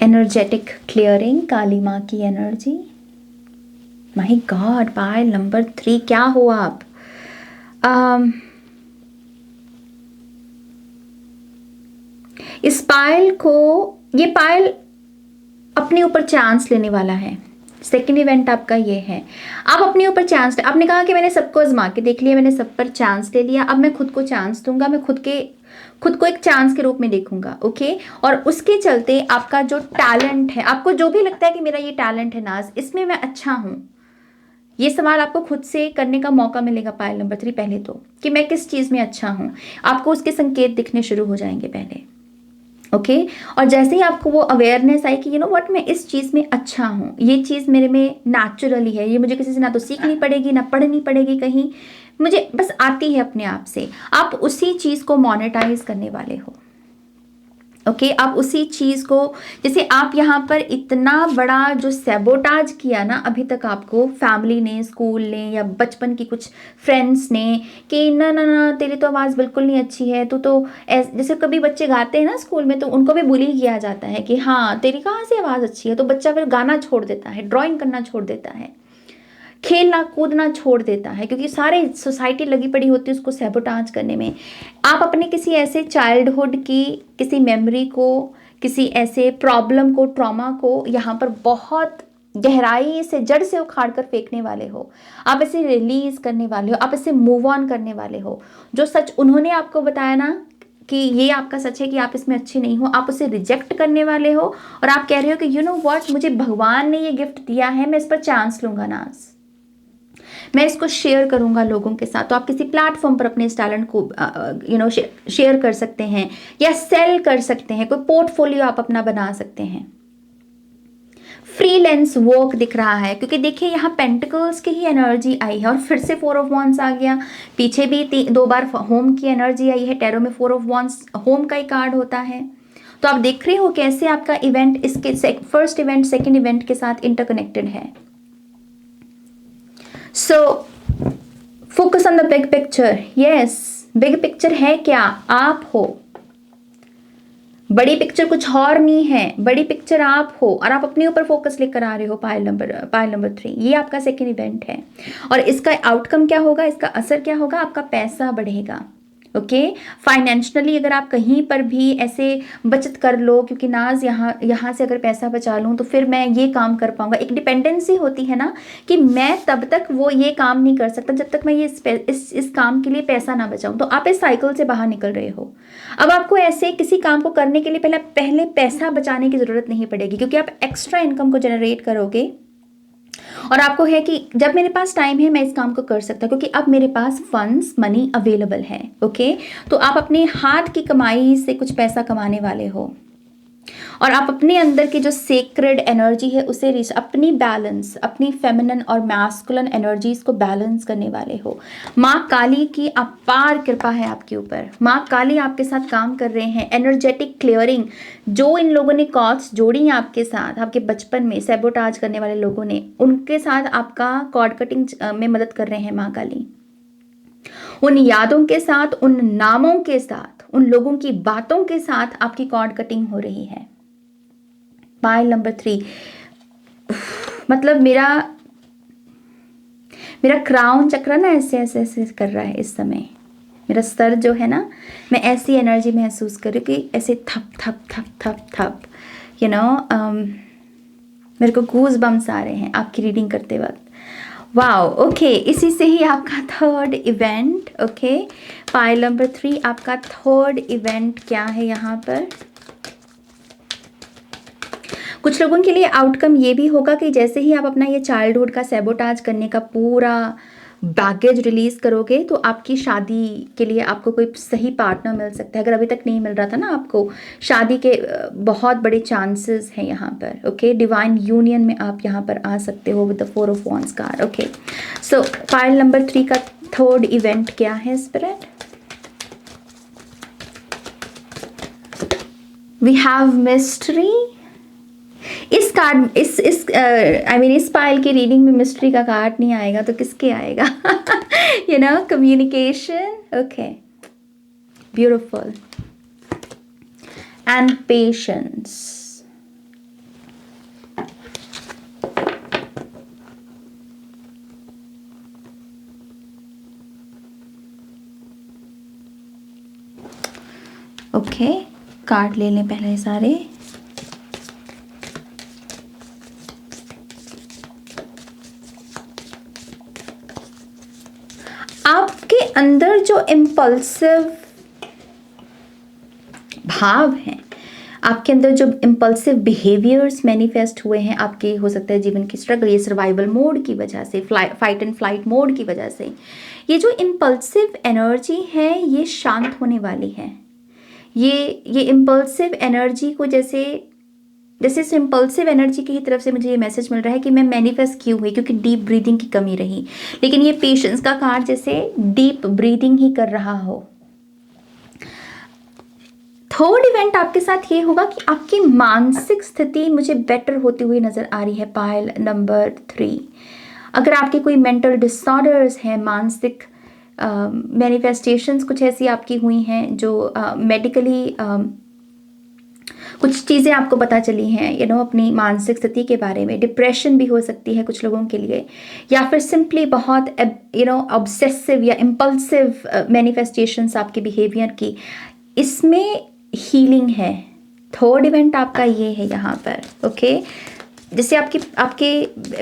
A: एनर्जेटिक क्लियरिंग, काली माँ की energy. My God, Payal number 3, क्या हो आप? इस पायल को, ये पायल अपने ऊपर चांस लेने वाला है। सेकेंड इवेंट आपका ये है, आप अपने ऊपर चांस, आपने कहा कि मैंने सबको आजमा के देख लिया, मैंने सब पर चांस ले लिया, अब मैं खुद को चांस दूंगा, मैं खुद को एक चांस के रूप में देखूंगा। ओके, और उसके चलते आपका जो टैलेंट है, आपको जो भी लगता है कि मेरा ये टैलेंट है नाज, इसमें मैं अच्छा हूँ, ये सवाल आपको खुद से करने का मौका मिलेगा पायल नंबर 3। पहले तो कि मैं किस चीज़ में अच्छा हूँ, आपको उसके संकेत दिखने शुरू हो जाएंगे पहले। ओके, और जैसे ही आपको वो अवेयरनेस आई कि यू नो व्हाट, मैं इस चीज़ में अच्छा हूँ, ये चीज़ मेरे में नेचुरली है, ये मुझे किसी से ना तो सीखनी पड़ेगी ना पढ़नी पड़ेगी कहीं, मुझे बस आती है अपने आप से, आप उसी चीज़ को मोनेटाइज करने वाले हो। ओके, आप उसी चीज़ को, जैसे आप यहाँ पर इतना बड़ा जो सैबोटाज किया ना अभी तक आपको फैमिली ने, स्कूल ने, या बचपन की कुछ फ्रेंड्स ने, कि ना ना ना तेरी तो आवाज़ बिल्कुल नहीं अच्छी है, तो जैसे कभी बच्चे गाते हैं ना स्कूल में, तो उनको भी बुली किया जाता है कि हाँ तेरी कहाँ से आवाज़ अच्छी है, तो बच्चा फिर गाना छोड़ देता है, ड्राइंग करना छोड़ देता है, खेलना कूदना छोड़ देता है, क्योंकि सारे सोसाइटी लगी पड़ी होती है उसको सैबोटाज करने में। आप अपने किसी ऐसे चाइल्डहुड की किसी मेमोरी को, किसी ऐसे प्रॉब्लम को, ट्रॉमा को यहाँ पर बहुत गहराई से, जड़ से उखाड़ कर फेंकने वाले हो, आप इसे रिलीज करने वाले हो, आप इसे मूव ऑन करने वाले हो। जो सच उन्होंने आपको बताया ना कि ये आपका सच है कि आप इसमें अच्छे नहीं हो, आप उसे रिजेक्ट करने वाले हो, और आप कह रहे हो कि यू नो व्हाट, मुझे भगवान ने ये गिफ्ट दिया है, मैं इस पर चांस लूंगा नाज, मैं इसको शेयर करूंगा लोगों के साथ। तो आप किसी प्लेटफॉर्म पर अपने इस टैलेंट को यू नो शेयर कर सकते हैं या सेल कर सकते हैं, कोई पोर्टफोलियो आप अपना बना सकते हैं। फ्रीलांस वर्क दिख रहा है, क्योंकि देखिए यहाँ पेंटिकल्स की ही एनर्जी आई है और फिर से 4 ऑफ वॉन्ड्स आ गया। पीछे भी 2 बार होम की एनर्जी आई है। टैरो में 4 ऑफ वॉन्ड्स होम का ही कार्ड होता है। तो आप देख रहे हो कैसे आपका इवेंट इसके फर्स्ट इवेंट सेकेंड इवेंट के साथ इंटरकनेक्टेड है। सो focus on the big picture. Yes, big picture है क्या? आप हो। बड़ी पिक्चर कुछ और नहीं है, बड़ी पिक्चर आप हो और आप अपने ऊपर फोकस लेकर आ रहे हो। पायल नंबर 3, ये आपका सेकेंड इवेंट है और इसका आउटकम क्या होगा, इसका असर क्या होगा? आपका पैसा बढ़ेगा। ओके, फाइनेंशियली अगर आप कहीं पर भी ऐसे बचत कर लो, क्योंकि नाज यहाँ से अगर पैसा बचा लूँ तो फिर मैं ये काम कर पाऊंगा। एक डिपेंडेंसी होती है ना कि मैं तब तक वो ये काम नहीं कर सकता जब तक मैं ये इस काम के लिए पैसा ना बचाऊं। तो आप इस साइकिल से बाहर निकल रहे हो। अब आपको ऐसे किसी काम को करने के लिए पहले पैसा बचाने की ज़रूरत नहीं पड़ेगी, क्योंकि आप एक्स्ट्रा इनकम को जनरेट करोगे और आपको है कि जब मेरे पास टाइम है मैं इस काम को कर सकता, क्योंकि अब मेरे पास फंड्स मनी अवेलेबल है। ओके, तो आप अपने हाथ की कमाई से कुछ पैसा कमाने वाले हो और आप अपने अंदर की जो सेक्रेड एनर्जी है उसे अपनी बैलेंस, अपनी फेमिनिन और मैस्कुलिन एनर्जीज को बैलेंस करने वाले हो। माँ काली की अपार कृपा है आपके ऊपर। माँ काली आपके साथ काम कर रहे हैं। एनर्जेटिक क्लियरिंग, जो इन लोगों ने कॉर्ड्स जोड़ी हैं आपके साथ, आपके बचपन में सैबोटाज करने वाले लोगों ने, उनके साथ आपका कॉर्ड कटिंग में मदद कर रहे हैं माँ काली। उन यादों के साथ, उन नामों के साथ, उन लोगों की बातों के साथ आपकी कॉर्ड कटिंग हो रही है। पायल नंबर 3, मतलब मेरा क्राउन चक्र ना ऐसे ऐसे ऐसे कर रहा है इस समय। मेरा सर जो है ना, मैं ऐसी एनर्जी महसूस कर रही हूँ कि ऐसे थप थप थप थप थप, यू नो, मेरे को गूज बम्स आ रहे हैं आपकी रीडिंग करते वक्त। वाओ, ओके, इसी से ही आपका थर्ड इवेंट। ओके, पायल नंबर 3, आपका थर्ड इवेंट क्या है यहाँ पर? कुछ लोगों के लिए आउटकम ये भी होगा कि जैसे ही आप अपना ये चाइल्डहुड का सैबोटाज करने का पूरा बैगेज रिलीज करोगे तो आपकी शादी के लिए आपको कोई सही पार्टनर मिल सकता है। अगर अभी तक नहीं मिल रहा था ना आपको, शादी के बहुत बड़े चांसेस हैं यहाँ पर। ओके, डिवाइन यूनियन में आप यहाँ पर आ सकते हो with the 4 of wands card. Okay, so pile number 3 का थर्ड इवेंट क्या है स्पिरिट? We have mystery. इस कार्ड इस पायल की रीडिंग में मिस्ट्री का कार्ड नहीं आएगा तो किसके आएगा? You know, communication. Okay, beautiful, and patience. Okay, card ले लें पहले सारे। आपके अंदर जो इम्पल्सिव भाव हैं, आपके अंदर जो इम्पल्सिव बिहेवियर्स मैनिफेस्ट हुए हैं, आपके हो सकता है जीवन की स्ट्रगल, ये सर्वाइवल मोड की वजह से, फाइट एंड फ्लाइट मोड की वजह से, ये जो इम्पल्सिव एनर्जी है ये शांत होने वाली है। ये इम्पल्सिव एनर्जी को जैसे इस इम्पल्सिव एनर्जी की तरफ से मुझे ये मैसेज मिल रहा है कि मैं मैनिफेस्ट क्यों हुई, क्योंकि डीप ब्रीदिंग की कमी रही। लेकिन ये पेशेंस का कार्ड जैसे डीप ब्रीदिंग ही कर रहा हो। थर्ड इवेंट आपके साथ ये होगा कि आपकी मानसिक स्थिति मुझे बेटर होती हुई नजर आ रही है। पायल नंबर 3, अगर आपके कोई मेंटल डिसऑर्डर्स हैं, मानसिक मैनिफेस्टेशंस कुछ ऐसी आपकी हुई हैं जो मेडिकली कुछ चीज़ें आपको पता चली हैं, यू नो, अपनी मानसिक स्थिति के बारे में। डिप्रेशन भी हो सकती है कुछ लोगों के लिए, या फिर सिंपली बहुत यू नो ऑब्सेसिव या इम्पल्सिव मैनिफेस्टेशंस आपके बिहेवियर की, इसमें हीलिंग है। थर्ड इवेंट आपका ये है यहाँ पर। ओके, जैसे आपके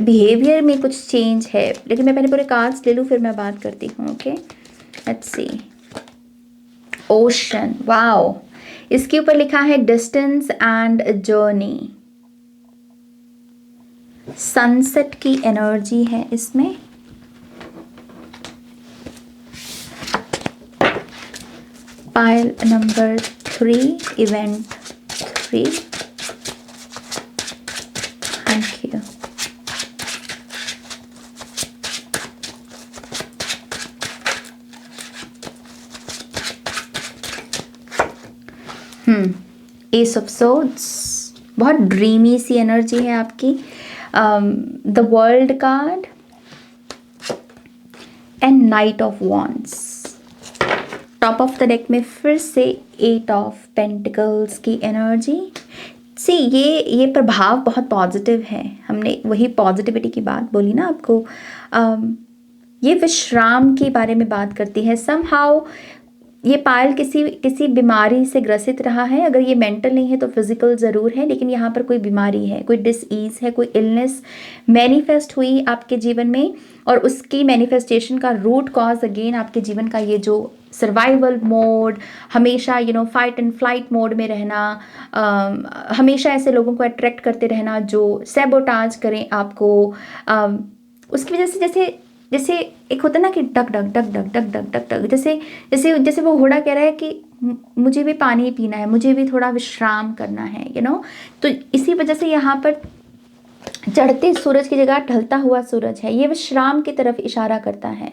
A: बिहेवियर में कुछ चेंज है, लेकिन मैं पहले पूरे कार्ड्स ले लूँ फिर मैं बात करती हूँ। Okay, let's see. Ocean, wow, इसके ऊपर लिखा है डिस्टेंस एंड जर्नी। सनसेट की एनर्जी है इसमें। पायल नंबर 3, इवेंट 3। हाँ एस ऑफ सोर्ड्स, बहुत ड्रीमी सी एनर्जी है आपकी। The world card and night of wands. Top of the deck में फिर से 8 ऑफ पेंटिकल्स की एनर्जी। सी ये प्रभाव बहुत पॉजिटिव है, हमने वही पॉजिटिविटी की बात बोली ना आपको। ये विश्राम के बारे में बात करती है। समहाउ ये पायल किसी बीमारी से ग्रसित रहा है। अगर ये मेंटल नहीं है तो फिजिकल ज़रूर है, लेकिन यहाँ पर कोई बीमारी है, कोई डिसईज है, कोई इलनेस मैनिफेस्ट हुई आपके जीवन में, और उसकी मैनिफेस्टेशन का रूट कॉज अगेन आपके जीवन का ये जो सर्वाइवल मोड, हमेशा फाइट एंड फ्लाइट मोड में रहना, हमेशा ऐसे लोगों को अट्रैक्ट करते रहना जो सैबोटाज करें आपको, उसकी वजह से जैसे एक होता ना कि डग डग डग डग डग डग डग डग, जैसे जैसे जैसे वो घोड़ा कह रहा है कि मुझे भी पानी पीना है, मुझे भी थोड़ा विश्राम करना है, तो इसी वजह से यहाँ पर चढ़ते सूरज की जगह ढलता हुआ सूरज है। ये विश्राम की तरफ इशारा करता है।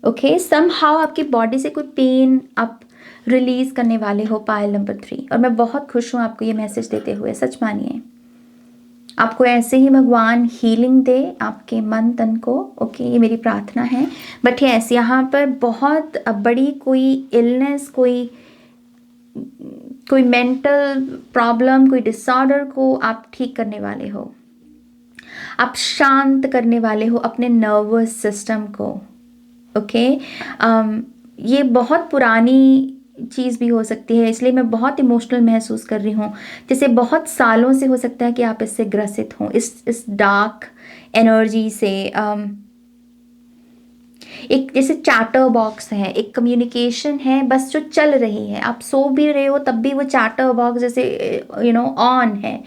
A: ओके, समहाउ आपकी बॉडी से कोई पेन आप रिलीज करने वाले हो, पायल नंबर 3। और मैं बहुत खुश हूँ आपको ये मैसेज देते हुए, सच मानिए। आपको ऐसे ही भगवान हीलिंग दे आपके मन तन को। ओके, ये मेरी प्रार्थना है। बट यस, यहाँ पर बहुत बड़ी कोई इलनेस, कोई मेंटल प्रॉब्लम, कोई डिसऑर्डर को आप ठीक करने वाले हो, आप शांत करने वाले हो अपने नर्वस सिस्टम को। ओके, ये बहुत पुरानी चीज़ भी हो सकती है, इसलिए मैं बहुत इमोशनल महसूस कर रही हूँ। जैसे बहुत सालों से हो सकता है कि आप इससे ग्रसित हों, इस डार्क एनर्जी से। एक जैसे चैटर बॉक्स है, एक कम्युनिकेशन है बस जो चल रही है, आप सो भी रहे हो तब भी वो चैटर बॉक्स जैसे ऑन है।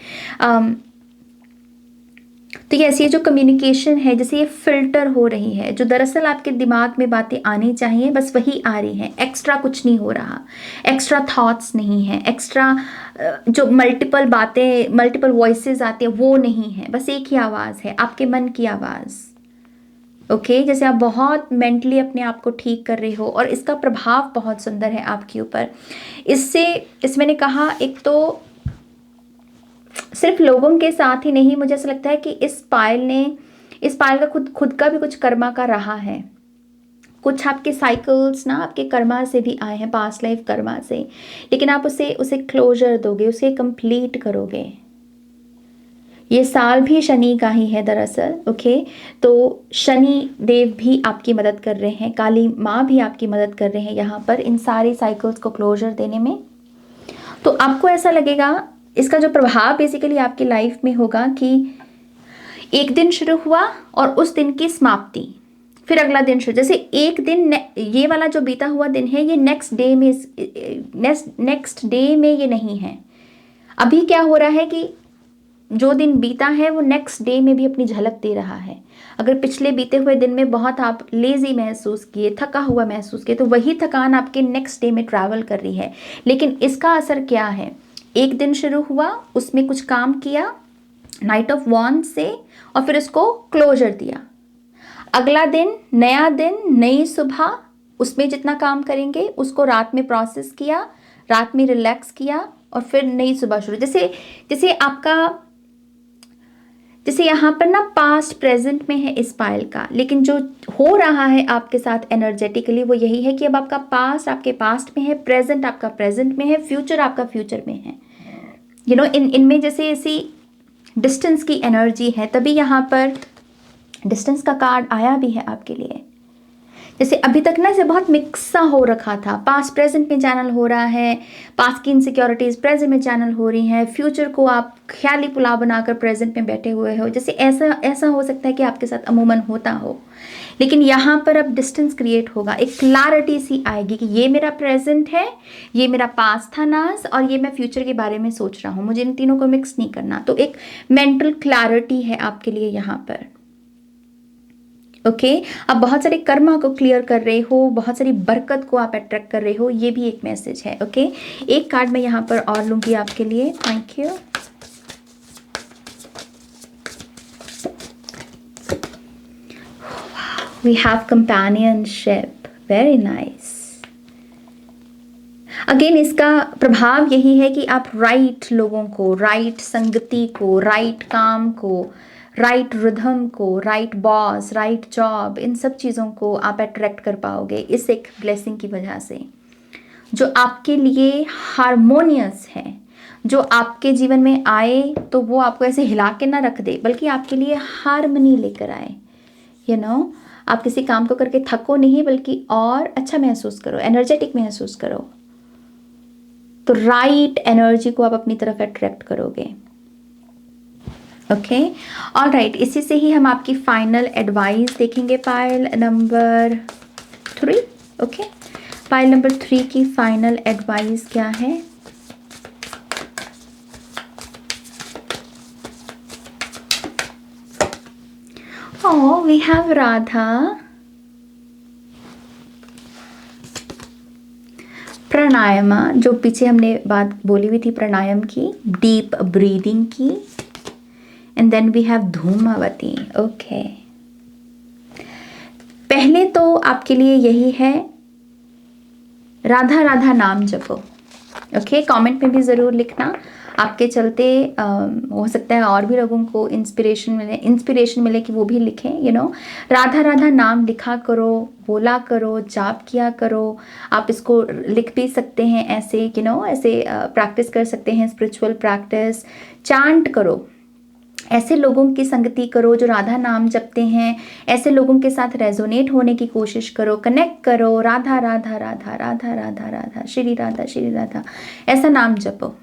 A: तो ये जो कम्युनिकेशन है, जैसे ये फिल्टर हो रही है, जो दरअसल आपके दिमाग में बातें आनी चाहिए बस वही आ रही हैं, एक्स्ट्रा कुछ नहीं हो रहा, एक्स्ट्रा थॉट्स नहीं है, एक्स्ट्रा जो मल्टीपल बातें, मल्टीपल वॉइसेस आते हैं वो नहीं है, बस एक ही आवाज़ है, आपके मन की आवाज़। ओके, जैसे आप बहुत मेंटली अपने आप को ठीक कर रहे हो, और इसका प्रभाव बहुत सुंदर है आपके ऊपर। इस मैंने कहा, एक तो सिर्फ लोगों के साथ ही नहीं, मुझे ऐसा लगता है कि इस पायल का खुद का भी कुछ कर्मा का रहा है। कुछ आपके साइकिल्स ना आपके कर्मा से भी आए हैं, पास्ट लाइफ कर्मा से, लेकिन आप उसे क्लोजर दोगे, उसे कंप्लीट करोगे। ये साल भी शनि का ही है दरअसल। ओके, तो शनि देव भी आपकी मदद कर रहे हैं, काली माँ भी आपकी मदद कर रहे हैं यहाँ पर इन सारे साइकिल्स को क्लोजर देने में। तो आपको ऐसा लगेगा, इसका जो प्रभाव बेसिकली आपकी लाइफ में होगा कि एक दिन शुरू हुआ और उस दिन की समाप्ति, फिर अगला दिन शुरू। जैसे एक दिन, ये वाला जो बीता हुआ दिन है, ये नेक्स्ट डे में ये नहीं है। अभी क्या हो रहा है कि जो दिन बीता है वो नेक्स्ट डे में भी अपनी झलक दे रहा है। अगर पिछले बीते हुए दिन में बहुत आप लेजी महसूस किए, थका हुआ महसूस किए, तो वही थकान आपके नेक्स्ट डे में ट्रैवल कर रही है। लेकिन इसका असर क्या है, एक दिन शुरू हुआ, उसमें कुछ काम किया नाइट ऑफ वॉन्ड से, और फिर उसको क्लोजर दिया। अगला दिन, नया दिन, नई सुबह, उसमें जितना काम करेंगे उसको रात में प्रोसेस किया, रात में रिलैक्स किया, और फिर नई सुबह शुरू। जैसे यहाँ पर ना पास्ट प्रेजेंट में है इस पायल का, लेकिन जो हो रहा है आपके साथ एनर्जेटिकली वो यही है कि अब आपका पास्ट आपके पास्ट में है, प्रेजेंट आपका प्रेजेंट में है, फ्यूचर आपका फ्यूचर में है। इनमें जैसे ऐसी डिस्टेंस की एनर्जी है, तभी यहाँ पर डिस्टेंस का कार्ड आया भी है आपके लिए। जैसे अभी तक ना इसे बहुत मिक्स सा हो रखा था, पास्ट प्रेजेंट में चैनल हो रहा है, पास्ट की इनसिक्योरिटीज प्रेजेंट में चैनल हो रही हैं, फ्यूचर को आप ख्याली पुलाव बनाकर प्रेजेंट में बैठे हुए हो। जैसे ऐसा हो सकता है कि आपके साथ अमूमन होता हो, लेकिन यहाँ पर अब डिस्टेंस क्रिएट होगा, एक क्लैरिटी सी आएगी कि ये मेरा प्रेजेंट है, ये मेरा पास्ट था नाज, और ये मैं फ्यूचर के बारे में सोच रहा हूँ, मुझे इन तीनों को मिक्स नहीं करना। तो एक मेंटल क्लैरिटी है आपके लिए यहाँ पर। ओके, आप बहुत सारे कर्मा को क्लियर कर रहे हो, बहुत सारी बरकत को आप अट्रैक्ट कर रहे हो, ये भी एक मैसेज है। ओके, एक कार्ड मैं यहाँ पर और लूँगी आपके लिए। Thank you. We have companionship. Very nice. Again इसका प्रभाव यही है कि आप राइट लोगों को, राइट संगति को, राइट काम को, राइट रिदम को, राइट बॉस, राइट जॉब, इन सब चीज़ों को आप अट्रैक्ट कर पाओगे इस एक ब्लेसिंग की वजह से, जो आपके लिए हारमोनियस है, जो आपके जीवन में आए तो वो आपको ऐसे हिला के ना रख दे, बल्कि आपके लिए हारमनी लेकर आए। यू नो, आप किसी काम को करके थको नहीं, बल्कि और अच्छा महसूस करो, एनर्जेटिक महसूस करो। तो राइट एनर्जी को आप अपनी तरफ अट्रैक्ट करोगे। ओके, ऑल राइट, इसी से ही हम आपकी फाइनल एडवाइस देखेंगे, pile number 3। Okay, pile number 3 की फाइनल एडवाइस क्या है? Oh, we have Radha. प्राणायाम, जो पीछे हमने बात बोली हुई थी प्राणायाम की, डीप ब्रीदिंग की, and then we have Dhumavati. Okay, पहले तो आपके लिए यही है, राधा राधा नाम जपो। ओके, कमेंट में भी ज़रूर लिखना, आपके चलते हो सकता है और भी लोगों को इंस्पिरेशन मिले कि वो भी लिखें। यू नो, राधा राधा नाम लिखा करो, बोला करो, जाप किया करो। आप इसको लिख भी सकते हैं ऐसे, यू नो, ऐसे प्रैक्टिस कर सकते हैं, स्पिरिचुअल प्रैक्टिस, चांट करो, ऐसे लोगों की संगति करो जो राधा नाम जपते हैं, ऐसे लोगों के साथ रेजोनेट होने की कोशिश करो, कनेक्ट करो, राधा राधा राधा राधा राधा राधा, श्री राधा, ऐसा नाम जपो।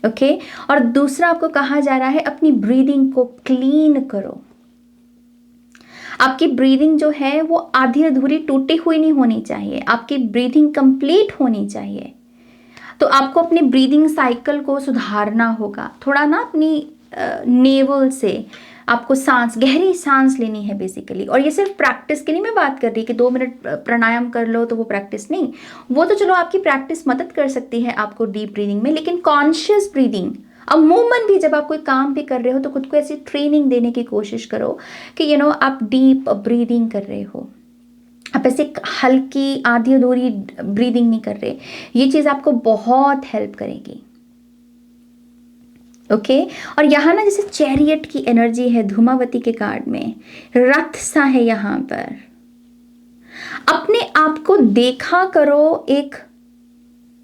A: ओके, और दूसरा आपको कहा जा रहा है अपनी ब्रीदिंग को क्लीन करो। आपकी ब्रीदिंग जो है वो आधी अधूरी टूटी हुई नहीं होनी चाहिए, आपकी ब्रीदिंग कंप्लीट होनी चाहिए। तो आपको अपनी ब्रीदिंग साइकिल को सुधारना होगा थोड़ा ना, अपनी नेवल से आपको सांस, गहरी सांस लेनी है बेसिकली। और ये सिर्फ प्रैक्टिस की नहीं मैं बात कर रही कि 2 मिनट प्राणायाम कर लो तो वो प्रैक्टिस नहीं, वो तो चलो आपकी प्रैक्टिस मदद कर सकती है आपको डीप ब्रीदिंग में, लेकिन कॉन्शियस ब्रीदिंग, अमूमन भी जब आप कोई काम भी कर रहे हो तो खुद को ऐसी ट्रेनिंग देने की कोशिश करो कि यू नो आप डीप ब्रीदिंग कर रहे हो, आप ऐसे हल्की आधी अधूरी ब्रीदिंग नहीं कर रहे। ये चीज़ आपको बहुत हेल्प करेगी। ओके, और यहाँ ना जैसे चैरियट की एनर्जी है धूमावती के कार्ड में, रथ सा है यहाँ पर। अपने आप को देखा करो एक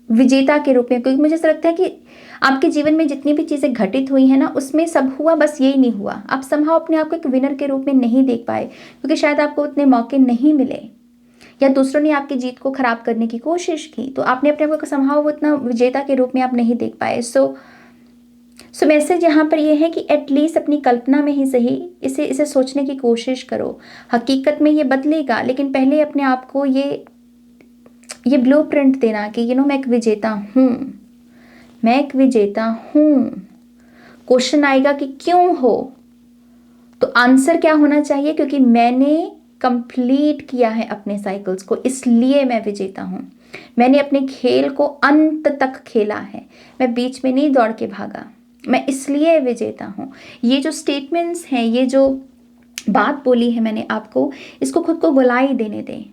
A: विजेता के रूप में, क्योंकि मुझे ऐसा लगता है कि आपके जीवन में जितनी भी चीज़ें घटित हुई हैं ना, उसमें सब हुआ, बस यही नहीं हुआ, आप समहाउ अपने आप को एक विनर के रूप में नहीं देख पाए, क्योंकि शायद आपको उतने मौके नहीं मिले, या दूसरों ने आपकी जीत को खराब करने की कोशिश की, तो आपने अपने आप को समहाउ उतना विजेता के रूप में आप नहीं देख पाए। सो मैसेज यहाँ पर यह है कि एटलीस्ट अपनी कल्पना में ही सही इसे सोचने की कोशिश करो। हकीकत में ये बदलेगा, लेकिन पहले अपने आप को ये ब्लूप्रिंट देना कि यू नो मैं एक विजेता हूँ, मैं एक विजेता हूँ। क्वेश्चन आएगा कि क्यों हो, तो आंसर क्या होना चाहिए, क्योंकि मैंने कंप्लीट किया है अपने साइकिल्स को, इसलिए मैं विजेता हूँ। मैंने अपने खेल को अंत तक खेला है, मैं बीच में नहीं दौड़ के भागा, मैं इसलिए विजेता हूँ। ये जो स्टेटमेंट्स हैं, ये जो बात बोली है मैंने आपको, इसको खुद को गुलाई देने दें।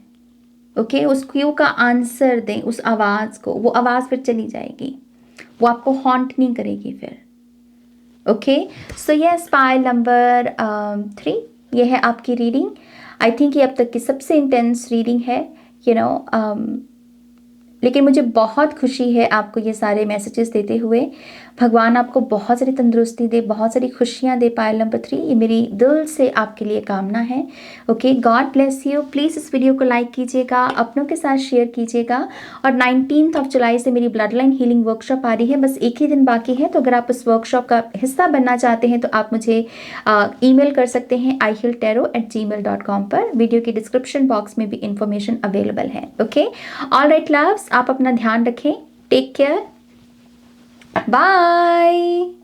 A: ओके, उस क्यों का आंसर दें, उस आवाज़ को, वो आवाज़ फिर चली जाएगी, वो आपको हॉन्ट नहीं करेगी फिर। Okay, so yes, pile number 3 ये है आपकी रीडिंग। आई थिंक ये अब तक की सबसे इंटेंस रीडिंग है, यू नो, लेकिन मुझे बहुत खुशी है आपको ये सारे मैसेजेस देते हुए। भगवान आपको बहुत सारी तंदुरुस्ती दे, बहुत सारी खुशियाँ दे। पायल नंबर 3, ये मेरी दिल से आपके लिए कामना है। Okay, God bless you. Please इस वीडियो को लाइक कीजिएगा, अपनों के साथ शेयर कीजिएगा। और 19 जुलाई से मेरी ब्लड लाइन हीलिंग वर्कशॉप आ रही है, बस एक ही दिन बाकी है। तो अगर आप उस वर्कशॉप का हिस्सा बनना चाहते हैं तो आप मुझे ईमेल कर सकते हैं ihiltarot@gmail.com पर। वीडियो के डिस्क्रिप्शन बॉक्स में भी इंफॉर्मेशन अवेलेबल है। ओके, ऑल राइट लव्स, आप अपना ध्यान रखें। Take care, bye.